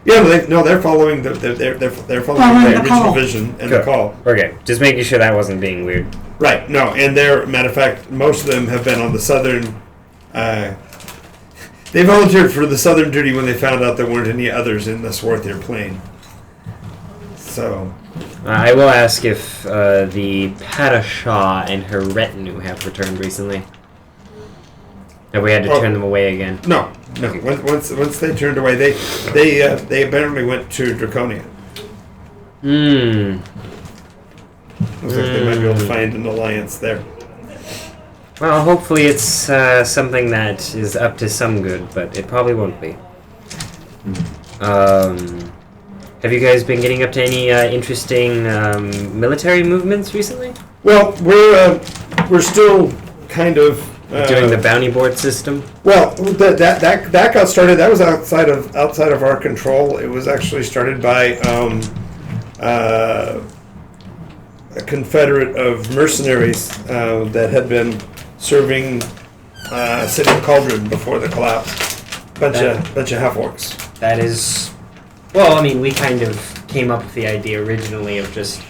Yeah, they're following they're following Following the the original call. vision and Good. the call. Okay, just making sure that wasn't being weird. Right. No, and they're matter of fact, most of them have been on the southern. They volunteered for the southern duty when they found out there weren't any others in the Swarthier Plain. So. I will ask if the Padishah and her retinue have returned recently. Have we had to turn them away again? No. Once they turned away, they apparently went to Draconia. Looks like they might be able to find an alliance there. Well, hopefully it's something that is up to some good, but it probably won't be. Have you guys been getting up to any interesting military movements recently? Well, we're still kind of Doing the bounty board system? well. That got started. That was outside of our control. It was actually started by a confederate of mercenaries that had been serving city of Cauldron before the collapse. Bunch of half-orcs. That is... Well, I mean, we kind of came up with the idea originally of just...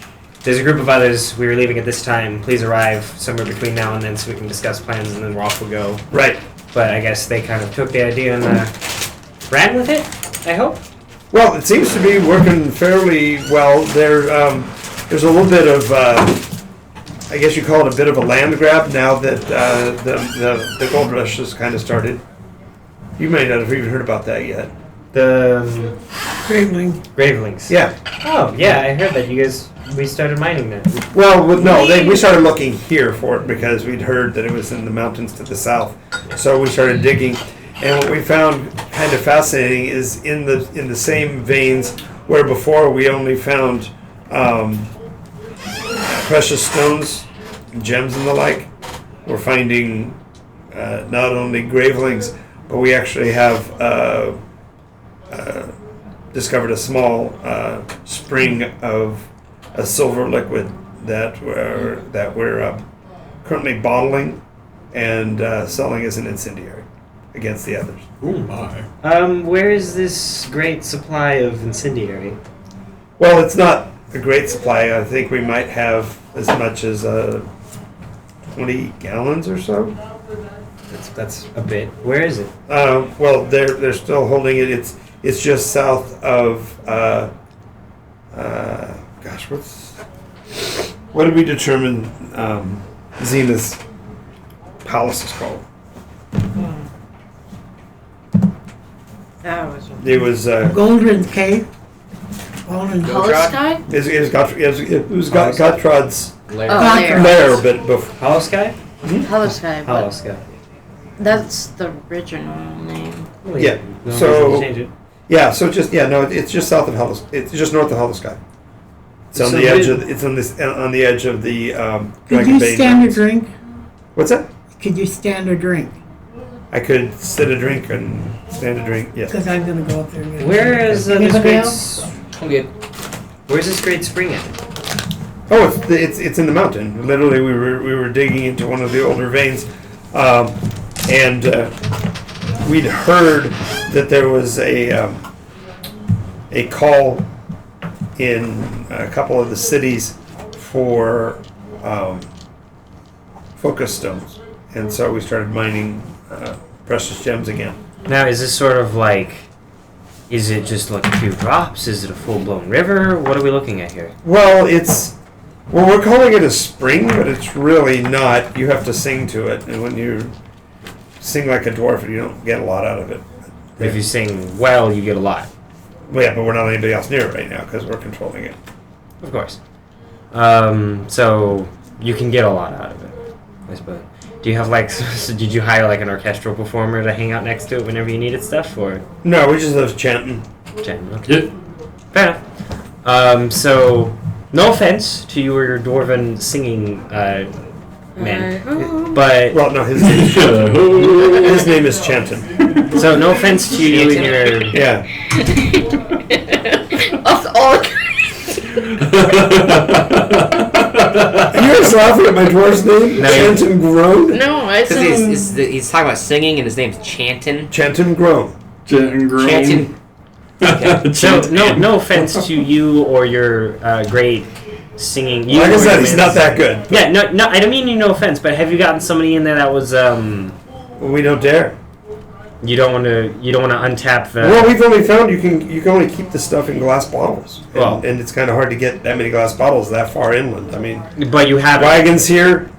There's a group of others, we were leaving at this time, please arrive somewhere between now and then so we can discuss plans and then off we'll go. Right. But I guess they kind of took the idea and ran with it, I hope? Well, it seems to be working fairly well. There's a little bit of, I guess you call it a bit of a land grab now that the gold rush has kind of started. You may not have even heard about that yet. The Graveling. Gravelings. Yeah. Oh, yeah, I heard that. We started mining that. Well, we started looking here for it because we'd heard that it was in the mountains to the south. So we started digging, and what we found kind of fascinating is in the same veins where before we only found precious stones, gems, and the like. We're finding not only gravelings, but we actually have discovered a small spring of a silver liquid that we're currently bottling and selling as an incendiary against the others. Oh my. Where is this great supply of incendiary? Well, it's not a great supply. I think we might have as much as 20 gallons or so. That's a bit. Where is it? Well, they're still holding it. It's just south of what did we determine Zena's palace is called? That was It was Goldrin's Cave. Goldrin's Holosky? it was Gottfrod's Lair. Oh, Gottfried. lair, but before. Hollow Sky? Holosky, Hollow but Sky. that's the original name. Yeah, No so- reason to change it. Yeah, so it's just south of Hollow. It's just north of Hollow Sky. It's on So the edge we- of. It's on the edge of the Could Dragon you Bay stand a Mountains. drink? What's that? Could you stand a drink? I could sit a drink and stand a drink. Yes. Because I'm going to go up there and get a Where drink. is this Anybody great... else? I'm good. Where's this great spring at? Oh, it's in the mountain. Literally, we were digging into one of the older veins, and we'd heard that there was a call in a couple of the cities for focus stones, and so we started mining precious gems again. Now, is this sort of like... Is it just like a few drops? Is it a full-blown river? What are we looking at here? Well, we're calling it a spring, but it's really not. You have to sing to it, and when you sing like a dwarf, you don't get a lot out of it. If you sing well, you get a lot. Well, yeah, but we're not anybody else near it right now because we're controlling it. Of course. So you can get a lot out of it, I suppose. Do you have so did you hire like an orchestral performer to hang out next to it whenever you needed stuff, or? No, we just love chanting. Jen, okay. Yeah. Fair enough. So no offense to your dwarven singing men, but Well, no, his name is Chanton. so no offense to you and your Yeah. Of all You guys laughing at my dwarf's name? No. Chanton Groan? no, I Because he's talking about singing and his name's Chanton. Chanton Groan. Chanton Groan. Chanton. Okay. So no offense to you or your great singing. You Like I or said, your he's man- not that good. Yeah, no, I don't mean you no offense, but have you gotten somebody in there that was We don't dare. you don't want to untap the Well, we've only found you can only keep the stuff in glass bottles, Well. and it's kind of hard to get that many glass bottles that far inland. I mean, but you have wagons here.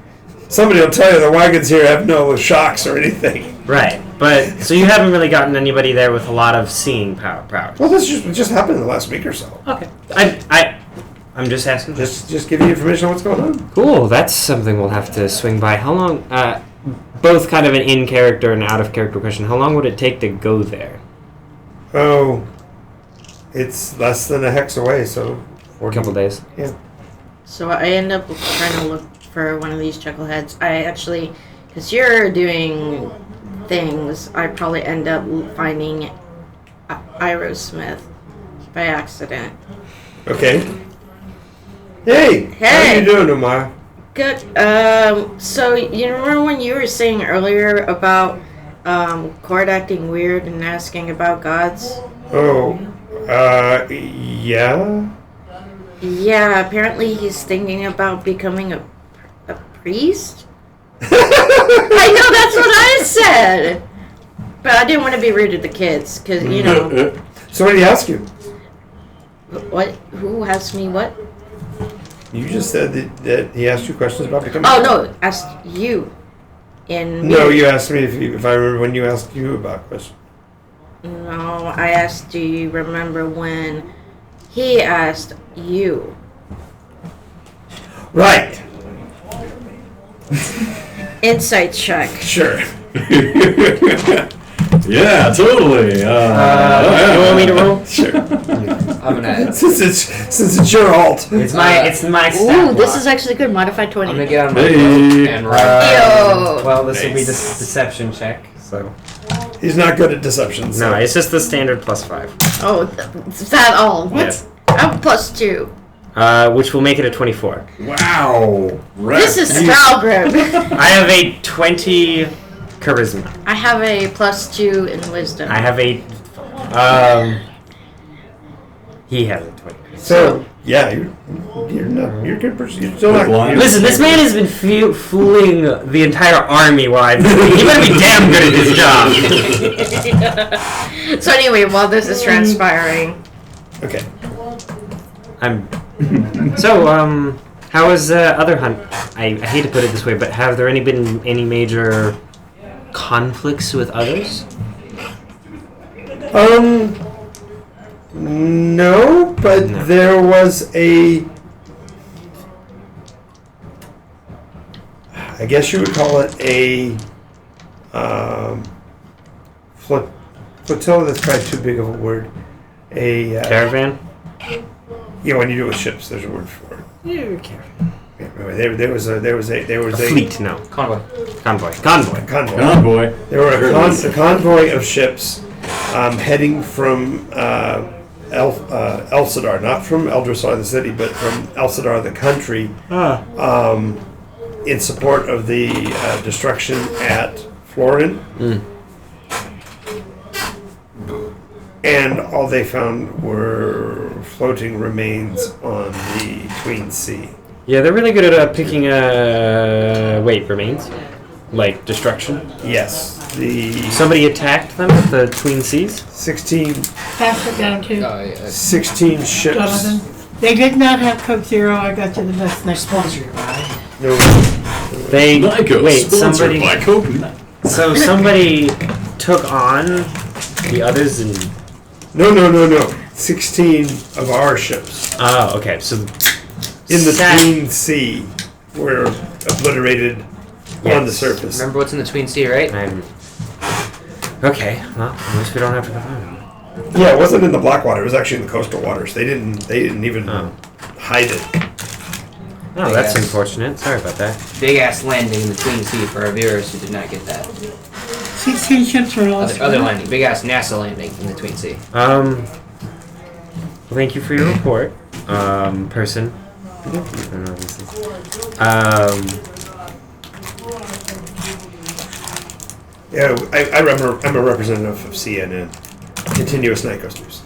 Somebody will tell you the wagons here have no shocks or anything. right. But so you haven't really gotten anybody there with a lot of seeing powers. Well, this just happened in the last week or so. Okay. I'm just asking. Just give you information on what's going on. Cool. That's something we'll have to swing by. How long? Both kind of an in character and out of character question. How long would it take to go there? Oh, it's less than a hex away, so A couple days. Yeah. So I end up trying to look for one of these chuckleheads. I actually, because you're doing things, I probably end up finding Aerosmith by accident. Okay. Hey, how Hey. you doing, Omar? Good. So you remember when you were saying earlier about Cord acting weird and asking about gods? Oh, yeah. Yeah, apparently he's thinking about becoming a priest? I know, that's what I said! But I didn't want to be rude to the kids, because, you know... So what did he ask you? What? Who asked me what? You just said that he asked you questions about becoming. Oh, no, asked you. In No, you asked me if I remember when you asked you about questions. No, I asked, do you remember when he asked you? Right. Insight check. Sure. Yeah, totally. You want me to roll? Sure. I'm gonna. since it's your alt. It's my stat Ooh, this block. is actually good. Modified 20. I'm gonna get on my Hey. boat and ride. Yo. Well, this will be the Nice. deception check. So He's not good at deception. So. no, it's just the standard +5. Oh, is that all? What? Yes. I'm +2. Which will make it a 24. Wow. This is Stalgrim. I have a 20 charisma. I have a +2 in wisdom. I have a. He has a 20. So yeah, you're a good person. You're still not. Blind. Listen, this man has been fooling the entire army while I've been. He better be damn good at his job. So anyway, while this is transpiring, Okay. How is other hunt? I hate to put it this way, but have there been any major conflicts with others? No, but No. there was a. I guess you would call it a flotilla. That's probably too big of a word. A Caravan? yeah, when you do it with ships, there's a word for it. Yeah, There was a fleet, no. Convoy. Convoy. convoy. Convoy. There were a convoy of ships heading from Elsadar, not from Eldrasar the city, but from Elsadar the country, in support of the destruction at Florin. And all they found were floating remains on the Tween Sea. Yeah, they're really good at picking remains? Like destruction? Yes, the Somebody attacked them at the Tween Seas? 16 Pass it down to 16 ships. Jonathan. They did not have Coke Zero. I got to the next one. No, They Nyko, wait, sponsored somebody by Coke. so somebody took on the others and 16 of our ships oh, okay. So in the Sad. Tween Sea were obliterated on the Yes. surface. Remember what's in the Tween Sea, right? I'm okay. Well, at least we don't have to go find them. Yeah, it wasn't in the Blackwater. It was actually in the coastal waters. They didn't even Oh. hide it. Oh, that's Yes. unfortunate. Sorry about that. Big ass landing in the Tween Sea for our viewers who did not get that. 16 ships were lost. Other landing. Big ass NASA landing in the Tween Sea. Well, thank you for your report, person. I don't know what this is. Yeah, I'm a representative of CNN, Continuous Nikos News.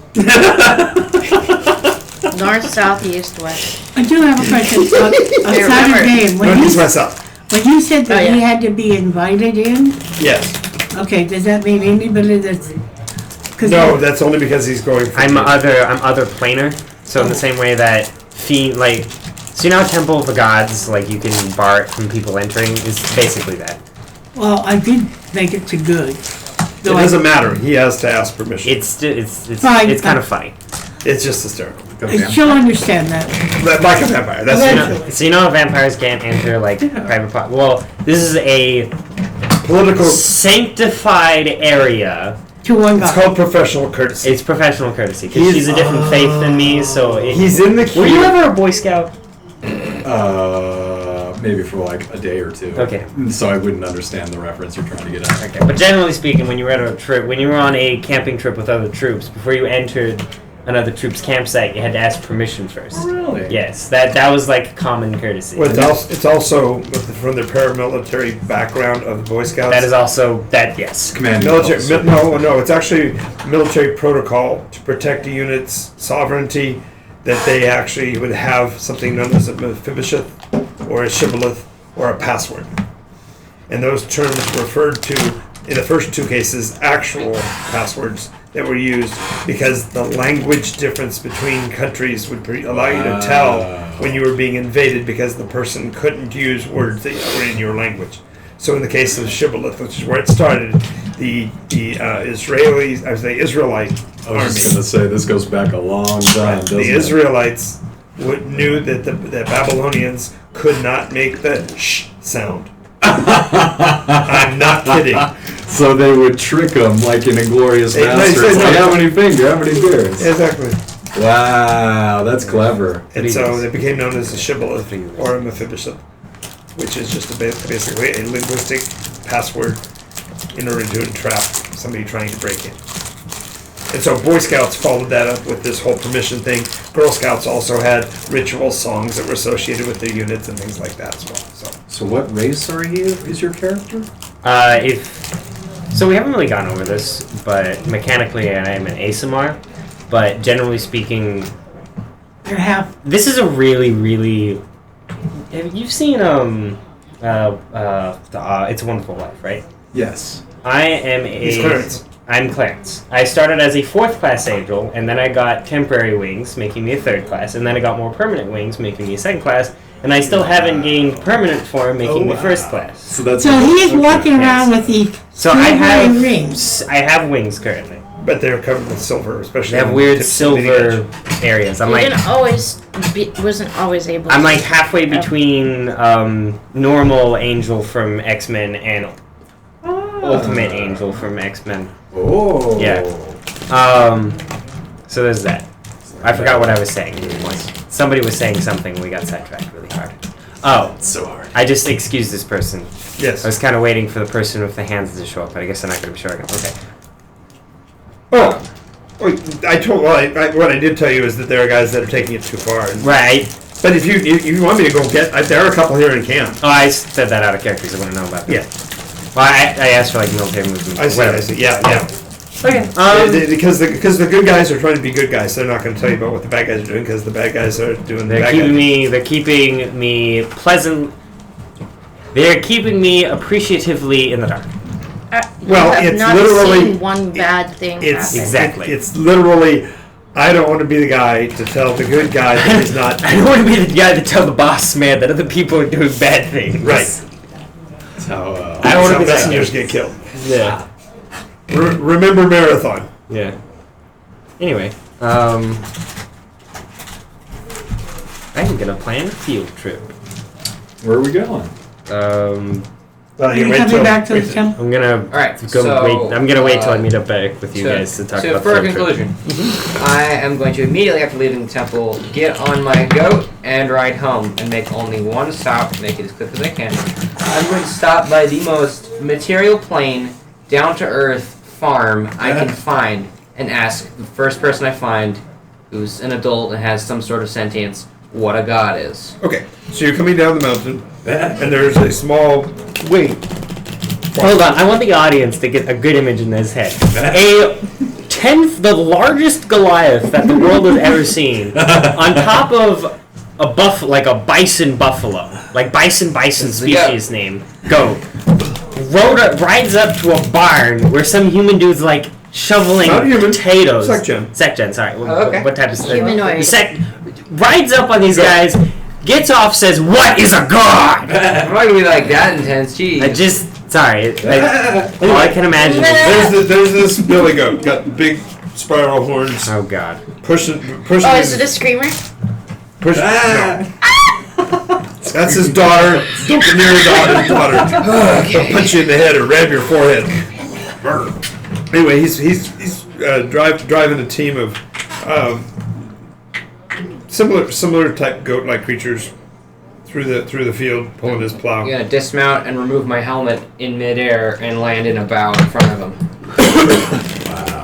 North, south, east, west. I do have a question. Outside of game, Northeast, west, south. when you said that Oh, yeah. he had to be invited in, Yes. okay, does that mean anybody that's? No, that's only because he's going for I'm other planar. So in the same way that so you know how Temple of the Gods, like you can bar it from people entering, is basically that. Well, I did make it to good. It doesn't matter. He has to ask permission. It's Fine, kind of funny. It's just hysterical. She'll understand that. Like a vampire. That's Eventually. So you know how vampires can't enter like private pot. Well, this is a political. sanctified area. To one It's guy. called professional courtesy. It's professional courtesy because she's a different faith than me. So He's in the queue. Were you ever a Boy Scout? Maybe for like a day or two. Okay. So I wouldn't understand the reference you're trying to get at. Okay, but generally speaking, when you were on a camping trip with other troops, before you entered another troop's campsite, you had to ask permission first. Really? Yes, that was like common courtesy. Well, it's also from the paramilitary background of the Boy Scouts. That is also that. Yes. Command. military. No, it's actually military protocol to protect a unit's sovereignty. That they actually would have something known as a Mephibosheth or a shibboleth or a password, and those terms referred to in the first two cases actual passwords that were used because the language difference between countries would allow you to tell when you were being invaded because the person couldn't use words that were in your language. So in the case of shibboleth, which is where it started, the Israelis, the Israelite I was just army, gonna say this goes back a long time. Doesn't the it? Israelites knew that the Babylonians could not make the sh sound. I'm not kidding. So they would trick them like in Inglorious They Bastards. say Like, no. how many fingers? How many beers? Exactly. Wow, that's clever. And so they became known as a shibboleth or a Mephibosheth, which is just basically a linguistic password in order to entrap somebody trying to break in. And so Boy Scouts followed that up with this whole permission thing. Girl Scouts also had ritual songs that were associated with their units and things like that as well. So what race are you? Is your character? So we haven't really gone over this, but mechanically I am an ASMR. But generally speaking, You're half. this is a really. You've seen It's a Wonderful Life, right? Yes. I am He's Clarence. I'm Clarence. I started as a 4th class angel, and then I got temporary wings, making me a 3rd class, and then I got more permanent wings, making me a 2nd class, and I still haven't gained permanent form, making me 1st class. So that's. So he is walking around with the So I temporary have rings. I have wings currently. But they're covered with silver, especially. They have on weird tips of the leading silver edge. areas. I'm He like wasn't always able. I'm to. like halfway between normal angel from X-Men and Ultimate Angel from X-Men. Oh. Yeah. So there's that. I forgot what I was saying. Somebody was saying something. We got sidetracked really hard. Oh, It's so hard. I just excused this person. Yes. I was kind of waiting for the person with the hands to show up, but I guess they're not going to be showing up. Okay. Oh, what I did tell you is that there are guys that are taking it too far. Right. But if you want me to go get, there are a couple here in camp. Oh, I said that out of character because I want to know about that. Yeah. Well, I asked for like military movement. I see. Whatever. I see. Yeah. Okay. Because the good guys are trying to be good guys, so they're not going to tell you about what the bad guys are doing because the bad guys are doing the bad guys. They're keeping me pleasant. They're keeping me appreciatively in the dark. Well, you have it's not literally- seen one bad thing It's happen. Exactly. It's literally. I don't want to be the guy to tell the good guy that he's not. I don't want to be the guy to tell the boss man that other people are doing bad things. Right. That's how. I don't want to Some be that messengers guy. get killed. Yeah. Remember Marathon. Yeah. Anyway, I'm gonna plan a field trip. Where are we going? Well, You're coming back to the temple. I'm gonna Alright, go so, wait. I'm gonna wait till I meet up back with you so- guys to talk so about for a field trip. conclusion, I am going to immediately after leaving the temple get on my goat and ride home and make only one stop, make it as quick as I can. I'm going to stop by the most material plain, down to earth farm I can find and ask the first person I find who's an adult and has some sort of sentience what a god is. Okay, so you're coming down the mountain, and there's a small. Wait. Hold on. I want the audience to get a good image in his head. A the largest Goliath that the world has ever seen, on top of a bison buffalo, like bison species name, goat, rides up to a barn where some human dude's like shoveling potatoes. Secgen, sorry. What type of Humanoid. Rides up on these guys, gets off, says, "What is a god?" I'm not gonna be like that intense. Jeez. All I can imagine is There's this billy goat, got big spiral horns. oh god. Pushing. Oh, is it a screamer? No. That's his daughter. Don't get near his daughter. He'll punch you in the head or grab your forehead. Anyway, he's driving a team of similar type goat-like creatures through the field, pulling his plow. I'm gonna dismount and remove my helmet in midair and land in a bow in front of him.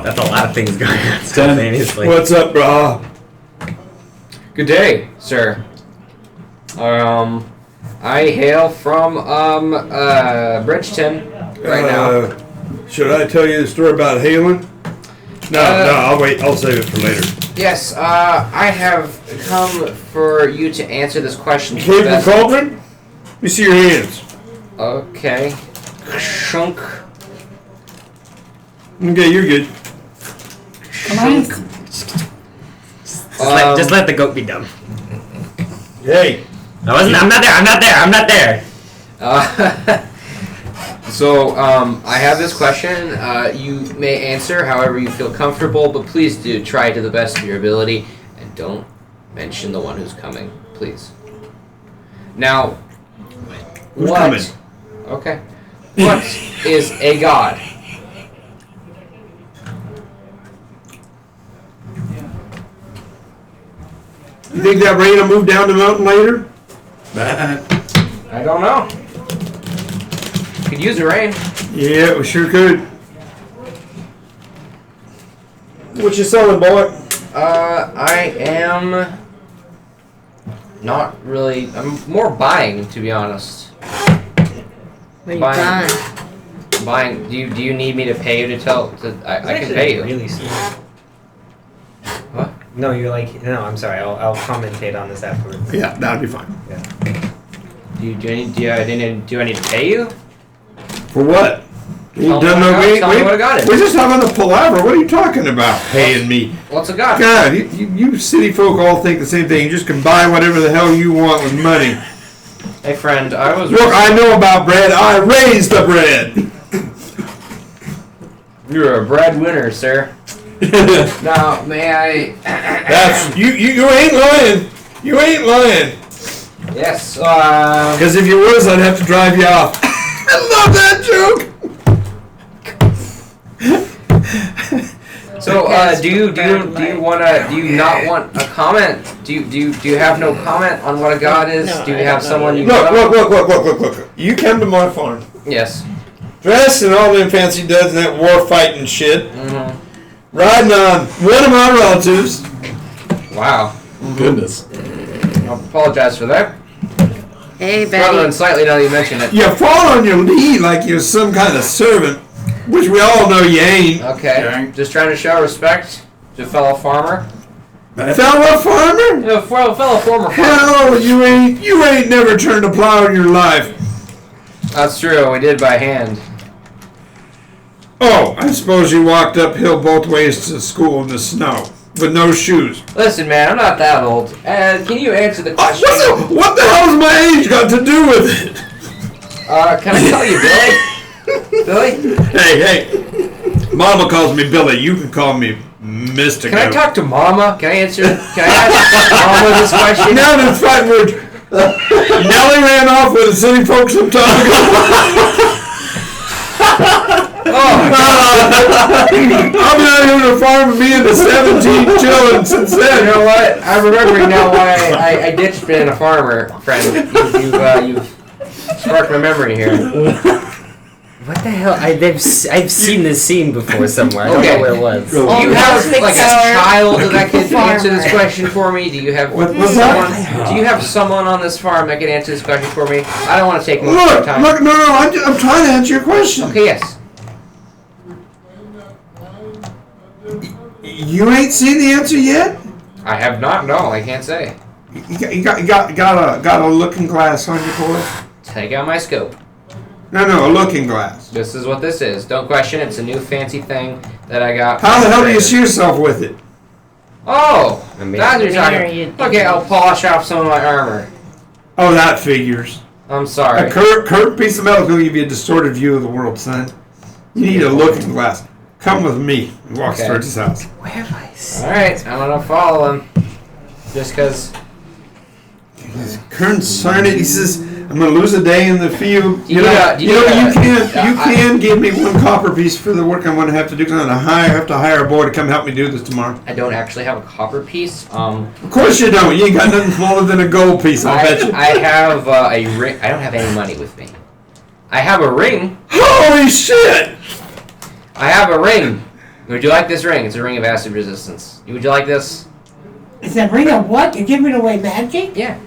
That's a lot of things going on simultaneously. What's up, brah? Good day, sir. I hail from Bridgeton right now. Should I tell you the story about hailing? No, I'll wait. I'll save it for later. Yes, I have come for you to answer this question. Cleveland Cauldron? Let me see your hands. Okay. Shunk. Okay, you're good. Just let the goat be dumb. Hey. I'm not there. So, I have this question. You may answer however you feel comfortable, but please do try to the best of your ability, and don't mention the one who's coming, please. Now, Who's coming? Okay. What is a god? You think that rain will move down the mountain later? I don't know. Could use a rain. Yeah, we sure could. What you selling, boy? I am not really. I'm more buying, to be honest. What are you Buying. done? Buying. Do you need me to pay you to tell? I can pay you. Really smart. What? No, you're like no. I'm sorry. I'll commentate on this afterwards. Yeah, that'll be fine. Do I need to pay you? For what? Tell me what I got it. We're just having a palaver. What are you talking about? Paying me? What's a god? God, you city folk all think the same thing. You just can buy whatever the hell you want with money. Hey friend, I was. Look, I know about bread. I raised the bread. You're a breadwinner, sir. Now, may I? That's you ain't lying. You ain't lying. Yes. Because if you was, I'd have to drive you off. I love that joke. So, do you not want a comment? Do you have no comment on what a god is? No, do you I have don't someone know. you Look. You come to my farm, Yes. dressed in all them fancy duds and that war fighting shit, Mm-hmm. riding on one of my relatives. Wow. Goodness. I apologize for that. Hey, Rather Betty. unsightly now that you mention it. You fall on your knee like you're some kind of servant, which we all know you ain't. Okay. Just trying to show respect to a fellow farmer. Fellow farmer? No, fellow former farmer. Hell, you ain't never turned a plow in your life. That's true. We did by hand. Oh, I suppose you walked uphill both ways to school in the snow with no shoes. Listen, man, I'm not that old. Can you answer the question? What the hell has my age got to do with it? Can I call you Billy? Billy? Hey, Mama calls me Billy. You can call me Mr. Can I talk to Mama? Can I ask Mama this question? Now that's fine. Nellie ran off with the city folks some time ago. I've been out here on the farm with me and the 17 children since then. You know what? I'm remembering now why I ditched being a farmer, friend. You've sparked my memory here. What the hell? I've seen this scene before somewhere. I don't Okay. know where it was. Do you have like a child that can answer this question for me? Do you have What's someone? that? Do you have someone on this farm that can answer this question for me? I don't want to take much of your Look, time. no, I'm trying to answer your question. Okay, yes. You ain't seen the answer yet? I have not. No, I can't say. You got a looking glass on you, boy? Take out my scope. No, a looking glass. This is what this is. Don't question it. It's a new fancy thing that I got. How the hell do you see yourself with it? Oh, Amazing. that's what you're There talking. you- Okay, I'll polish off some of my armor. Oh, that figures. I'm A sorry. curved piece of metal will give you a distorted view of the world, son. You need a looking glass. Come with me. He walks Okay. towards his house. Where have I seen? All right, I'm gonna follow him. Just because. Concerned, he says, "I'm gonna lose a day in the field. You can give me one copper piece for the work I'm gonna have to do. Cause I'm gonna have to hire a boy to come help me do this tomorrow. I don't actually have a copper piece. Of course you don't. You ain't got nothing smaller than a gold piece. I bet you. I have a ring. I don't have any money with me. I have a ring. Holy shit! I have a ring. Would you like this ring? It's a ring of acid resistance. Would you like this? Is that ring of what? You're giving away magic? Yeah.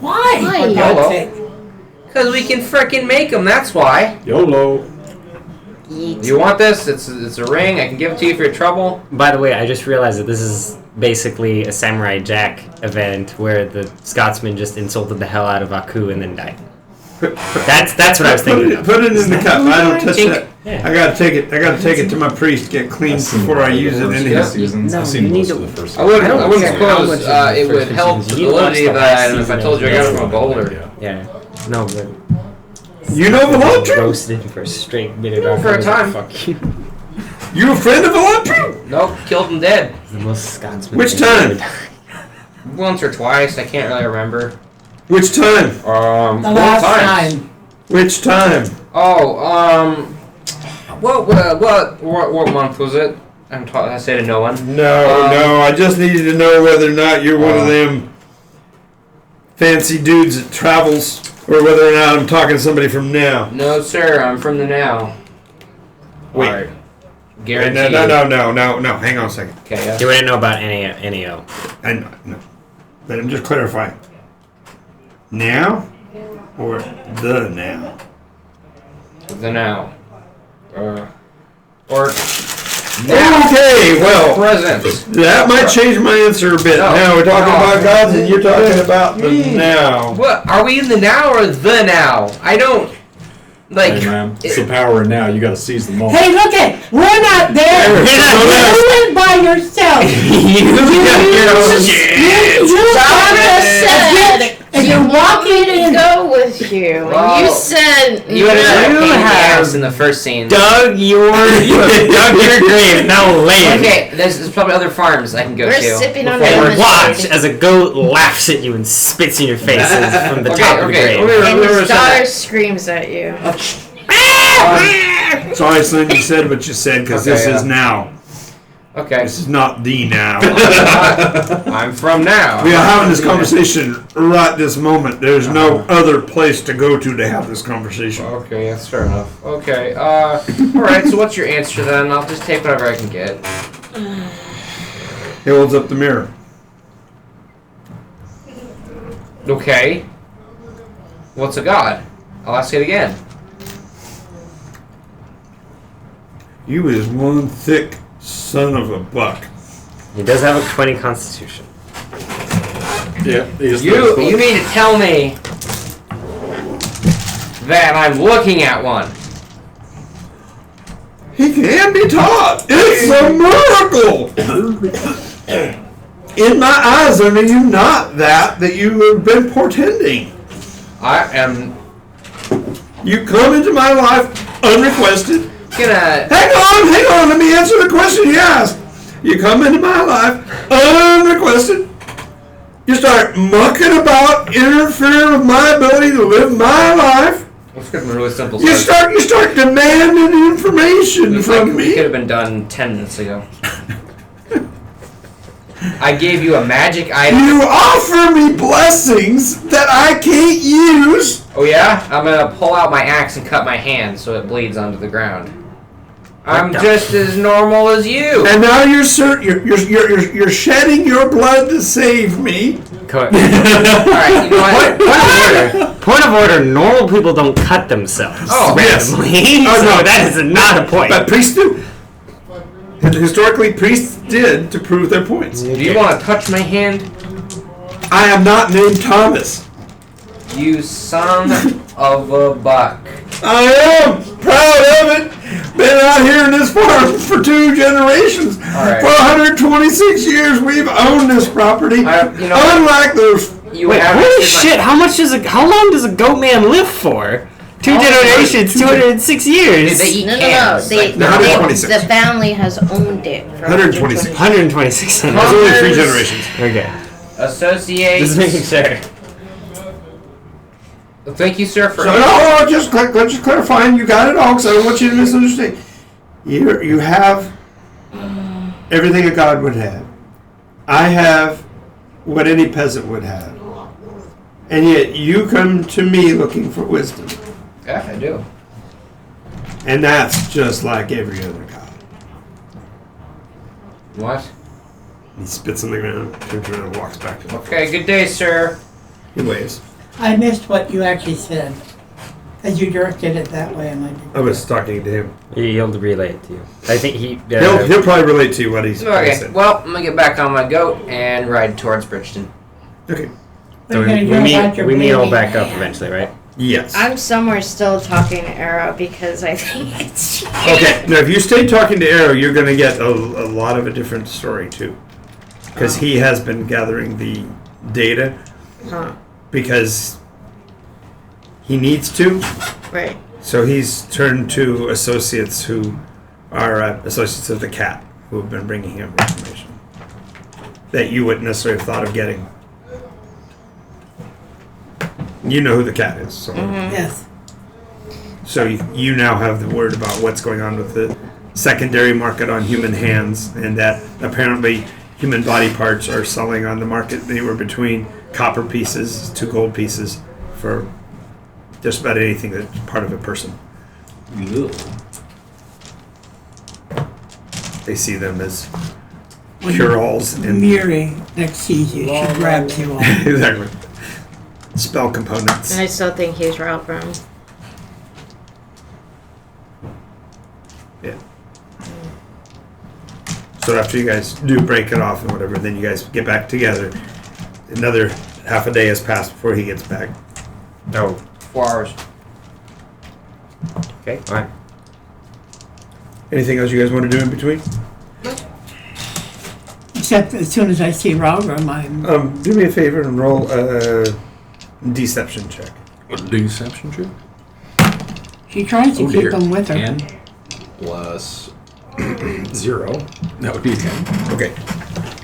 Why? Why? For God's YOLO. sake. Because we can frickin' make them. That's why. YOLO. You want this? It's a ring. I can give it to you for your trouble. By the way, I just realized that this is basically a Samurai Jack event where the Scotsman just insulted the hell out of Aku and then died. That's what I was thinking of. Put it in the cup. I don't touch Tink. that. Yeah. I gotta take it to my priest. Get clean before I use it anyhow. Seasons. No, I've seen you need most to- of the first. I wouldn't care suppose how much it of the would first help season. the You watched validity of the that last item if I season told you I of got it this from a boulder. Yeah. No, but You know Velantru? roasted him for a straight minute. after For a I was like, time. Fuck you. You a friend of Velantru? Nope, killed him dead. The most Scotsman. Which thing time? ever done. Once or twice. I can't really remember. Which time? The Both last times. time. Which time? Oh, what month was it? I say to no one. No. I just needed to know whether or not you're one of them fancy dudes that travels, or whether or not I'm talking to somebody from now. No, sir. I'm from the now. Wait. Alright. Wait, Guaranteed. no. Hang on a second. Okay. Yeah. You wouldn't know about NEO. I know, no. But I'm just clarifying. Now or the now? The now. Or Okay, well, present. that might change my answer a bit. No. Now we're talking No. about gods and you're talking about the now. What? Are we in the now or the now? I don't. Like. Hey, man, it's the power now. You got to seize the moment. Hey, look it! We're not there! Slow down. You went by yourself! You and you're walking in. Go with you. Well, And you said You had a no. pain in the have- ass in the first scene. You have dug your grave. Now lay in. Okay, there's probably other farms I can go We're to. sipping on before- lemon. Watch as a goat laughs at you and spits in your faces from the top of the grave. And Where his was daughter that? screams at you. Sorry, son, you said what you said because Okay, this is yeah. now. Okay. This is not the now. I'm from now. We are having this conversation right this moment. There's no other place to go to have this conversation. Okay, that's fair enough. Okay, alright, so what's your answer then? I'll just take whatever I can get. He holds up the mirror. Okay. What's a god? I'll ask it again. You is one thick son of a buck. He does have a 20 constitution. Yeah. You mean to tell me that I'm looking at one? He can be taught. It's a miracle. In my eyes, are you not that you have been portending? I am You come into my life unrequested. gonna. Hang on, let me answer the question you asked. You come into my life unrequested. You start mucking about, interfering with my ability to live my life. Let's get a really simple You start demanding information from We me. could have been done 10 minutes ago. I gave you a magic item. You offer me blessings that I can't use. Oh yeah? I'm gonna pull out my axe and cut my hand so it bleeds onto the ground. I'm just as normal as you. And now you're shedding your blood to save me. Alright, you know what? Point of order, normal people don't cut themselves Oh, yes. randomly. Oh, so no. that is not a point. But priests do. historically, priests did to prove their points. Do you want to touch my hand? I am not named Thomas. You son of a buck. I am proud of it. Been out here in this farm for 2 generations. right. For 126 years, we've owned this property. Unlike those. Wait, holy shit! How long does a goat man live for? 2 generations, 206 years. They eat No. cans. The family has owned it for 126. 126. There's only 3 generations. Okay. Associate. Just making sure. Thank you, sir, for. So no, just clarifying. You got it all, because I don't want you to misunderstand. You have everything a god would have. I have what any peasant would have. And yet you come to me looking for wisdom. Yeah, I do. And that's just like every other god. What? He spits on the ground, turns around, and walks back to the Okay, good day, sir. He waves. I missed what you actually said. As you directed it that way, and I did. I was talking to him. He'll relay it to you. I think he. He'll probably relate to you what he's Okay, said. well, I'm gonna get back on my goat and ride towards Bridgeton. Okay. What are you gonna do about your we meet all baby? back up eventually, right? Yes. I'm somewhere still talking to Arrow because I think it's. Okay. Now, if you stay talking to Arrow, you're going to get a lot of a different story too, because he has been gathering the data Huh. because he needs to. Right. So he's turned to associates who are associates of the cat who have been bringing him information that you wouldn't necessarily have thought of getting. You know who the cat is. So, Yes. so you now have the word about what's going on with the secondary market on human hands, and that apparently human body parts are selling on the market anywhere between copper pieces to gold pieces for just about anything that's part of a person. They see them as cure-alls and Miri next sees you. She grabs you all. exactly spell components. And I still think he's Ralph Brown. Yeah. So after you guys do break it off and whatever, then you guys get back together. Another half a day has passed before he gets back. Oh. 4 hours. Okay. All right. Anything else you guys want to do in between? Except as soon as I see Ralgrim, I'm. Do me a favor and roll a deception check. A deception check? She tries to Oh keep dear. them with her. 10 plus 0. That would be 10. Okay.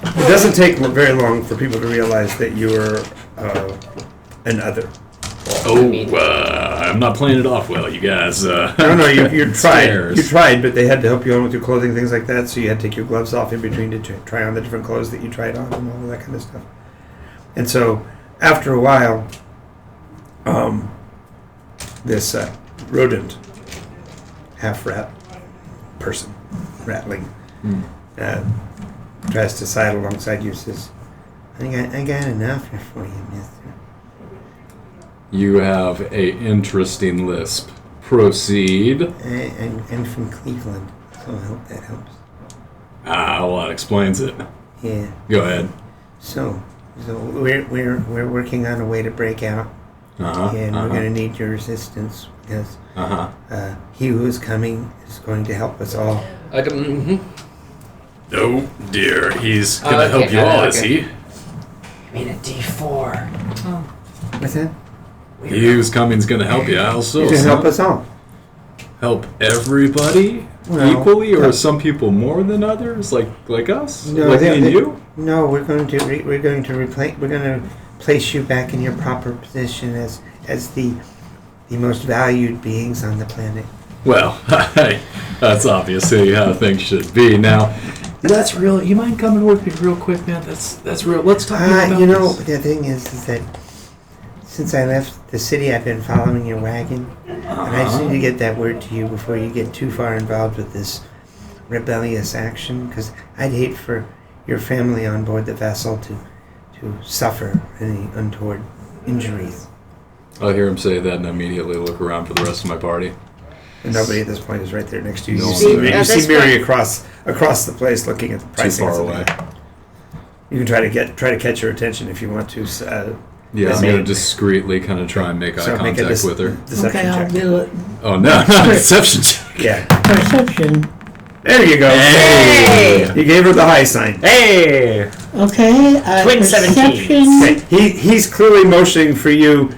It doesn't take very long for people to realize that you are an other. I'm not playing it off well, you guys. No, you tried. Stairs. You tried, but they had to help you on with your clothing, things like that. So you had to take your gloves off in between to try on the different clothes that you tried on and all of that kind of stuff. And so, after a while, this rodent, half rat person, ratling, tries to sidle alongside you. Says, "I got enough here for you, Mister." You have a interesting lisp. Proceed. I'm from Cleveland, so I hope that helps. Well, that explains it. Yeah. Go ahead. So we're working on a way to break out, and we're going to need your assistance because he who is coming is going to help us all. Oh dear, he's gonna help you all, is he? I mean a D4. What's that? He who's coming's gonna help you also. He's going to help son. us all. Help everybody Well, equally, or some people more than others, like us, No, like me and you. No, we're going to place you back in your proper position as the most valued beings on the planet. Well, that's obviously how things should be. Now, that's real. You mind coming with me real quick, man? That's real. Let's talk about You know, this. the thing is that since I left the city, I've been following your wagon, and I just need to get that word to you before you get too far involved with this rebellious action, because I'd hate for your family on board the vessel to suffer any untoward injuries. I'll hear him say that and immediately look around for the rest of my party. And nobody at this point is right there next to you. No You see, one there. you At see this Mary point- across the place looking at the Too pricing. far and away. something. You can try to catch her attention if you want to. Yeah, I'm Maybe. gonna discreetly kind of try and make eye So make a contact with her. deception Okay, I'll check. do it. Oh no, not a deception check. Yeah. Perception. There you go. Hey! You gave her the high sign. Hey! Okay, Twin perception. 17s. Okay. He's clearly motioning for you.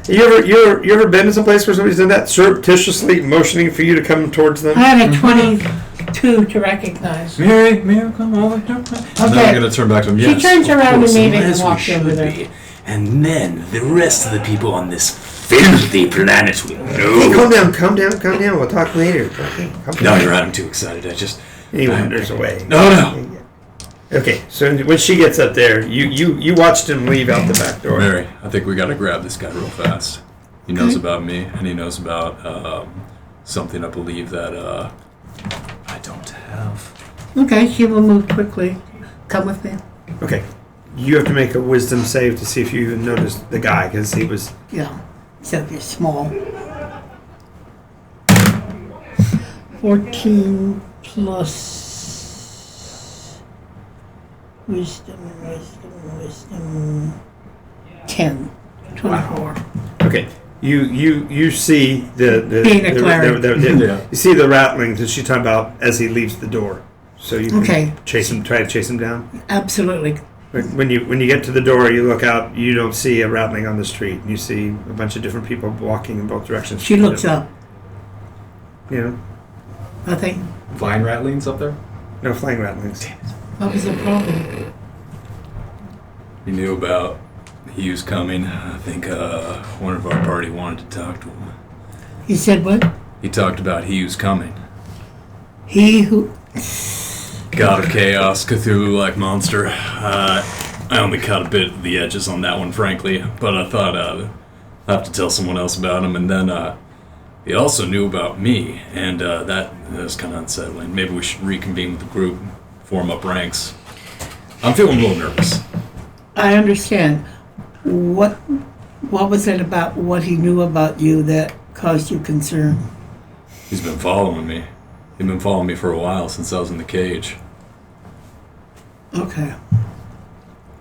You ever been to some place where somebody's done that? Surreptitiously motioning for you to come towards them? I had a 22 to recognize. Mary, come over here. And then I'm Okay. gonna turn back to him. She Yes, turns of around course, immediately as and we walks over should there. be. And then the rest of the people on this filthy planet will Hey, know. calm down. We'll talk later. Okay, calm No, down. you're right. I'm too excited. He wanders away. No. Okay, so when she gets up there, you watched him leave out the back door. Mary, I think we gotta grab this guy real fast. He knows about me, and he knows about something I believe that I don't have. Okay, she will move quickly. Come with me. Okay, you have to make a wisdom save to see if you noticed the guy because he was. Yeah, so you're small. 14 plus wisdom. 10. 24. Okay, you see the Being a cleric. Yeah. you see the rattling that she's talking about as he leaves the door. So you can Okay. try to chase him down. Absolutely. When you get to the door, you look out. You don't see a rattling on the street. You see a bunch of different people walking in both directions. She looks up. You know, Nothing. Vine rattlings up there? no flying rattlings. What was the problem? He knew about he was coming. I think one of our party wanted to talk to him. He said what? He talked about he was coming. He who. God of Chaos, Cthulhu-like monster. I only caught a bit of the edges on that one, frankly, but I thought I'd have to tell someone else about him, and then he also knew about me, and that was kind of unsettling. Maybe we should reconvene with the group, form up ranks. I'm feeling a little nervous. I understand. What was it about what he knew about you that caused you concern? He's been following me. He'd been following me for a while since I was in the cage. Okay.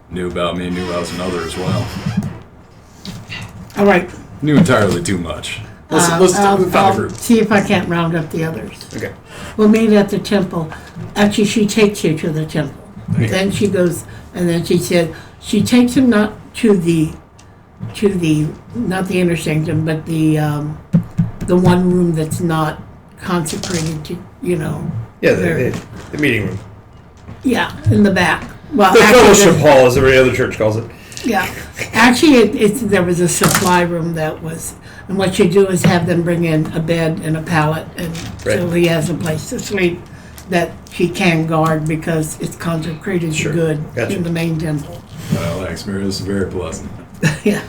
Knew about me, knew I was another as well. All right. Knew entirely too much. Let's I'll find a group. see if I can't round up the others. Okay. We'll meet at the temple. Actually, she takes you to the temple. Then she goes, and then she said she takes him not to the not the inner sanctum, but the one room that's not consecrated to Yeah, There. the meeting room. yeah, in the back. Well, The actually, fellowship hall, as every other church calls it. yeah, actually, there was a supply room that was, and what you do is have them bring in a bed and a pallet, and so Right. he has a place to sleep that he can guard because it's consecrated Sure. to good Gotcha. in the main temple. Well, thanks, Mary. This is very pleasant. Yeah.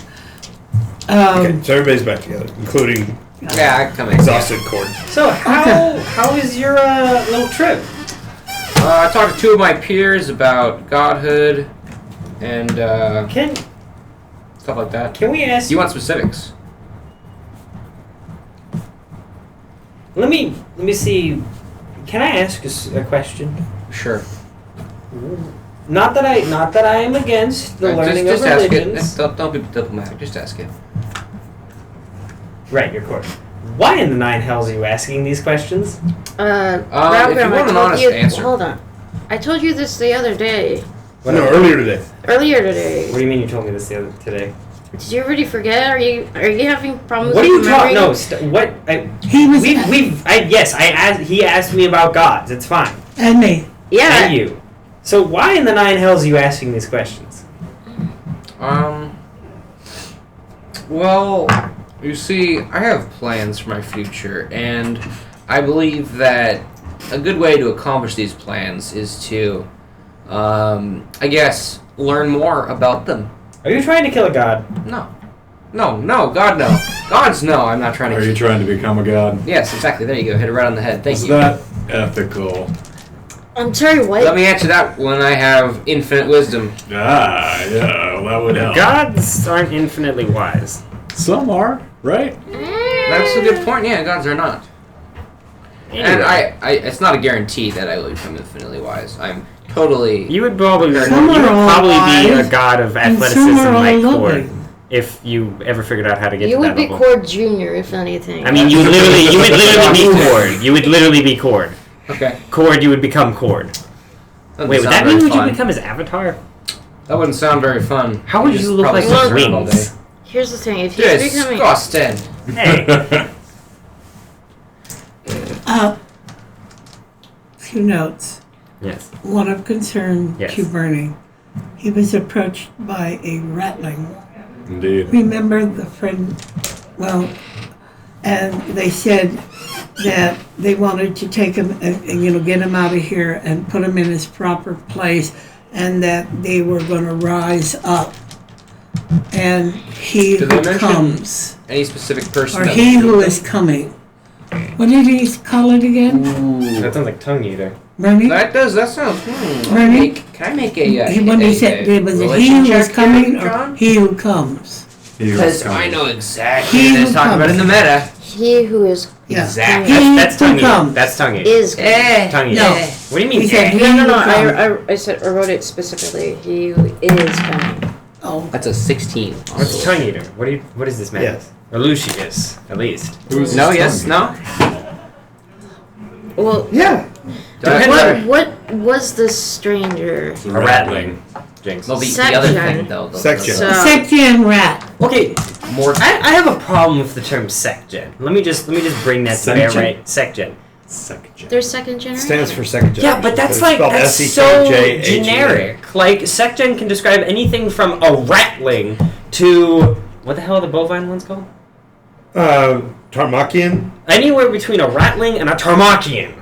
Okay, so everybody's back together, including Yeah, I can come in. exhausted cord. So how is your little trip? I talked to two of my peers about godhood and Can stuff like that. can we ask You want specifics? Let me see. Can I ask a question? Sure. Not that I am against the learning just of ask religions. it. Don't be diplomatic. Just ask it. Right, of course. Why in the nine hells are you asking these questions? if you Ralgrim, want an honest answer. Hold on. I told you this the other day. No, earlier today. Earlier What today. do you mean you told me this today? Did you already forget? Are you having problems What are you with talking? memory? No, what? He was He asked me about gods. It's fine. and me. Yeah. And you. So why in the nine hells are you asking these questions? Well, you see, I have plans for my future, and I believe that a good way to accomplish these plans is to, I guess, learn more about them. Are you trying to kill a god? No, God, no. Gods, no. I'm not trying to. Are you trying to become a god? Yes, exactly. There you go. Hit it right on the head. Thank Is you. that ethical? I'm sorry, what? Let me answer that when I have infinite wisdom. Ah, yeah, well, that would help. Gods aren't infinitely wise. Some are, right? That's a good point. Yeah, gods are not. And it's not a guarantee that I will become infinitely wise. I'm totally. You would probably be Some are all a wise, god of and some athleticism are all like lovely. Cord, if you ever figured out how to get You to would that be level. Cord Junior, if anything. I mean, you would literally be Cord. You would literally be Cord. Okay. Cord, you would become Cord. Doesn't Wait, would sound that very mean would you fun. become his avatar? That wouldn't sound very fun. How would just you look probably like sit with around all wings? day. Here's the thing: if he's becoming, Disgusting. Hey. Few notes. Yes. One of concern Yes. to Bernie. He was approached by a rattling. Indeed. Remember the friend? Well, and they said that they wanted to take him and get him out of here and put him in his proper place, and that they were going to rise up. And he Did they who mention- comes, Any specific person? or that he would who shoot is coming. What did he call it again, them? That sounds like tongue eater. Bernie? That sounds. Bernie? Can I make a? When he said, was it he who is coming or he who comes? Because I know exactly He what who it's talking about in the meta. he who is Yeah. Exactly. He That's who tongue eater. comes. That's tongue eater. is. Tongue eater. No. What do you mean? He said eh? he No. who comes. I said I wrote it specifically. He who is coming. Oh, That's a 16. What's tongue eater? What is this man? Yes. Or Lucius, at least. Who's No. his Yes. tongue? No. Well, Yeah. Depends what was the stranger? A ratling. Jinx. No, the other Section. thing though. Section. So- section rat. Okay, More. I have a problem with the term secgen. Let me just bring that to bear Section? right. Secgen. Second. Their second generation. Stands for second generation. Yeah, but that's It's like spelled that's so SEKJHEN. generic. Like secgen can describe anything from a ratling to what the hell are the bovine ones called? Tarmakian, Anywhere between a ratling and a Tarmakian.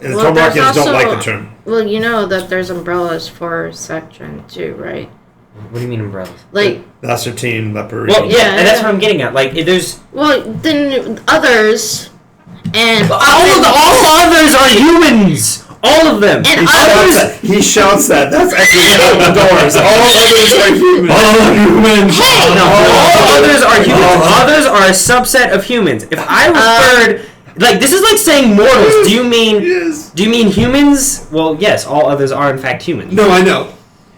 and the Well, there's Tarmakians don't also- like the term. Well, you know that there's umbrellas for section too, right? What do you mean umbrellas? Like, Lacertine, leopard. Well, yeah, Yeah. and that's what I'm getting at. Like, there's well, then others, and all others are humans. All of them. And He shouts others. that. He shouts that. That's actually out the doors. All others are human. All humans. Hey! No, all others are humans. Others are a subset of humans. If I referred, like, this is like saying mortals. Do you mean? Yes. Do you mean humans? Well, yes. All others are in fact humans. No, I know.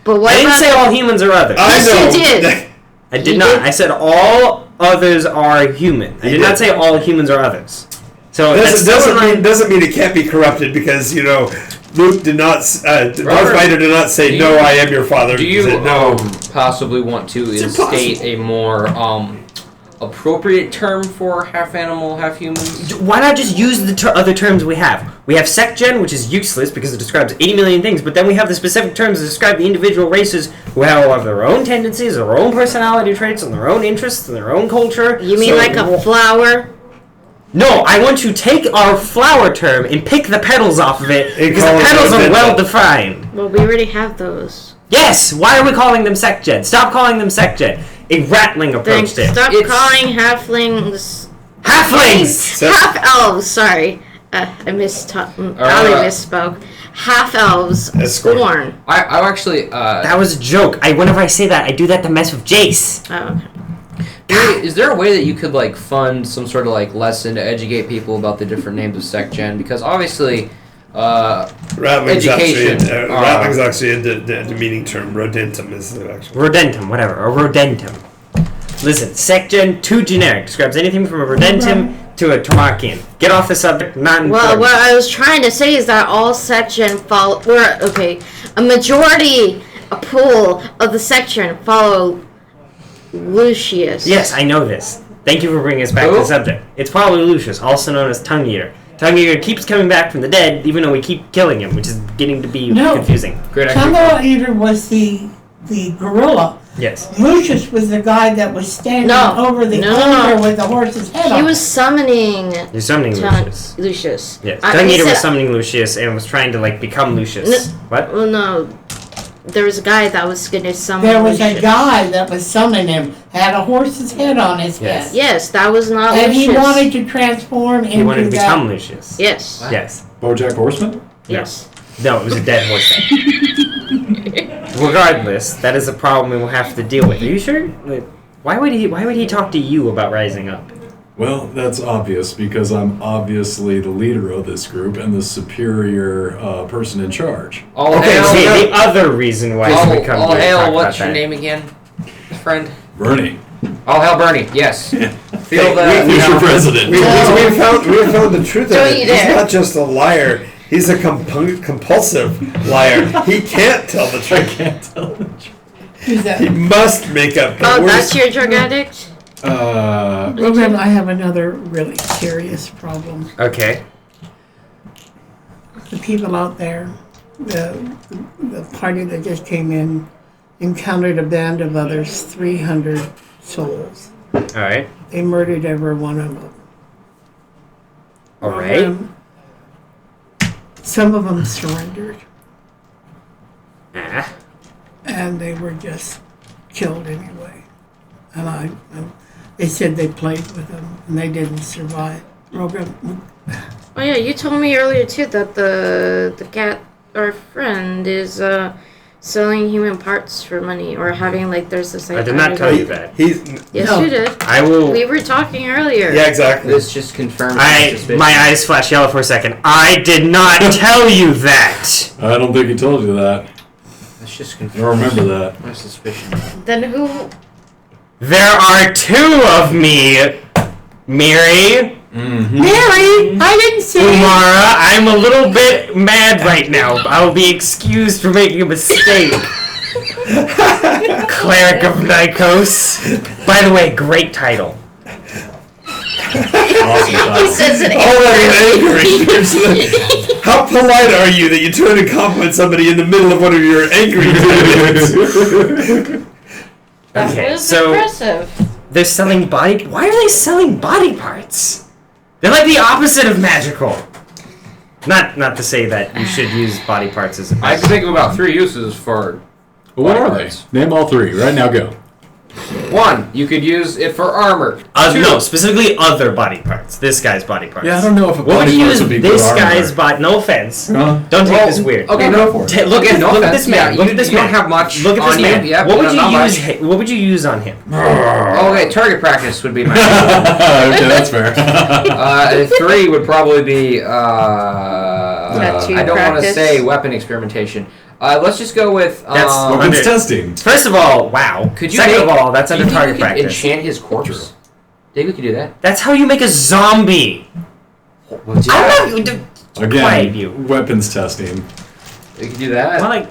But what I didn't about say all humans are others. I Yes, know. you did. I did you not. did. I said all others are human. I You did not did. say all humans are others. So that's doesn't mean it can't be corrupted because Luke did not. Darth Robert, Vader did not say do no. you- I am your father. Do He you said, no? possibly want to It's state impossible. a more appropriate term for half animal, half humans? Why not just use the other terms we have? We have secgen, which is useless because it describes 80 million things, but then we have the specific terms that describe the individual races who have their own tendencies, their own personality traits, and their own interests, and their own culture. you mean So- like a flower? No, I want to take our flower term and pick the petals off of it And because call the it petals are rhododendron. well defined. Well, we already have those. Yes, why are we calling them secgen? Stop calling them secgen. A rattling Then approached it. stop It's- calling halflings Halflings! half elves. Sorry, I Ali misspoke. Half elves. That's scorn. Scorn. I actually. That was a joke. Whenever I say that, I do that to mess with Jace. Oh, Is there a way that you could fund some sort of lesson to educate people about the different names of secgen? Because obviously, Rattling's Education. actually, rattling's actually a demeaning term. Rodentum is the actual. Rodentum, whatever. A rodentum. Listen, secgen, too generic. Describes anything from a rodentum to a Tarmakian. Get off the subject, not important. well, what I was trying to say is that all section follow. A majority, a pool of the section follow Lucius. Yes, I know this. Thank you for bringing us back to Who? the subject. It's probably Lucius, also known as Tongue Eater. Tongue Eater keeps coming back from the dead, even though we keep killing him, which is getting to be No. confusing. great Tongue Eater was the gorilla. Yes. Lucius was the guy that was standing No. over the No. altar with the horse's head He on. was summoning You're summoning Lucius. Lucius. Yes. I- Tongue he Eater was said- summoning Lucius and was trying to become Lucius. No. What? Well, no. There was a guy that was going to summon There was a Lucius. guy that was summoning him, had a horse's head on his Yes. head. Yes, that was not And he Lucius. wanted to transform He into wanted to that. become Lucius. Yes. Yes. BoJack Horseman? Yes. No, it was a dead horse. Regardless, that is a problem we will have to deal with. Are you sure? Why would he talk to you about rising up? Well, that's obvious because I'm obviously the leader of this group and the superior person in charge. All Okay, hail, see, the other reason why all, we come all here to hail, talk what's about your that. name again, friend? Bernie, All hail Bernie, yes. Feel the... who's your president? We found the truth of Don't it. you He's dare. not just a liar. He's a compulsive liar. He can't tell the I truth. can't tell the truth. Who's that? He must make up the Oh, worst. that's your drug addict? Rogan, I have another really serious problem. Okay. The people out there, the party that just came in, encountered a band of others, 300 souls. All right. They murdered every one of them. All right. Some of them surrendered, Ah. and they were just killed anyway. And they said they played with them, and they didn't survive. Rogan, Oh yeah, you told me earlier too that the cat, our friend, is selling human parts for money or having like there's this. I did not tell you that. He's Yes, No. you did. I will. We were talking earlier. yeah, exactly. This just confirms my suspicion. My eyes flash yellow for a second. I did not tell you that. I don't think he told you that. This just I confirms don't remember that. my suspicion. Then who? There are two of me, Mary. Mary, I didn't say. Umara, I'm a little bit mad right now. I'll be excused for making a mistake. Cleric of Nikos. By the way, great title. Awesome He title. says it. Oh, angry. How polite are you that you turn and compliment somebody in the middle of one of your angry periods? That Okay, was so impressive. they're selling body. Why are they selling body parts? They're like the opposite of magical. Not to say that you should use body parts as a I can think of about 3 uses for Well, what body are parts. they? Name all 3. Right now, go. 1, you could use it for armor. 2, no, specifically other body parts. This guy's body parts. Yeah, I don't know if a What would body you parts use would be this good guy's armor. body? No offense. Huh? Don't take Well, this weird. Okay, No, no. go for it. Look Again, at no look at offense. this man. Yeah, Look at this you man. don't have much Look at on this man. you. Yeah, what would no, you not use? much. What would you use on him? Okay, target practice would be my. Okay, that's fair. 3 would probably be. Tattoo I don't want to practice. say weapon experimentation. Let's just go with. That's Weapons testing. First of all, wow. Could you Second make- of all, that's do you under think target we could practice. enchant his corpse? Think we could do that? That's how you make a zombie. Well, yeah. I'm not. Quiet, Again, you. weapons testing. We could do that. Well, like,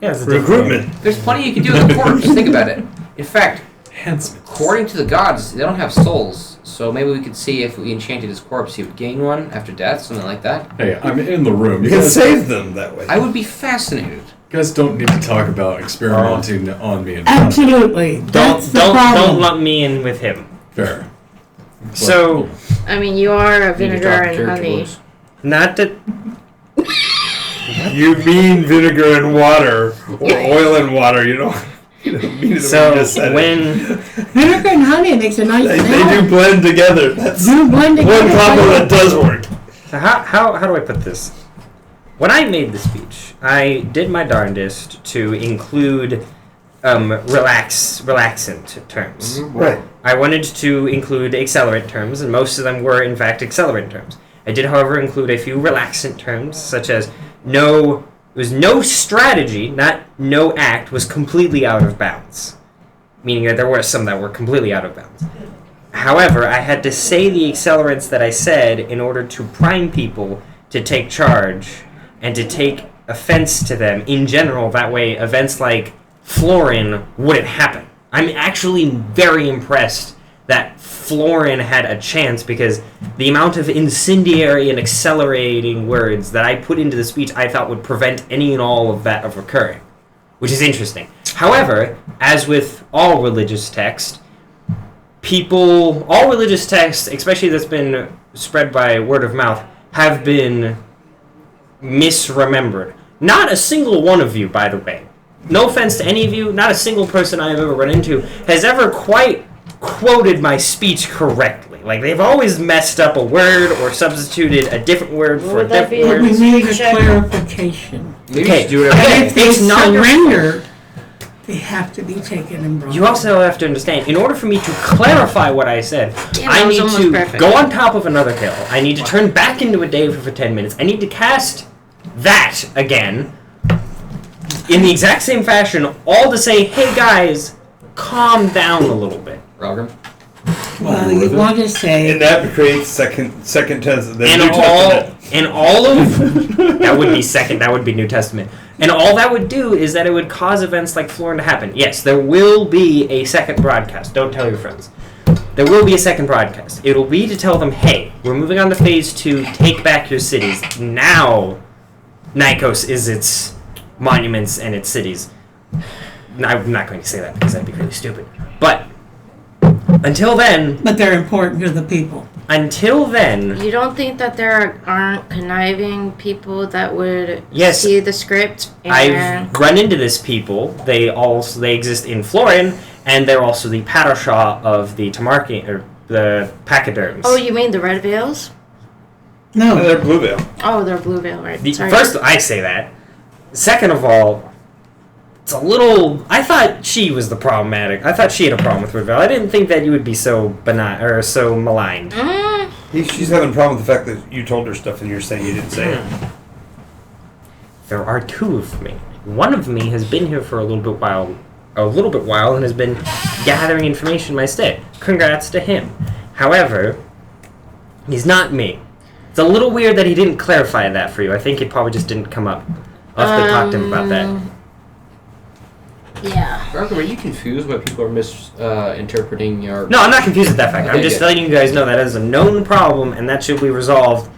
yeah, it's a different- Recruitment. There's plenty you can do with a corpse. Think about it. In fact, Enhancements. according to the gods, they don't have souls. So maybe we could see if we enchanted his corpse, he would gain one after death, something like that. Hey, I'm in the room. You You can guys, save them that way. I would be fascinated. guys don't need to talk about experimenting on me in front. Absolutely. That's the Don't problem. lump me in with him. Fair. So, I mean, you are a Need to vinegar drop and character honey. rules. not that. You mean vinegar and water, or oil and water. You don't mean it the way you So just said it. when Vinegar and honey makes a nice They salad. do blend together. That's Do blend together. one combo that does work. so how do I put this? When I made the speech, I did my darndest to include relaxant terms. Right. I wanted to include accelerant terms, and most of them were, in fact, accelerant terms. I did, however, include a few relaxant terms, such as no strategy, not no act, was completely out of bounds. Meaning that there were some that were completely out of bounds. However, I had to say the accelerants that I said in order to prime people to take charge and to take offense to them in general. That way, events like Florin wouldn't happen. I'm actually very impressed that Florin had a chance because the amount of incendiary and accelerating words that I put into the speech I thought would prevent any and all of that of occurring, which is interesting. However, as with all religious text, all religious texts, especially that's been spread by word of mouth, have been misremembered. Not a single one of you, by the way. No offense to any of you, not a single person I have ever run into has ever quite quoted my speech correctly. Like, they've always messed up a word or substituted a different word for a would that different be? word. We need a Check. clarification. Maybe Okay. just do it And every if they It's not your surrender, They have to be taken and brought. You also have to understand, in order for me to clarify what I said, Damn, I that was need almost to perfect. go on top of another hill. I need to turn back into a David for 10 minutes. I need to cast that again in the exact same fashion, all to say, hey guys, calm down a little bit. Rogrim? Well, you want to say. And that creates second tense. The And New Testament. all of that would be second. That would be New Testament. And all that would do is that it would cause events like Florin to happen. Yes, there will be a second broadcast. Don't tell your friends. There will be a second broadcast. It'll be to tell them, hey, we're moving on to phase 2. Take back your cities now. Nikos is its monuments and its cities. I'm not going to say that because that'd be really stupid. But until then, But they're important to the people. until then, You don't think that there aren't conniving people that would Yes. see the script and I've run into this people. They exist in Florin, and they're also the Parasha of the Tamarki or the Pachyderms. Oh, you mean the Red Veils? No, No, they're Blue Veil. Oh, they're Blue Veil, right? Sorry. First, I say that. Second of all, it's a little. I thought she was the problematic. I thought she had a problem with Red Veil. I didn't think that you would be so benign or so maligned. Mm, She's having a problem with the fact that you told her stuff and you're saying you didn't say it. There are 2 of me. One of me has been here for a little bit while, and has been gathering information in my stead. Congrats to him. However, he's not me. It's a little weird that he didn't clarify that for you. I think it probably just didn't come up. I'll have to talk to him about that. Yeah. Rogrim, are you confused why people are misinterpreting your... No, I'm not confused with that fact. I'm Okay, just good. letting you guys know that is a known problem, and that should be resolved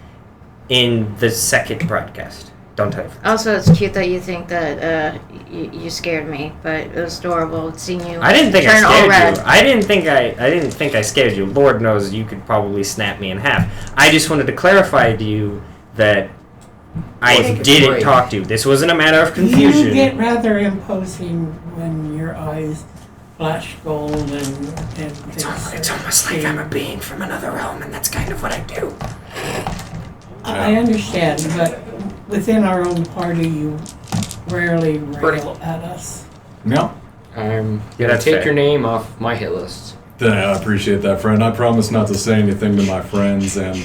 in the second broadcast. Don't tell your friends. Also, it's cute that you think that you scared me, but it was adorable seeing you. I didn't think I turn all scared red. you. I didn't think I scared you. Lord knows you could probably snap me in half. I just wanted to clarify to you that I Wasn't didn't afraid. talk to you. This wasn't a matter of you confusion. get rather imposing when your eyes flash gold and It's almost like I'm a being from another realm, and that's kind of what I do. I understand, but within our own party, you rarely Pretty rail at us. No. I'm Yeah, gonna that's take fair. your name off my hit list. Then I appreciate that, friend. I promise not to say anything to my friends and,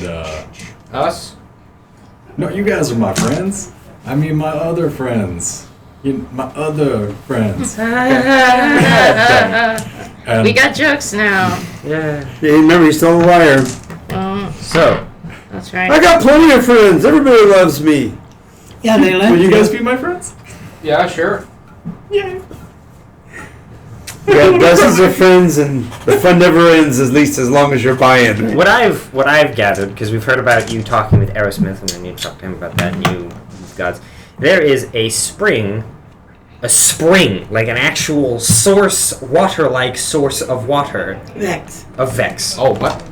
Us? No, you guys are my friends. I mean my other friends. My other friends. And We got jokes now. Yeah. Yeah, remember, he's still a liar. So, That's right. I got plenty of friends. Everybody loves me. Yeah, they let will you guys be my friends? Yeah, sure. Yay. We got dozens of friends, and the fun never ends, at least as long as you're buying. what I've gathered, because we've heard about you talking with Aerosmith, and then you talked to him about that, and you gods. There is a spring, like an actual source, water-like source of water, Vex. of Vex. Oh, what?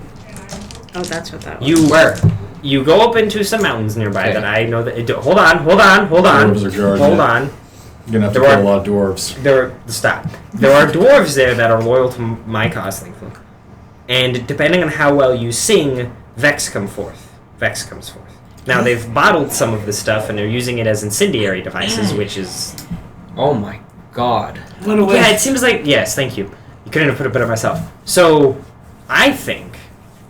Oh, that's what that was. Where? You go up into some mountains nearby Okay. that I know that. Hold on. Dwarves are guarding Hold it. on. You're gonna have to There kill are- a lot of dwarves. Stop. There are dwarves there that are loyal to my cause, thankfully. And depending on how well you sing, Vex comes forth. Now they've bottled some of this stuff and they're using it as incendiary devices, which is Oh my god. What a yeah. It waste. seems like yes. Thank you. You couldn't have put it better myself. So I think,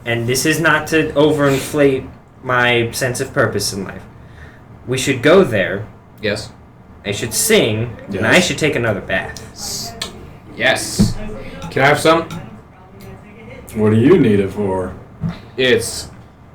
and this is not to overinflate my sense of purpose in life, we should go there. Yes. I should sing, and I Yes. should take another bath. Yes. Can I have some? What do you need it for? It's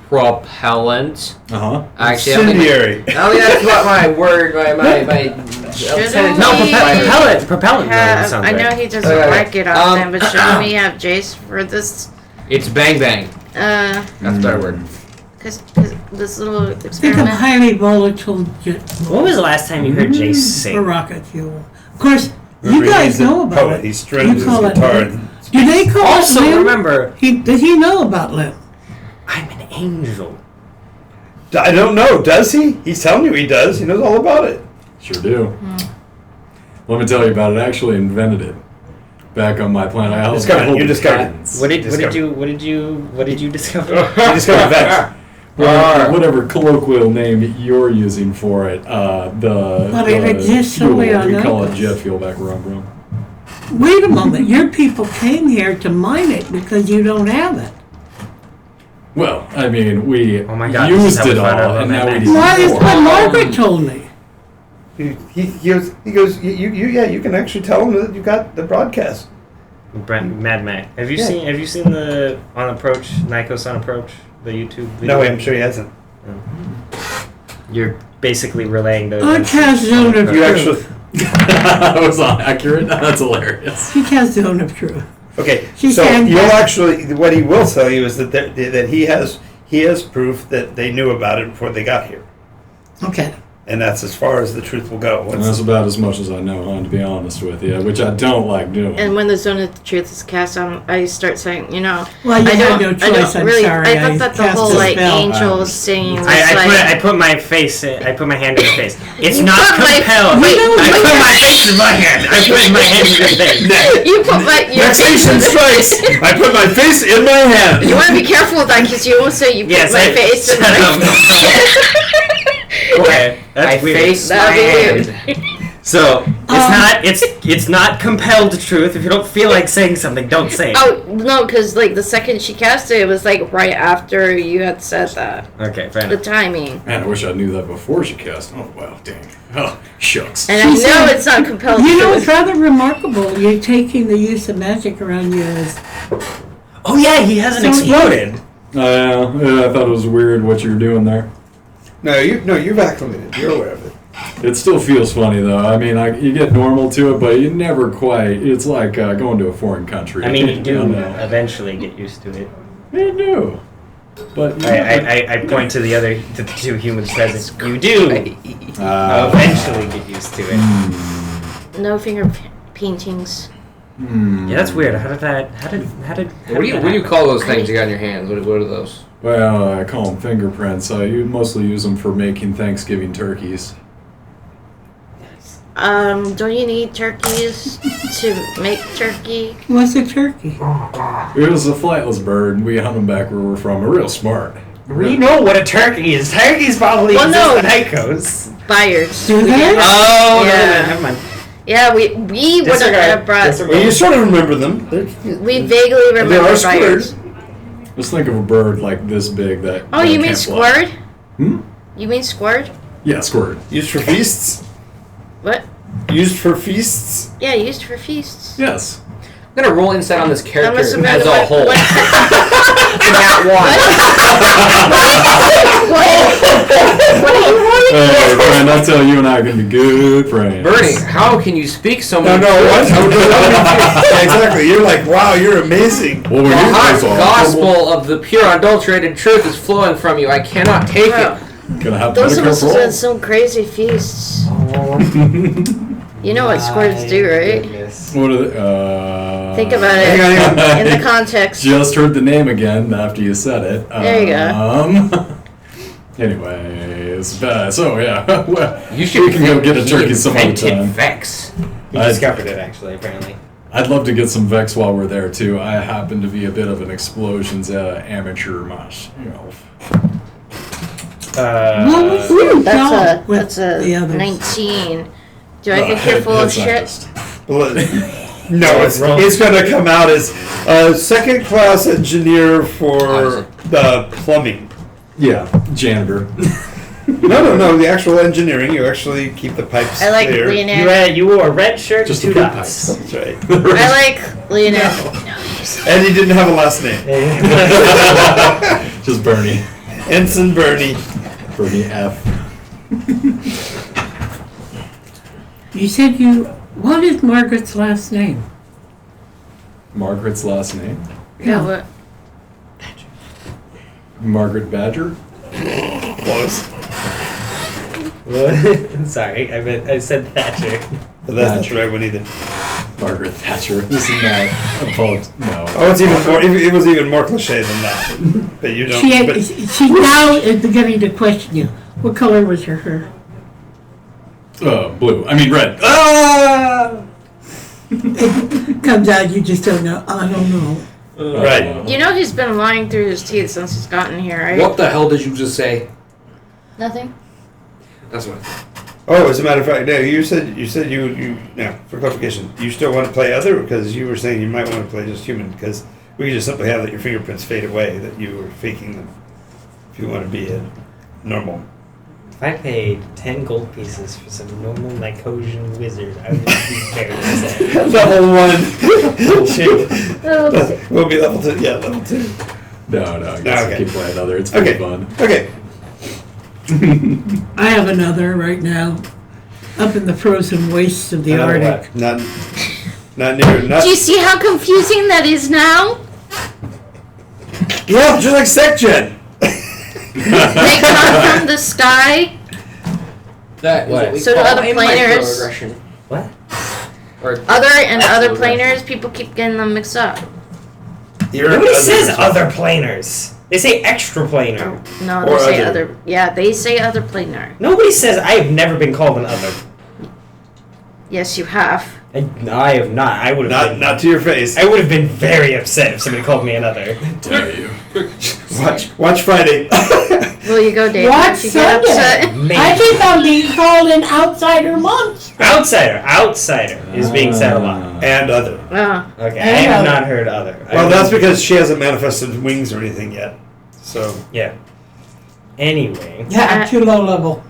propellant. Uh-huh. Actually, I don't think Incendiary. that's what my word, my Shouldn't No, we- propellant. No, sounds I know right. he doesn't Okay. like it often, but shouldn't we have Jace for this? It's bang bang. That's That's a better word. because this little Think of experiment. highly volatile jet When was the last time you heard Jace sing? for rocket fuel. Of course, Remember, you guys he's a know about poet. it. He strings You call his it guitar. Lim. Do they call Also, it Lim? remember, Does he know about Lim? I'm an angel. I don't know. Does he? He's telling you he does. He knows all about it. Sure do. Let me tell you about it. I actually invented it. Back on my planet. I Discovered it. You discovered it. patents. What did you discover? He discovered Vex. Whatever colloquial name you're using for it, But it exists solely on we call it Nikos. jet fuel back around, bro. Wait a moment. Your people came here to mine it because you don't have it. Well, I mean, we Oh my God, this is used how we it found out all, about and now Mad we Max. need Why is more. what Margaret told me? He goes, you can actually tell him that you got the broadcast. Mad Max. Have you Yeah. seen the On Approach, Nikos On Approach, the YouTube video? No, I'm sure he hasn't. You're basically relaying those. I cast zone of You truth. actually, That was not accurate. That's hilarious. She cast zone of truth. okay. She's So fantastic. you'll actually, what he will tell you is that he has proof that they knew about it before they got here, Okay. and that's as far as the truth will go. And that's about as much as I know, to be honest with you, which I don't like doing. And when the zone of truth is cast on, I start saying, you know, Well, you I had don't, no I choice. don't I'm really. sorry. I thought that the cast whole a like spell. angel singing was I like. put my face. I put my hand in his face. It's You not put my- compelled. wait, I wait. put my face in my hand. I put my hand in his face. You put my your face in Vexation strikes. I put my face in my hand. You want to be careful with that because you almost say you put Yes, my I- face in shut my. Okay, that's I weird. face my That'd be hand. So it's not compelled truth. If you don't feel like saying something, don't say it. Oh no, because like the second she cast it, it was like right after you had said that. Okay, fair The enough. timing, Man, I wish I knew that before she cast. Oh, well, dang. Oh, shucks. and I She know said- it's not compelled. You know, truth. it's rather remarkable. You're taking the use of magic around you as Oh yeah, he hasn't So exploded. Yeah, I thought it was weird what you were doing there. You've acclimated. You're aware of it. It still feels funny, though. I mean, you get normal to it, but you never quite. It's like going to a foreign country. I mean, you do know. eventually get used to it. You do. But you I point to the two humans present. You do eventually get used to it. No finger paintings. Yeah, that's weird. How did? What do you call those things you got in your hands? What are those? Well, I call them fingerprints. You mostly use them for making Thanksgiving turkeys. Don't you need turkeys to make turkey? what's a turkey? It was a flightless bird. We hunt them back where we're from. We're real smart. We know what a turkey is. Turkeys probably Well, no. exist in Icos. Buyers. Do We they? did have- Oh, Yeah. never mind. Yeah, we would Disregard. have brought. Disregard. Well, you sort of remember them. We vaguely remember They are buyers. squared. Just think of a bird like this big that. Oh, you mean can't fly. squirt? Hmm? You mean squirt? Yeah, squirt. Used for feasts. What? Used for feasts. Yeah, used for feasts. Yes. I'm gonna roll insight on this That character must have been as a what- whole. what- Hey, friend, I tell you and I are gonna be good friends. Bernie, how can you speak so No, much? what? Yeah, exactly. You're like, wow, you're amazing. Well, The we're hot usually gospel of the pure, unadulterated truth is flowing from you. I cannot take Bro, it. gonna have to those of make us a who roll. did some crazy feasts. You know what squirts do, right? What are they? Think about it Hang on, in the context. Just heard the name again after you said it. There you go. Anyways, so yeah, well, You should we can go get a he turkey some other invented time. Vex. He I- discovered it actually, apparently. I'd love to get some Vex while we're there too. I happen to be a bit of an explosions amateur myself. What was your job That's with a the others? 19. Do I think you're full of shit? No, it's going to come out as a second class engineer for the plumbing. Yeah, janitor. No, the actual engineering. You actually keep the pipes I like there. Leonid. You wore a red shirt Just and the two poop dots. pipes. That's right. I like Leonid. And he didn't have a last name. Just Bernie. Ensign Bernie. Bernie F. You said what is Margaret's last name? Margaret's last name? Yeah, what? Margaret Badger? Close. Sorry, I said Thatcher. But that's not the right one either. Margaret Thatcher. This is not a no. Oh, it's even more. It was even more cliche than that. But you don't. but- She now is beginning to question you. What color was her hair? Blue. I mean red. Ah! Comes out, you just don't know. I don't know. Right. You know he's been lying through his teeth since he's gotten here, right? What the hell did you just say? Nothing. That's what. Oh, as a matter of fact, no, you said you now for clarification, you still want to play other because you were saying you might want to play just human because we could just simply have that your fingerprints fade away that you were faking them. If you want to be a normal. If I paid 10 gold pieces for some normal Nicotian wizard, I would be very upset. Level 1. Oh, We'll be level 2. Yeah, level 2. No, I guess Okay. keep playing other. It's pretty Okay. fun. Okay. I have another right now, up in the frozen wastes of the Another Arctic. what? Not near. Not. do you see how confusing that is now? Yeah, just like SecGen. They come from the sky. That is what we So do call other a planers. microaggression. What? Or Other and other Microaggression. planers, people keep getting them mixed up. Nobody says other planers. They say extra planar. No, Or they say other. other. Yeah, they say other planar. Nobody says I have never been called an other. Yes, you have. No, I have not. I would have been. Not to your face. I would have been very upset if somebody called me another. Dare you? Watch Friday. Will you go, Dave? Watch If you get Sunday. upset. Maybe. I think I'm being called an outsider monster. Outsider is being said a lot. And other. Oh, Okay, I have not heard other. Well, that's because she hasn't manifested wings or anything yet. So. Yeah. Anyway, Yeah, too low level.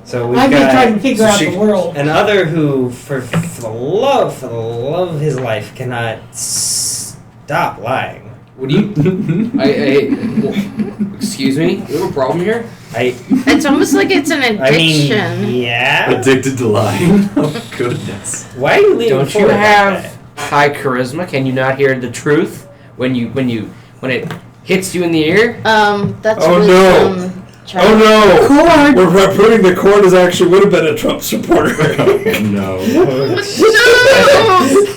so we've I've been trying to got figure out the world. an other who, for the love of his life, cannot stop lying. What do you? Well, excuse me. You have a problem here? it's almost like it's an I mean, addiction. yeah. Addicted to lying. Oh goodness. Why are you leaning Don't you forward like have that? high charisma? Can you not hear the truth when it hits you in the ear? That's Oh, with, no. child- Oh no! Cord. We're proving the Cord is actually would have been a Trump supporter. No. No!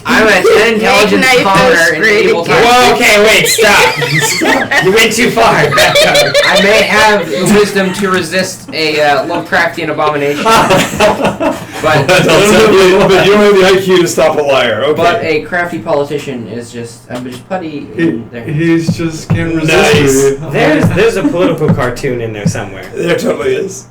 I'm an intelligence Make commoner Nythos in great medieval again. times. Whoa, okay, wait, stop. You went too far. I may have the wisdom to resist a Lovecraftian abomination, but but you don't have the IQ to stop a liar. Okay. but a crafty politician is just putty in there. He's just can't resist Nice. it. There's a political cartoon in there somewhere. There totally is.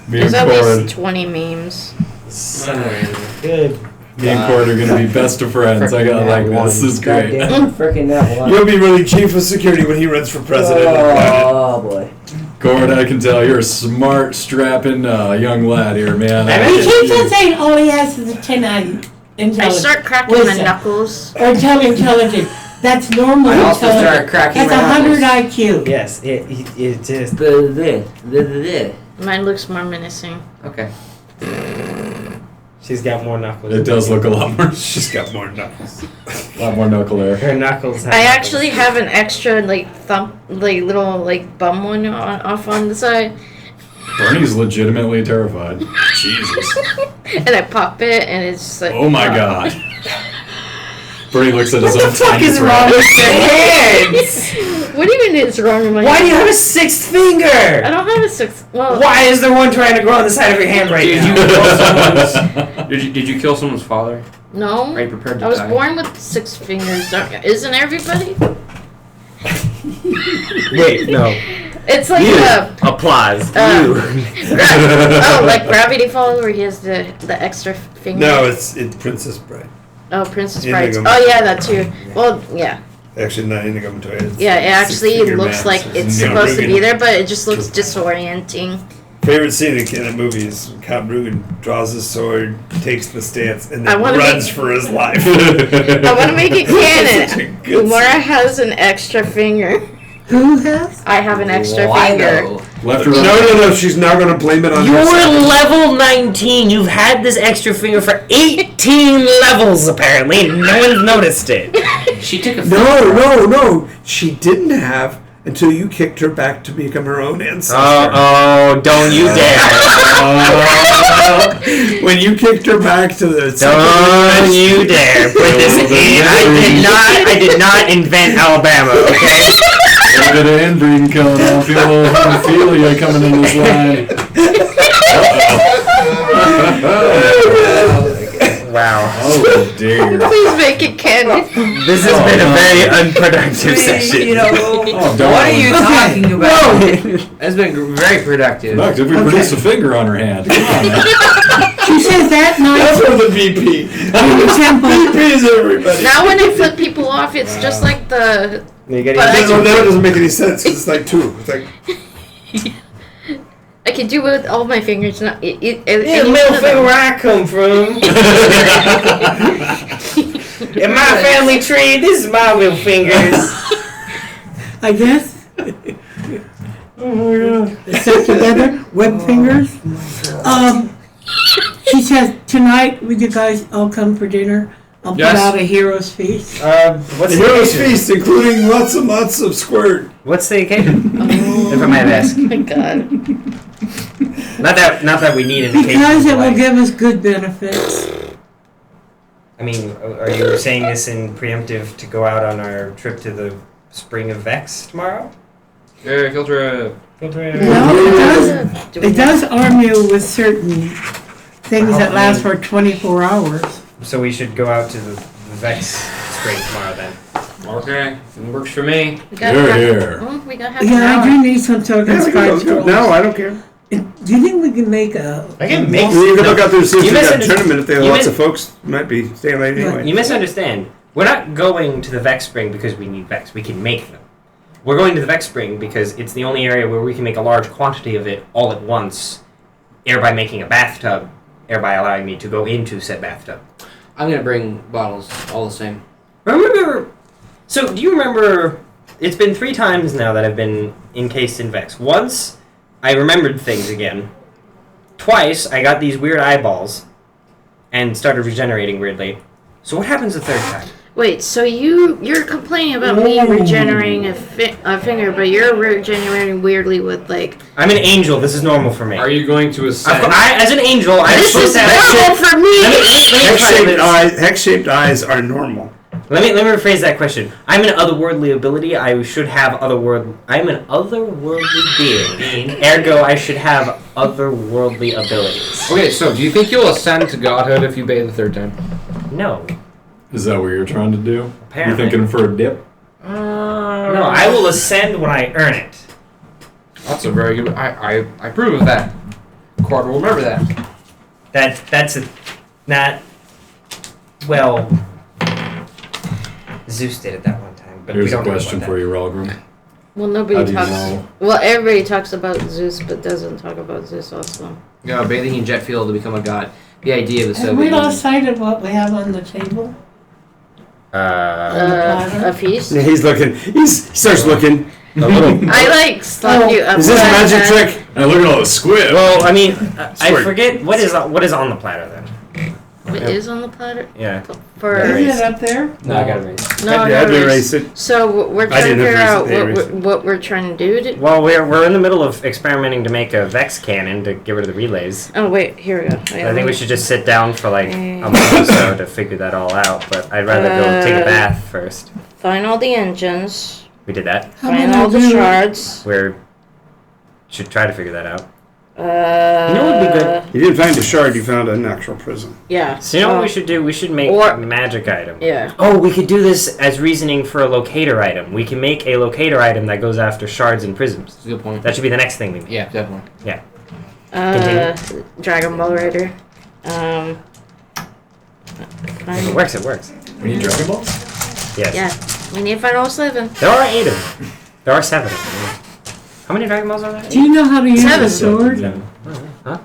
Me There's and at Cord. least 20 memes. Somewhere in there. Good. Me and Cord are gonna be best of friends. I got like this is great. Freaking that one. You'll be running chief of security when he runs for president. Oh boy. Cord, I can tell you're a smart, strapping young lad here, man. He keeps on saying all he has is a 10 intelligence. I start cracking my Wisdom. knuckles. Or intelligence. That's normal I also start intelligence. cracking That's my 100 knuckles. IQ. Yes, it just. Mine looks more menacing. Okay. She's got more knuckles. It does look a lot more, She's got more knuckles. a lot more knuckle there. Her knuckles. Have I knuckles. actually have an extra little bum one off on the side, Bernie's legitimately terrified. Jesus. and I pop it, and it's just like. Oh my god. Bernie looks at his What own the fuck tiny is throat. wrong with your hands? What do you mean it's wrong with my? Why do you have a sixth I finger? don't have a six. Well, Why is there one trying to grow on the side of your hand right Did now? you kill someone's? Did you kill someone's father? No. Are you prepared to I was die? born with 6 fingers. Isn't everybody? Wait, no. It's like Applause. like Gravity Falls, where he has the extra finger. No, it's Princess Bride. Oh, Princess Indigo Bride. Oh Montoya. yeah, that too. Well, yeah, Actually, not Indigo Montoya. It's yeah. It actually Six-Finger looks Man. like it's Count supposed to be Rugen. there, but it just looks disorienting. Favorite scene in a movie is Count Rugen draws his sword, takes the stance, and I then wanna runs make- for his life. I want to make it Such a canon. good Umura has an extra finger. Who has? I have an extra Why finger. though? Left or No, right? no, she's now going to blame it on You're herself. level 19. You've had this extra finger for 18 levels, apparently, and no one's noticed it. She took a No. She didn't have until you kicked her back to become her own ancestor. Oh, don't you dare. When you kicked her back to the Don't you dare put this in. I did not invent Alabama, okay? A bit of inbreeding coming on. Feel a little hemophilia coming in this line. Wow. Oh dear. Please make it canon. This has been a very unproductive session. You know, Oh, what are you Okay. talking about? It's been very productive. Look, if we produced a finger on her hand. Come on, man. She says that night That's for the VP. in the temple. VP is everybody. Now when I flip people off, it's just like the. You gotta But use No, I- now it doesn't make any sense. 'Cause it's like two. It's like I can do it with all my fingers. Not yeah, any middle one of finger them. where I come from. In my family tree, this is my middle fingers. I guess. Stuck together, web fingers. She says tonight, would you guys all come for dinner? I'll Yes. put out a hero's feast. What's the the hero's occasion? feast, including lots of squirt. What's the occasion? If I might ask. Oh my god. Not that we need an occasion. Because it will like- give us good benefits. I mean, are you saying this in preemptive to go out on our trip to the Spring of Vex tomorrow? Filter. No, it does arm you with certain things that last for 24 hours. So we should go out to the Vex Spring tomorrow then. Okay, it works for me. We got Here, half- here. Oh, we got half an Yeah, I hour. do need some token Yeah, we can scotch go. rolls. No, I don't care. Do you think we can make a... I can make. You can look out there and see if You they got a misunderstood- tournament. If they have you lots mis- of folks, might be staying late anyway. You misunderstand. We're not going to the Vex Spring because we need Vex. We can make them. We're going to the Vex Spring because it's the only area where we can make a large quantity of it all at once, thereby making a bathtub, thereby allowing me to go into said bathtub. I'm gonna bring bottles, all the same. Remember? So, do you remember? It's been 3 times now that I've been encased in Vex. Once, I remembered things again. Twice, I got these weird eyeballs and started regenerating weirdly. So, what happens the 3rd time? Wait, so you're complaining about me regenerating a finger, but you're regenerating weirdly with like. I'm an angel. This is normal for me. Are you going to ascend? As an angel, I'm This supposed is to have. normal for me. Let me try this. Hex-shaped eyes are normal. Let me rephrase that question. I'm an otherworldly ability. I should have otherworld. I'm an otherworldly being. Ergo, I should have otherworldly abilities. Okay, so do you think you'll ascend to godhood if you bathe the 3rd time? No. Is that what you're trying to do? Apparently. You thinking for a dip? No, I will ascend when I earn it. That's a very good. I approve of that. Court will remember that. That's not. Well, Zeus did it that one time, but we Here's a don't know question about for you, Relgrim. Well, How nobody do you talks. know? Well, everybody talks about Zeus, but doesn't talk about Zeus also. Bathing in jet fuel to become a god. The idea of the Have we Soviet Union. lost sight of what we have on the table? A feast. Yeah, he's looking. He starts looking. A little. I like slap you up. Is this a magic that. trick? Hey, look at all the squid. Well, I mean, I Sorry. forget what is on the platter then. What is on the platter? Yeah. For Is it up there? No, I gotta raise. no, I had to no, erase it. So we're I trying to didn't figure erase it, out they erased it. what we're trying to do. Well, we're in the middle of experimenting to make a Vex cannon to get rid of the relays. Oh wait, here we go. Wait, I think we should just sit down for like a month or so to figure that all out. But I'd rather go take a bath first. find all the engines. We did that. How Find about all I the do- shards. We should try to figure that out. You know what would be good? You didn't find a shard. You found an actual prism. Yeah. So you know what we should do? We should make Or- a magic item. Yeah. Oh, we could do this as reasoning for a locator item. We can make a locator item that goes after shards and prisms. That's a good point. That should be the next thing we make. Yeah, definitely. Dragon Ball Rider. If it Find, works, it works. We need Dragon Balls? Yes. yeah. We need to find all 7. There are 8 of them. There are 7 of them. How many Dragon Balls are there? Do you know how to use 7. a sword? 7. Huh?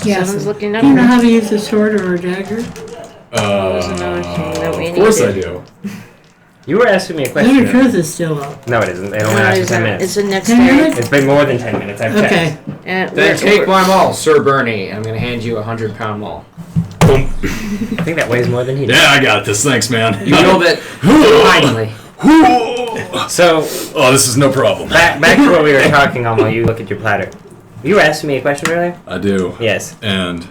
Yes. Someone's looking up. Do you know how to use a sword or a dagger? was another thing that we Of course I needed. do. You were asking me a Lunar question. Truth is still up. No, it isn't. It only No, lasts for it's 10 not. minutes. It's the next 10 day. minutes? It's been more than 10 minutes. I've checked. Okay. And Then we're- take my maul, Sir Bernie. I'm gonna hand you a 100-pound maul. I think that weighs more than he does. Yeah, I got this. Thanks, man. You wield it finally. So, Oh, this is no problem. back to what we were talking on while you look at your platter. You were asking me a question earlier? I do. Yes. And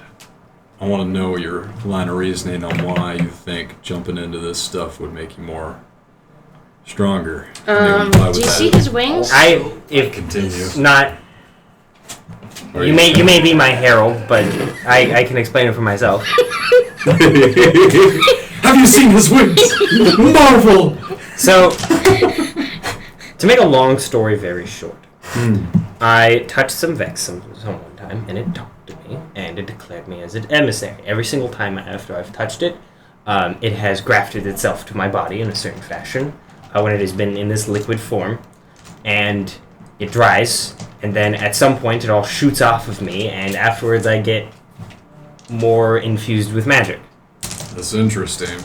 I want to know your line of reasoning on why you think jumping into this stuff would make you more stronger. do you see his wings? If Continue. not, Or you may be my herald, but I can explain it for myself. Have you seen his wings? Marvel! So, to make a long story very short, I touched some Vex some one time, and it talked to me, and it declared me as an emissary. Every single time after I've touched it, it has grafted itself to my body in a certain fashion when it has been in this liquid form, and it dries, and then at some point it all shoots off of me, and afterwards I get more infused with magic. That's interesting.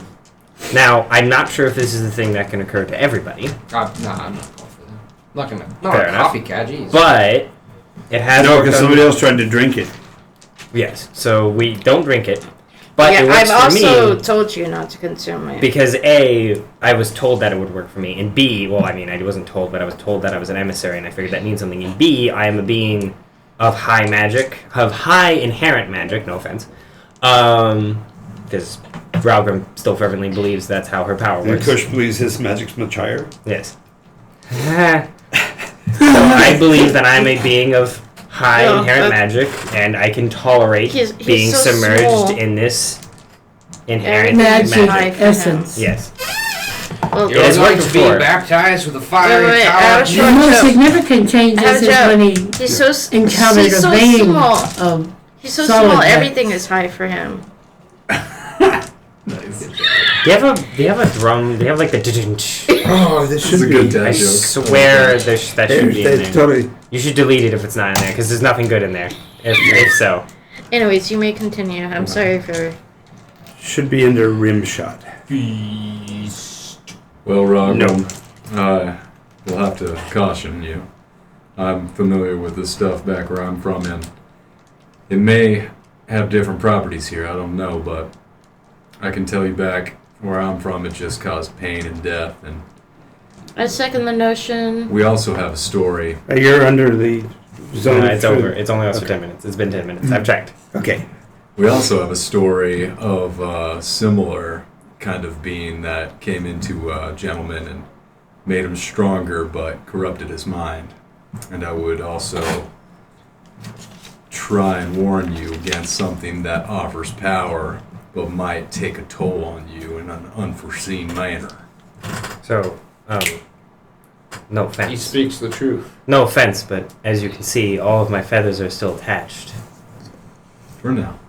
Now, I'm not sure if this is a thing that can occur to everybody, Nah, I'm not going for that. I'm not gonna. Not Fair a enough. copycat, jeez. but it has No, worked because on- somebody else tried to drink it. Yes, so we don't drink it, but it yeah, works I've for also me told you not to consume it. because A, I was told that it would work for me, and B, well, I mean, I wasn't told, but I was told that I was an emissary, and I figured that means something, and B, I am a being of high magic, of high inherent magic, no offense, because Ralgrim still fervently believes that's how her power And works. Kush believes his magic's much higher. Yes. So I believe that I'm a being of high Yeah, inherent but- magic, and I can tolerate He's being so submerged small. in this inherent Magic magic. essence. Yes. Well, It has You're worked going to be before. baptized with a fiery Wait, power. was The short most joke. significant I changes have a is joke. when he He's so encountered he's a so vein small. of He's so solid small. Vex. Everything is high for him. Nice. Do you have a drum? Do you have like the Oh, this This is a good dad I joke. swear that should be in there. totally. You should delete it if it's not in there, because there's nothing good in there. If so. Anyways, you may continue. I'm sorry for. Should be under rim shot. Well, Rob, No. I will have to caution you. I'm familiar with this stuff back where I'm from, and it may have different properties here. I don't know, but I can tell you back where I'm from, it just caused pain and death. And I second the notion. we also have a story. You're under the zone. It's for- over. It's only also Okay. 10 minutes. It's been 10 minutes. I've checked. Okay. We also have a story of a similar kind of being that came into a gentleman and made him stronger, but corrupted his mind. And I would also try and warn you against something that offers power, but might take a toll on you in an unforeseen manner. So, no He offense. speaks the truth. No offense, but as you can see, all of my feathers are still attached. For now.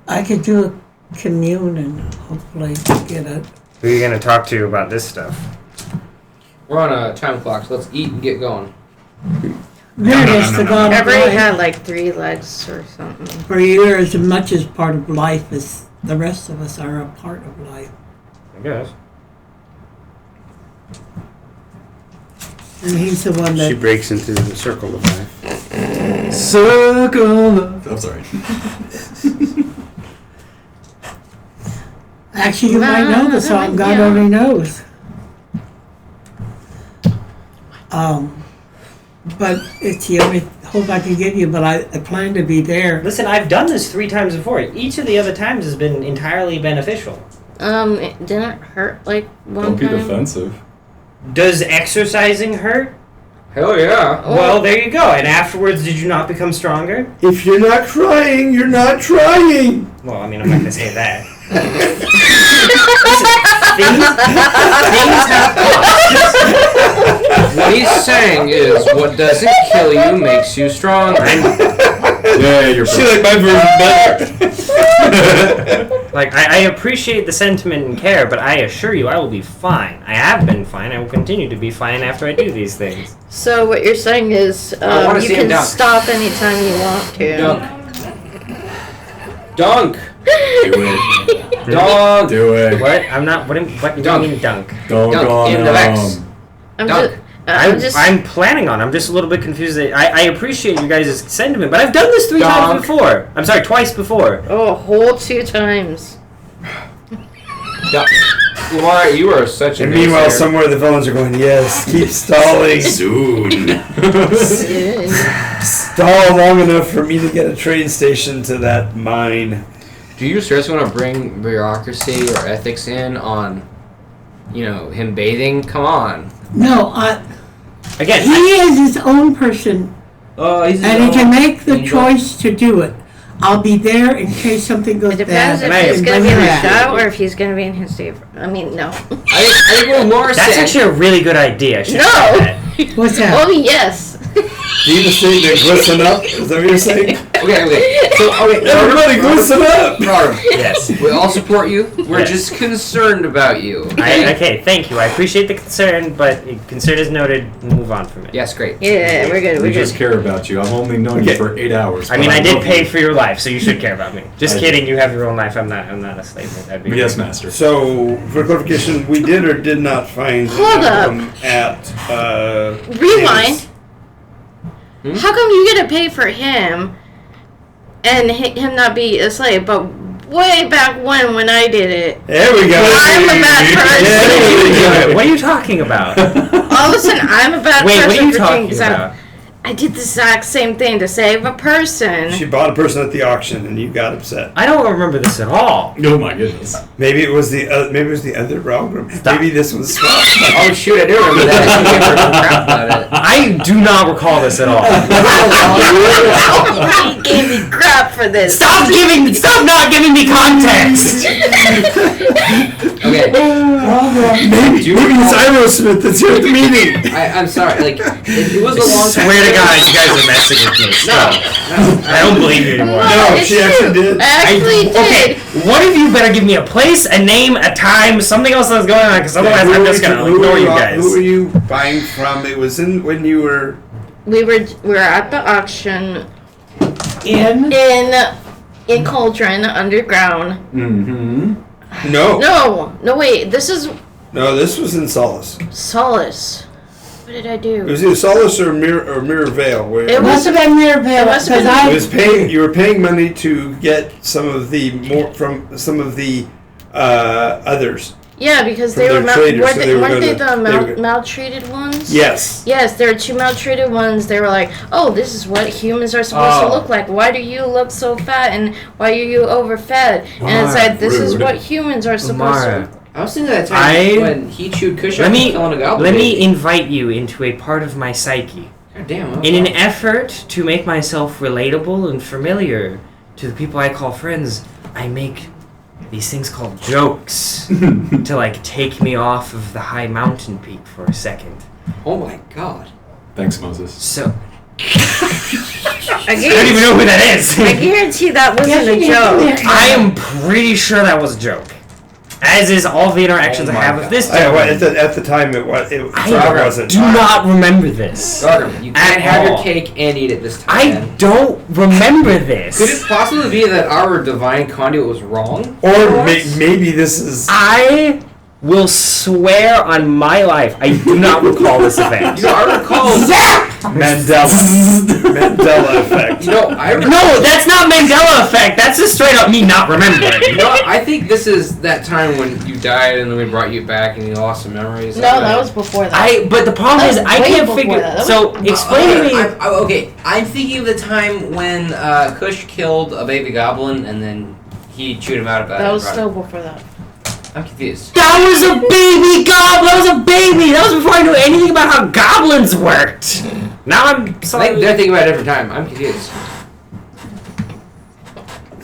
I could do a commune and hopefully get a. Who are you going to talk to about this stuff? We're on a time clock, so let's eat and get going. There it is, the god of Every life. had like 3 legs or something. For you are as much as part of life as the rest of us are a part of life. I guess. And he's the one She that. breaks into the circle of life. Circle of... I'm sorry. Actually, you might know the song, God Yeah. only knows. But it's the only hope I can give you, but I plan to be there. Listen, I've done this 3 times before. Each of the other times has been entirely beneficial. It didn't hurt like one Don't be time. defensive. Does exercising hurt? Hell yeah. Oh. Well, there you go. And afterwards, did you not become stronger? If you're not trying, you're not trying. Well, I mean, I'm not going to say that. What he's saying is, what doesn't kill you makes you stronger. Yeah, you're She like my version better. Like, I appreciate the sentiment and care, but I assure you I will be fine. I have been fine. I will continue to be fine after I do these things. So what you're saying is I wanna you see him can dunk. stop anytime you want to. Dunk. Do it. Dunk. Do it. What? I'm not. What do you Dunk. mean dunk? Dunk Dunk on in the Vex. him. I'm Dunk. just. I'm just. I'm planning on. I'm just a little bit confused. I appreciate you guys' sentiment, but I've done this 3 Dunk. times before. I'm sorry, twice before. Oh, a whole 2 times. Dunk. Lamar, you are such a And meanwhile, naysayer. somewhere the villains are going, yes, keep stalling. Soon. Stall long enough for me to get a train station to that mine. Do you seriously want to bring bureaucracy or ethics in on, him bathing? Come on. No, Again, he is his own person, Oh, he's and he can make the choice to do it. I'll be there in case something goes It depends bad. if he's and going to bring be in you the back. shot or if he's going to be in his safe. I mean, no. I think we're more That's saying. actually a really good idea. I should No. try that. What's that? Oh, yes. Do you just think they glisten up? Is that what you're saying? Okay. So, Everybody glisten up! Robert, Yes. we all support you. We're Yes. just concerned about you. Okay, thank you. I appreciate the concern, but concern is noted. We'll move on from it. Yes, great. Yeah, we're good. We We're just good. care about you. I've only known Okay. you for 8 hours. I mean, but I did love pay you. for your life, so you should care about me. Just I kidding. You have your own life. I'm not a slave. That'd be Yes, master. So, for clarification, we did or did not find Hold up. at Rewind. Hmm? How come you get to pay for him and him not be a slave? But way back when I did it, There we go. I'm a bad person. There we go. What are you talking about? All of a sudden I'm a bad Wait, person what are you for talking doing something. about? I did the exact same thing to save a person. She bought a person at the auction and you got upset. I don't remember this at all. Oh my goodness. Maybe it was the other Ralgrim. Maybe this was swap. Oh shoot, I do remember that. You gave her some crap about it. I do not recall this at all. He gave me crap for this. Stop not giving me context! Okay. Maybe it's Aerosmith that's here at the meeting. I'm sorry. Like it was a long time. Swear to ago. God, you guys are messing with me. No. I don't believe you anymore. No, it's she actually true. did. I actually did. Okay, one of you better give me a place, a name, a time, something else that's going on, because otherwise I'm just gonna ignore you guys. Who were you buying from? It was when you were. We were at the auction In in Cauldron underground. Mm-hmm. No, wait. This is No, this was in Solace. Solace. What did I It do? was either Solace or Mirror Vale. Where It must have been Mirabelle It must have because been- it was paying. You were paying money to get some of the others. Yeah, because From they were their traders, weren't so they, they were weren't they gonna- the they were gonna- maltreated ones? Yes. Yes, there were two maltreated ones. They were like, "Oh, this is what humans are supposed to Oh. look like. Why do you look so fat and why are you overfed?" And it's like, "This is rude. what humans are supposed Mara, to." I was thinking that time when he chewed Kush out let me and fell on a goblin. let me baby. invite you into a part of my psyche. God damn. In an effort to make myself relatable and familiar to the people I call friends, I make these things called jokes to like take me off of the high mountain peak for a second. Oh my god. Thanks, Moses. So I I don't even know who that is. I guarantee that wasn't a Yes, joke. I am pretty sure that was a joke. As is all the interactions Oh I my have with this At gentleman. the time, it I wasn't. do not remember this. Gargam, you At can't have your all. cake and eat it this time. I man. don't remember this. Could it possibly be that our divine conduit was wrong? Or maybe this is. I will swear on my life, I do not recall this event. You know, I recall. Mandela effect. You know, I recall. No, that's not Mandela effect. That's just straight up me not remembering. You know, I think this is that time when you died and then we brought you back and you lost some memories. No, that was before that. But the problem That is, was I way can't before figure. that. That So explain to me. Okay, I'm thinking of the time when Kush killed a baby goblin and then he chewed him out about it. That was still before that. I'm confused. That was a baby goblin. That was a baby. That was before I knew anything about how goblins worked. Now I'm I think sorry. they're thinking about it every time. I'm confused.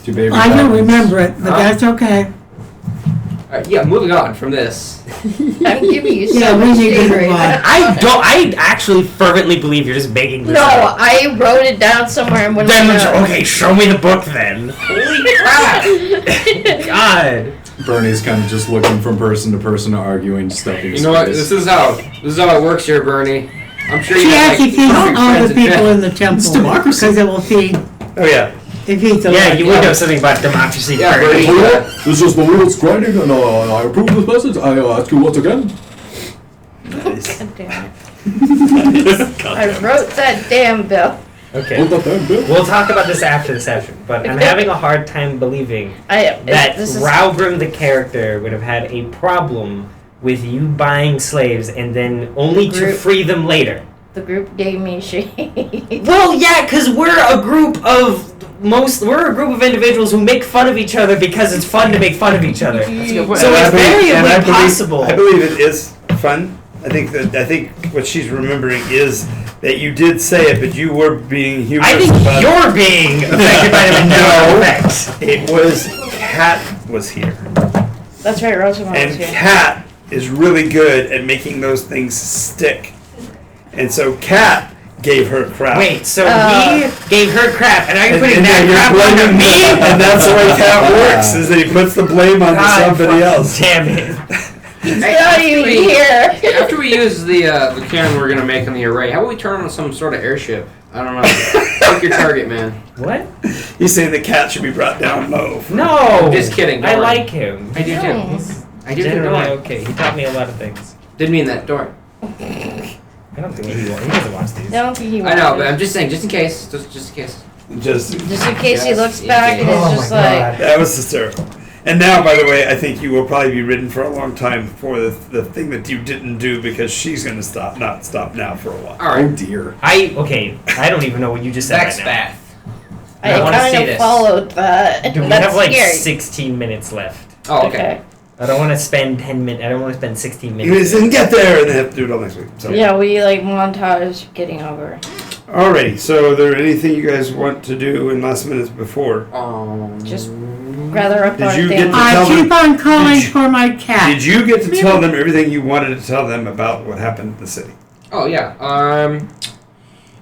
Two baby I don't goblins. remember it, but Huh? that's okay. Alright, yeah, moving on from this. I'm giving you so Yeah, we much need to favor. move on. I actually fervently believe you're just making this No, up. I wrote it down somewhere and when Then okay, show me the book then. Holy crap! God. Bernie's kind of just looking from person to person, arguing stuff. You know what? This is how it works here, Bernie. I'm sure you She have actually like feeds perfect all friends the in people jail. in the temple democracy. because it will feed. Oh yeah. It feeds a Yeah, lot. you would know something about democracy. Yeah, Bernie. Bernie. This is the wheels grinding, and I approve this message. I ask you once again. Nice. God damn it. I wrote that damn bill. Okay. Hold up there, Bill. We'll talk about this after the session, but I'm having a hard time believing that This is Raugrim the character would have had a problem with you buying slaves and then only to Group. free them later. the group gave me shade. Well, yeah, because we're a group of individuals who make fun of each other because it's fun to make fun of each other. That's a good point. So it's very And possible. I believe it is fun. I think what she's remembering is that you did say it, but you were being humorous. I think about you're being affected by the Mandela effect. it. Was Kat was here, That's right, Rosamond was and here. Kat is really good at making those things stick, and so Kat gave her crap. Wait, so he gave her crap, and now you're And putting then that you're crap onto blaming me? and that's the way Kat works, is that he puts the blame on God somebody fucking else. Damn it. Not even here. After we use the cannon we're gonna make on the array, how about we turn on some sort of airship? I don't know. Pick your target, man. What? He's saying the cat should be brought down low. No! I'm just kidding, don't I worry. like him. I do No. too. I do too. Don't Generally worry. okay. He taught me a lot of things. Didn't mean that. Don't worry. I don't think he doesn't watch these. I don't think he I know, wanted but it. I'm just saying, just in case. Just in case. Just Just in case he Yes, looks in back and case. it's Oh just my like, God. that was hysterical. And now, by the way, I think you will probably be ridden for a long time for the thing that you didn't do because she's going to not stop now for a while. All right. Oh dear. I don't even know what you just said Vex right now. Bath. I wanna kind see of this. followed that. Dude, we That's have like scary. 16 minutes left. Oh, okay. I don't want to spend 10 minutes. I don't want to spend 16 You minutes. just didn't get there, and they have to do it all next week. So. Yeah, we like montage getting over. Alrighty, so are there anything you guys want to do in last minutes before? Just rather up Did our you thing. get to I tell keep them? on calling Did you- for my cat. Did you get to tell them everything you wanted to tell them about what happened in the city? Oh yeah.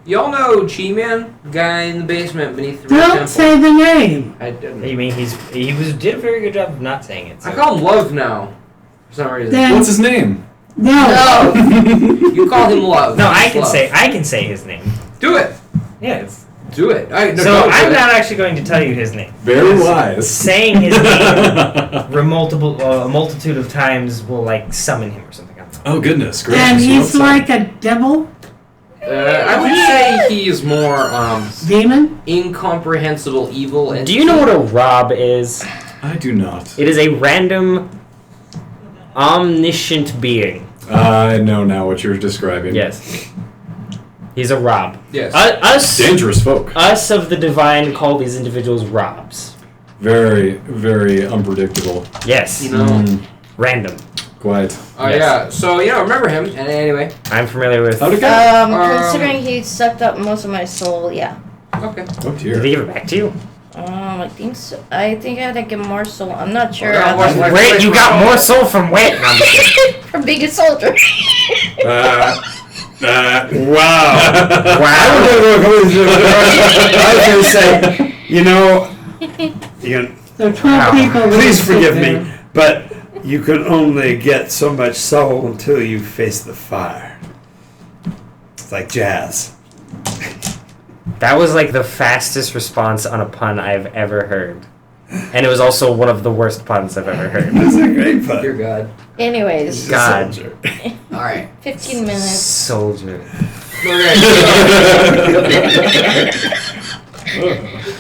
Y'all know G-Man, the guy in the basement beneath the Red Don't Temple. say the name. I didn't. You mean did a very good job of not saying it. So. I call him Love now, for some reason. Then What's his name? no. You call him Love. No, I It's can Love. say his name. Do it. Yes. Do it. No, So don't do I'm it. not actually going to tell you his name. Very wise. Saying his name a multitude of times will like summon him or something. I don't know. Oh goodness gracious. And he's what's like a devil, I would say he's more demon. incomprehensible evil. And Do you know what a Rob is? I do not. It is a random, omniscient being. I know now what you're describing. Yes. He's a Rob. Yes. Dangerous folk. Us of the divine call these individuals Robs. Very, very unpredictable. Yes. You know. Random. Quite. Oh Yes. yeah. So remember him. And anyway. I'm familiar with. How'd it go? Considering he sucked up most of my soul, yeah. Okay. Oh Did dear. he give it back to you? I think so. I think I had to get more soul. I'm not sure. Oh, no, I'm what- Wait, you got more soul from where? No, I'm just kidding. from being a soldier. Wow. Wow. I was going to say, you know, So 12 people. please really forgive sit me, there. but you can only get so much soul until you face the fire. It's like jazz. That was like the fastest response on a pun I've ever heard. And it was also one of the worst puns I've ever heard. That's a great pun. Dear God. Anyways, God. Soldier. All right. 15 minutes. Soldier.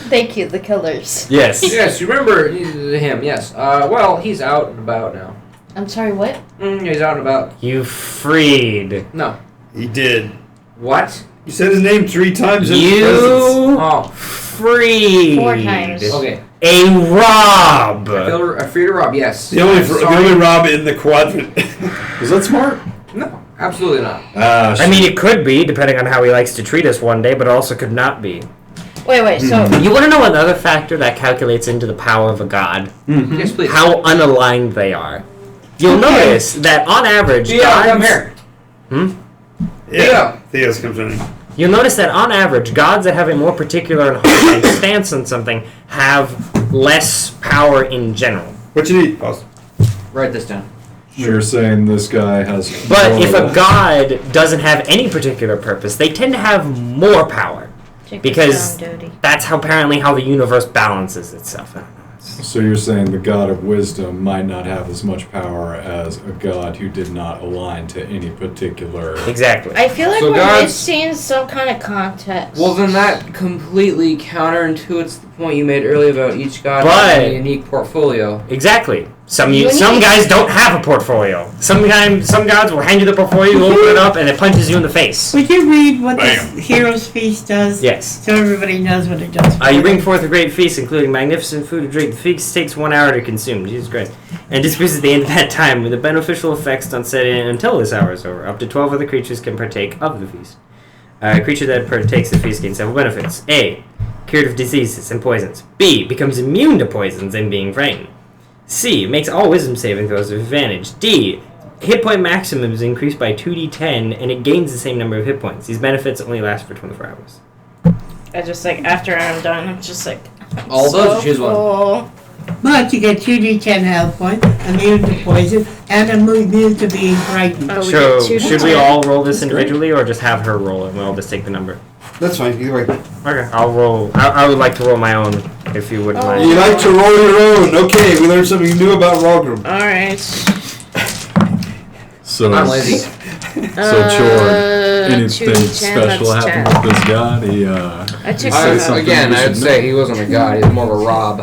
Thank you, the killers. Yes. Yes, you remember him? Yes. Well, he's out and about now. I'm sorry, what? He's out and about. You freed. No. He did. What? You said his name 3 times in his presence. You Oh. freed. 4 times. Okay. A Rob. I freed a Rob. Yes. The I'm sorry. only Rob in the quadrant. Was that smart? No, absolutely not. I mean, it could be, depending on how he likes to treat us one day, but it also could not be. Wait, so You want to know another factor that calculates into the power of a god? Yes, please. How unaligned they are. You'll Okay. notice that on average, Yeah, gods, come here. Yeah. Theo's comes in. You'll notice that on average, gods that have a more particular and hard stance on something have less power in general. What you need? Pause. Write this down. You're saying this guy has. But more if of a god doesn't have any particular purpose, they tend to have more power. check Because this down, Dodie. that's how apparently how the universe balances itself. I don't know. So you're saying the god of wisdom might not have as much power as a god who did not align to any particular. Exactly. I feel like So we're gods- missing some kind of context. Well, then that completely counterintuits the point you made earlier about each god But- having a unique portfolio. Exactly. Some You some need- guys don't have a portfolio. Some gods will hand you the portfolio, you open it up, and it punches you in the face. Would you read what Bam. this Heroes Feast does? Yes. So everybody knows what it does. You bring forth a great feast, including magnificent food and drink. The feast takes 1 hour to consume. Jesus Christ. And disappears at the end of that time, with the beneficial effects don't set in until this hour is over. Up to 12 other creatures can partake of the feast. A creature that partakes of feast gains several benefits. A. Cured of diseases and poisons. B. Becomes immune to poisons and being frightened. C. Makes all wisdom saving throws with advantage. D. Hit point maximum is increased by 2d10 and it gains the same number of hit points. These benefits only last for 24 hours. I just like after I'm done, I'm just like All those, choose one. full. But you get 2d10 health points, immune to poison, and immune to being frightened. Oh, we So, get 2d10. should we all roll this individually or just have her roll and we'll just take the number? That's fine. Either way. Okay, I'll roll. I would like to roll my own if you wouldn't Oh. mind. You like to roll your own. Okay, we learned something new about Rogrum. All right. So, I'm lazy. so Chord, anything 2d10, special that's happened 10. with this god? He, I took say something Again, we I would should say know. he wasn't a god. He's more of a rob.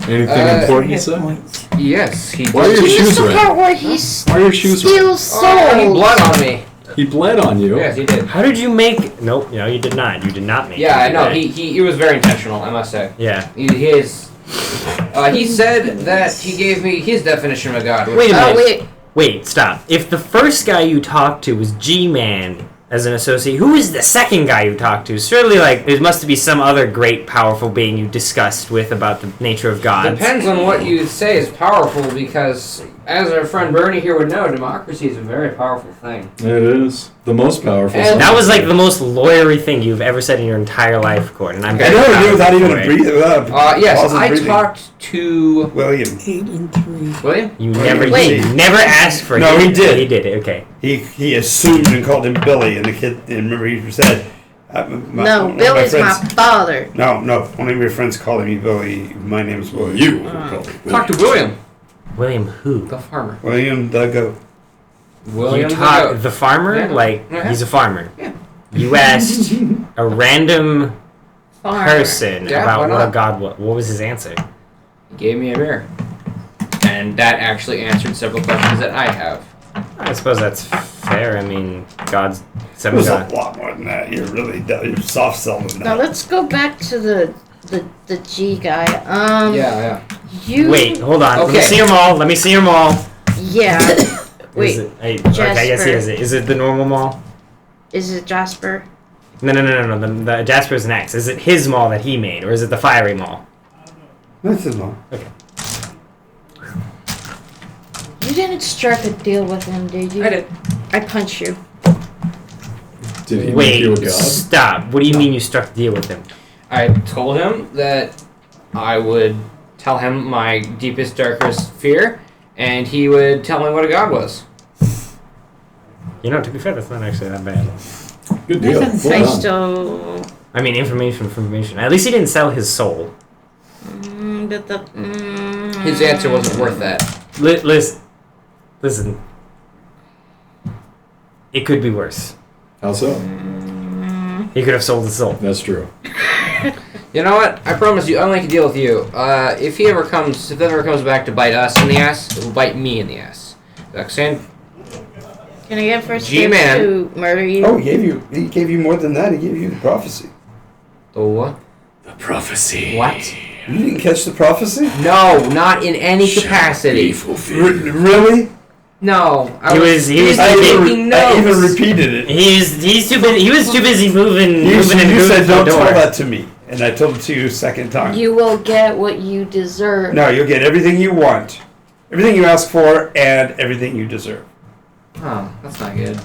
anything important to Hit say? points. Yes, he Why are did. your This shoes is the red? part where he Why are your shoes red? steals souls. Oh, he blood on me. He bled on you. Yes, he did. How did you make? Nope, no, you did not. You did not make. Yeah, I it, know. right? He was very intentional, I must say. Yeah. He said that he gave me his definition of a god. which- Wait a minute. Wait. Wait, stop. If the first guy you talked to was G-Man as an associate, who is the second guy you talked to? Surely, like, there must be some other great, powerful being you discussed with about the nature of gods. Depends on what you say is powerful, because as our friend Bernie here would know, democracy is a very powerful thing. It is the most powerful. And song. That was like the most lawyery thing you've ever said in your entire life, Cord, and I'm I very know, proud I of knew without you even for it. breathing. Yes, pausing I breathing. talked to William. 8 and 3. William. You never, Wait. you never asked for it. No, he did. He did it. Okay. He assumed and called him Billy, and the kid. And remember, he said, No, one of Billy's my friends, father. No, one of your friends called me Billy. My name's William. You. Talk to William, William who? the farmer. William the goat. William You the talk goat. the farmer? Yeah. Like, Yeah. he's a farmer. Yeah. You asked a random Farmer. person Yeah, about why what a not? god was. What was his answer? He gave me a beer, and that actually answered several questions that I have. I suppose that's fair. I mean, gods, It seven was a gods. lot more than that. You're soft selling Now that. let's go back to the G guy. Yeah. You. Wait, hold on. Let me Okay. see them all. Let me see them all. Yeah. Wait. Is it, okay, I guess he Jasper. is it. Is it the normal mall? Is it Jasper? No. The Jasper's next. Is it his mall that he made, or is it the fiery mall? That's it, Mom. You didn't strike a deal with him, did you? I did. I punch you. Did he make Wait, you a god? stop. What do you mean you struck a deal with him? I told him that I would tell him my deepest, darkest fear, and he would tell me what a god was. You know, to be fair, that's not actually that bad. Good deal. Doesn't Well I done. still. I mean, information. At least he didn't sell his soul. His answer wasn't worth that. Listen. It could be worse. How so? He could have sold his soul. That's true. You know what? I promise you, I'll make a deal with you. If that ever comes back to bite us in the ass, it will bite me in the ass. Roxanne, Can I get first G-Man. dibs to murder you? Oh, he gave you more than that. He gave you the prophecy. the what? The prophecy. What? You didn't catch the prophecy? No, not in any capacity. Really? No, He was taking I even notes. repeated it. He's too busy. He was too busy moving You and said, moving don't the tell door. that to me. And I told it to you a second time. You will get what you deserve. No, you'll get everything you want. Everything you ask for and everything you deserve. Oh, that's not good.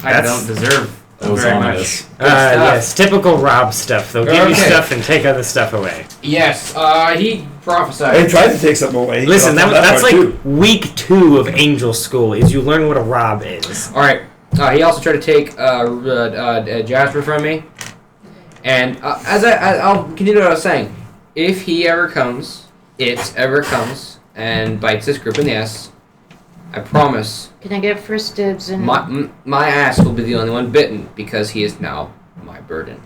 I That's- don't deserve That was very ominous. much. Good stuff. Yes, typical Rob stuff. They'll give you Okay. stuff and take other stuff away. Yes, he prophesied. I tried to take something away. Listen, I'll tell that's part like too. week 2 of Angel School. Is you learn what a Rob is. All right. He also tried to take Jasper from me, and I'll continue what I was saying. If it ever comes, and bites this group in the ass, I promise Can I get first dibs and my ass will be the only one bitten because he is now my burden.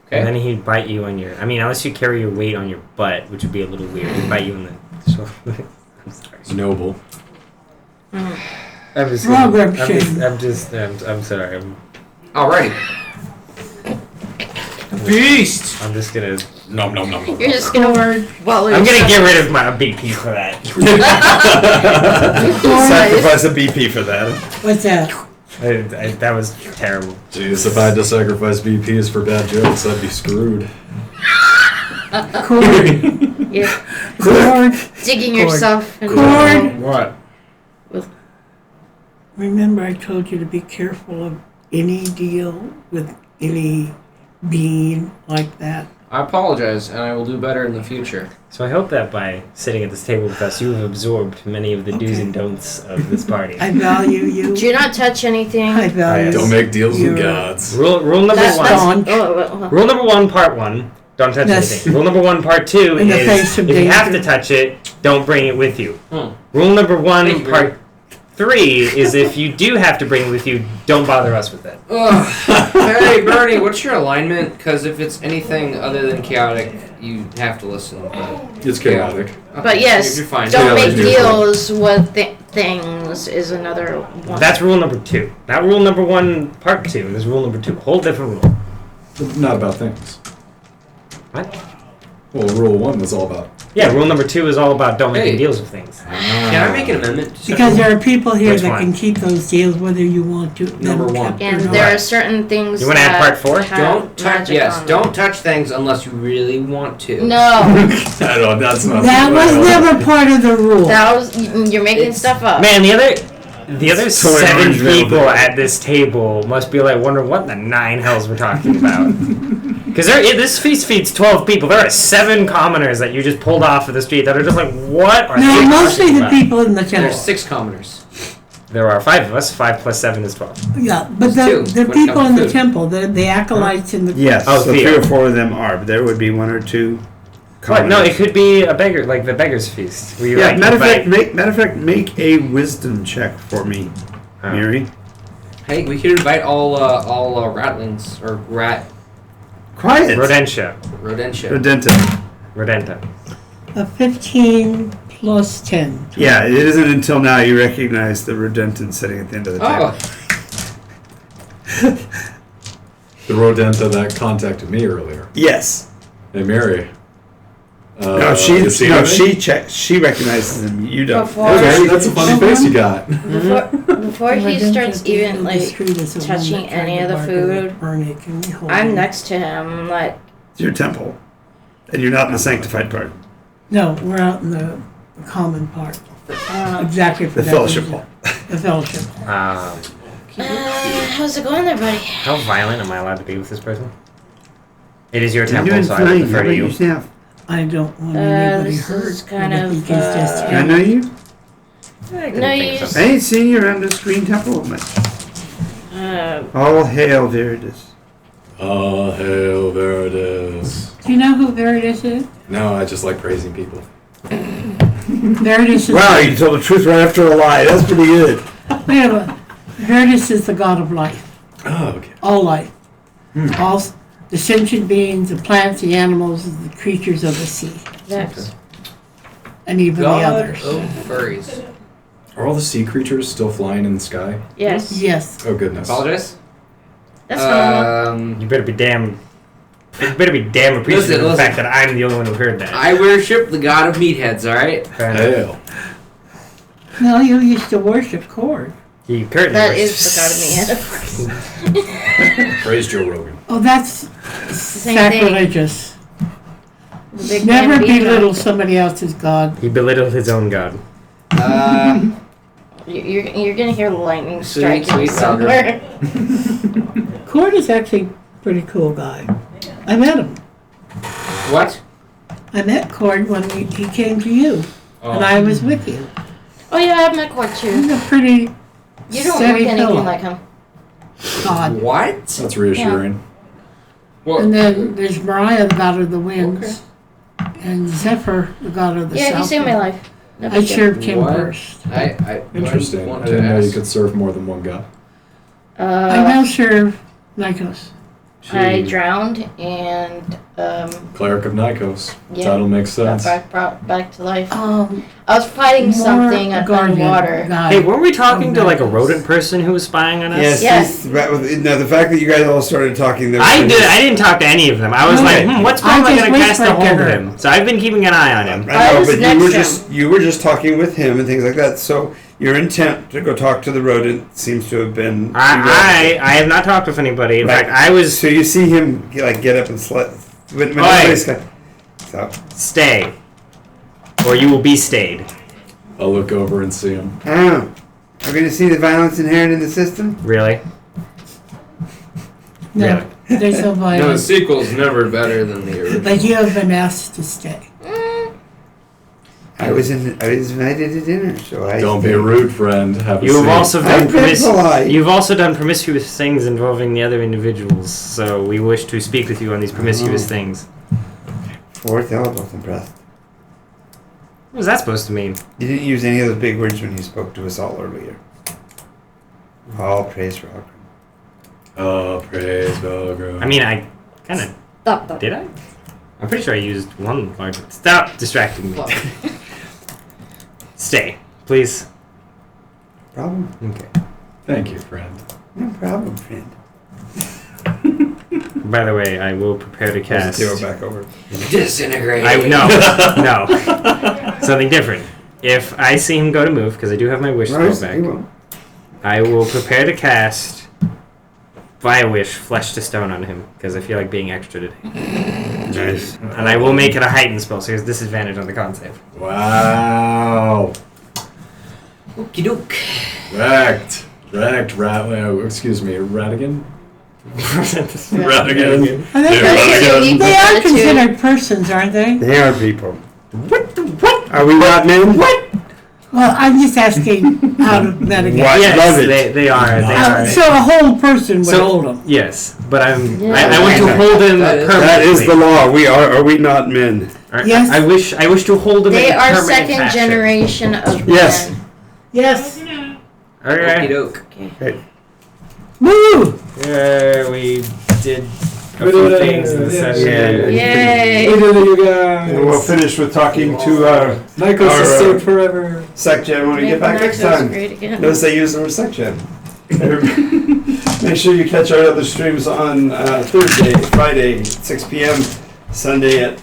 And Okay. then he'd bite you on your. I mean, unless you carry your weight on your butt, which would be a little weird. He'd bite you in the shoulder. I'm sorry. Noble. I'm just. Program shame. I'm sorry. Alrighty. Beast. I'm just gonna. Nom nom nom. you're just gonna swallow I'm gonna yourself. get rid of my BP for that. Sacrifice a BP for that. What's that? That was terrible. Jeez, if I had to sacrifice BPs for bad jokes, I'd be screwed. Cord. You're Cord. digging Cord. yourself into Cord. What? Remember I told you to be careful of any deal with any being like that. I apologize, and I will do better in the future. So I hope that by sitting at this table with us, you have absorbed many of the do's and don'ts of this party. I value you. Do not touch anything. I value Don't make deals with You're- gods. Rule number That's one. Dawn. Rule number one, part one. Don't touch Yes. anything. Rule number one, part two In the is face if of you have to danger. touch it, don't bring it with you. Hmm. Rule number one, Thank you, part three is if you do have to bring it with you, don't bother us with it. Ugh. Hey, Bernie, what's your alignment? Because if it's anything other than chaotic, you have to listen. But It's chaotic. But yes, you're fine. don't Yeah, make like deals with things is another one. That's rule number two. Not rule number one, part two. There's rule number two. Whole different rule. Not about things. What? Well, rule 1 was all about. Yeah, rule number two is all about don't make Hey. deals with things. Can I make an amendment? to Because there are people here Which that one? can keep those deals whether you want to. Number them one. kept or and not. there are certain things. You wanna add that part four? have Don't touch. magic Yes, on them. don't touch things unless you really want to. No, I don't. That's not. That was never part of the rule. that was you're making It's- stuff up. Man, the other Toy seven orange people velvet. at this table must be like wondering what the nine hells we're talking about. Because this feast feeds 12 people. There are 7 commoners that you just pulled off of the street that are just like, what are No, they mostly talking the about? people in the temple. There's 6 commoners. There are 5 of us. 5 plus 7 is 12. Yeah, but There's the two. people in the Food. temple, the acolytes in the Yes, Oh, so Theo. 3 or 4 of them are, but there would be 1 or 2. What? No, commoners. it could be a beggar, like the beggar's feast. Where you Yeah, like, matter of invite- fact, make a wisdom check for me, Oh. Miri. Hey, we could invite all ratlings or Quiet. Rodentia. rodentia. Rodenta. a 15 plus 10. Yeah, it isn't until now you recognize the Rodentin sitting at the end of the table. Oh, The rodenta that contacted me earlier. Yes. Hey, Mary. No, she recognizes him. You don't. Before- Okay, that's a funny face you got. Before he Redemption starts at the end even of the like street is the one touching that tried any to of the bargain with food, Bernie. Can we hold I'm him? next to him. Like, It's your temple, and you're not in the sanctified part, No, we're out in the common part. uh, Exactly for the that fellowship reason. hall. The fellowship. how's it going there, buddy? How violent am I allowed to be with this person? It is your You're temple, doing so I would fine. defer How to about you. yourself? I don't want anybody this hurt. is kind but I of, think it's just I know you. No, you just, I ain't seen you around this green temple much. All hail Viridis. Oh, hail Veritas. Do you know who Veritas is? No, I just like praising people. Veritas is. Wow, you told the truth right after a lie. That's pretty good. Wait a minute. Veritas is the god of life. Oh, okay. All life. All the sentient beings, the plants, the animals, the creatures of the sea, yes. and even the God others. of furries. Are all the sea creatures still flying in the sky? Yes. Yes. Oh, goodness. Apologize. That's normal. You better be damn. You better be damn appreciative of the Listen. fact that I'm the only one who heard that. I worship the god of meatheads. All right. Fair enough. Hail. No, you used to worship Cord. He currently That worships- is the god of me. Praise Joe Rogan. Oh, that's Same sacrilegious. The big Never man being belittle somebody else's god. He belittled his own god. You're gonna hear lightning Sweet, striking sweet somewhere. Cord is actually a pretty cool guy. I met him. What? I met Cord when he came to you, and I was with you. Oh yeah, I've met Cord too. He's a pretty You don't steady look anything fellow. like him. god. What? That's reassuring. What? And then there's Mariah, the god of the winds, and Zephyr, the god of the south. Yeah, he saved my life. No I big deal. served him What? first. I Interesting. want I to didn't know you ask. could serve more than one god. I now serve Nikos. I drowned and Cleric of Nikos. Yeah. Title makes got sense. brought back to life. I I was fighting something underwater. Hey, weren't we talking to like a rodent person who was spying on us? Yes. Yes. No, the fact that you guys all started talking there. I didn't talk to any of them. I was Okay. like, what's I Mama just gonna cast a whispered to hold of her. him? So I've been keeping an eye on him. I know, I was but next to you were just talking with him and things like that. So your intent to go talk to the rodent seems to have been. I have not talked with anybody. In Right. fact, I was So you see him get up and when Oi. everybody's got. So, stay, or you will be stayed. I'll look over and see him. are we going to see the violence inherent in the system? Really? No, there's no No, the violence. sequel's never better than the original. But you have been asked to stay. I was invited to dinner, so I. Don't be rude, friend. Have a You have seat. also done I've been polite. You've also done promiscuous things involving the other individuals. So we wish to speak with you on these promiscuous things. Fourth elbow's impressed. What was that supposed to mean? You didn't use any of those big words when you spoke to us all earlier. All praise for Algrim. Oh, praise Belgrade. I mean, I kind of Stop that. did. I'm pretty sure I used one large. Stop distracting me. Well, Stay, please. Problem? Okay. Thank you, friend. No problem, friend. By the way, I will prepare to cast. Zero back over. Disintegrate. No. Something different. If I see him go to move, because I do have my wish spell Right, you back, will. I will prepare to cast by a wish flesh to stone on him, because I feel like being extra today. Nice. And I will make it a heightened spell, so he has disadvantage on the con save. Wow. Okie doke. Wrecked. Excuse me, Radigan? Radigan. I think Radigan. they are considered persons, aren't they? They are people. What? Are we not men? What? Well, I'm just asking out of metagame. What? Yes, Love it. they are. They are. So a whole person would So- hold them. Yes, but I want Yeah. to hold him That is- permanently. That is the law. Are we not men? Yes. I wish to hold him they in a are permanent second fashion. generation of Yes. men. Yes. Okie Okay. doke. Woo! Yeah, we did a few things in the session. Yay! We did it, you guys. And we'll finish with talking to our Nikos Our, is saved forever. SecGen when we get back next Narcos time. great again. Notice they use the word SecGen. Make sure you catch our other streams on Thursday, Friday, 6 p.m., Sunday at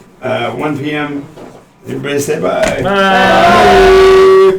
1 p.m. Everybody say bye. Bye.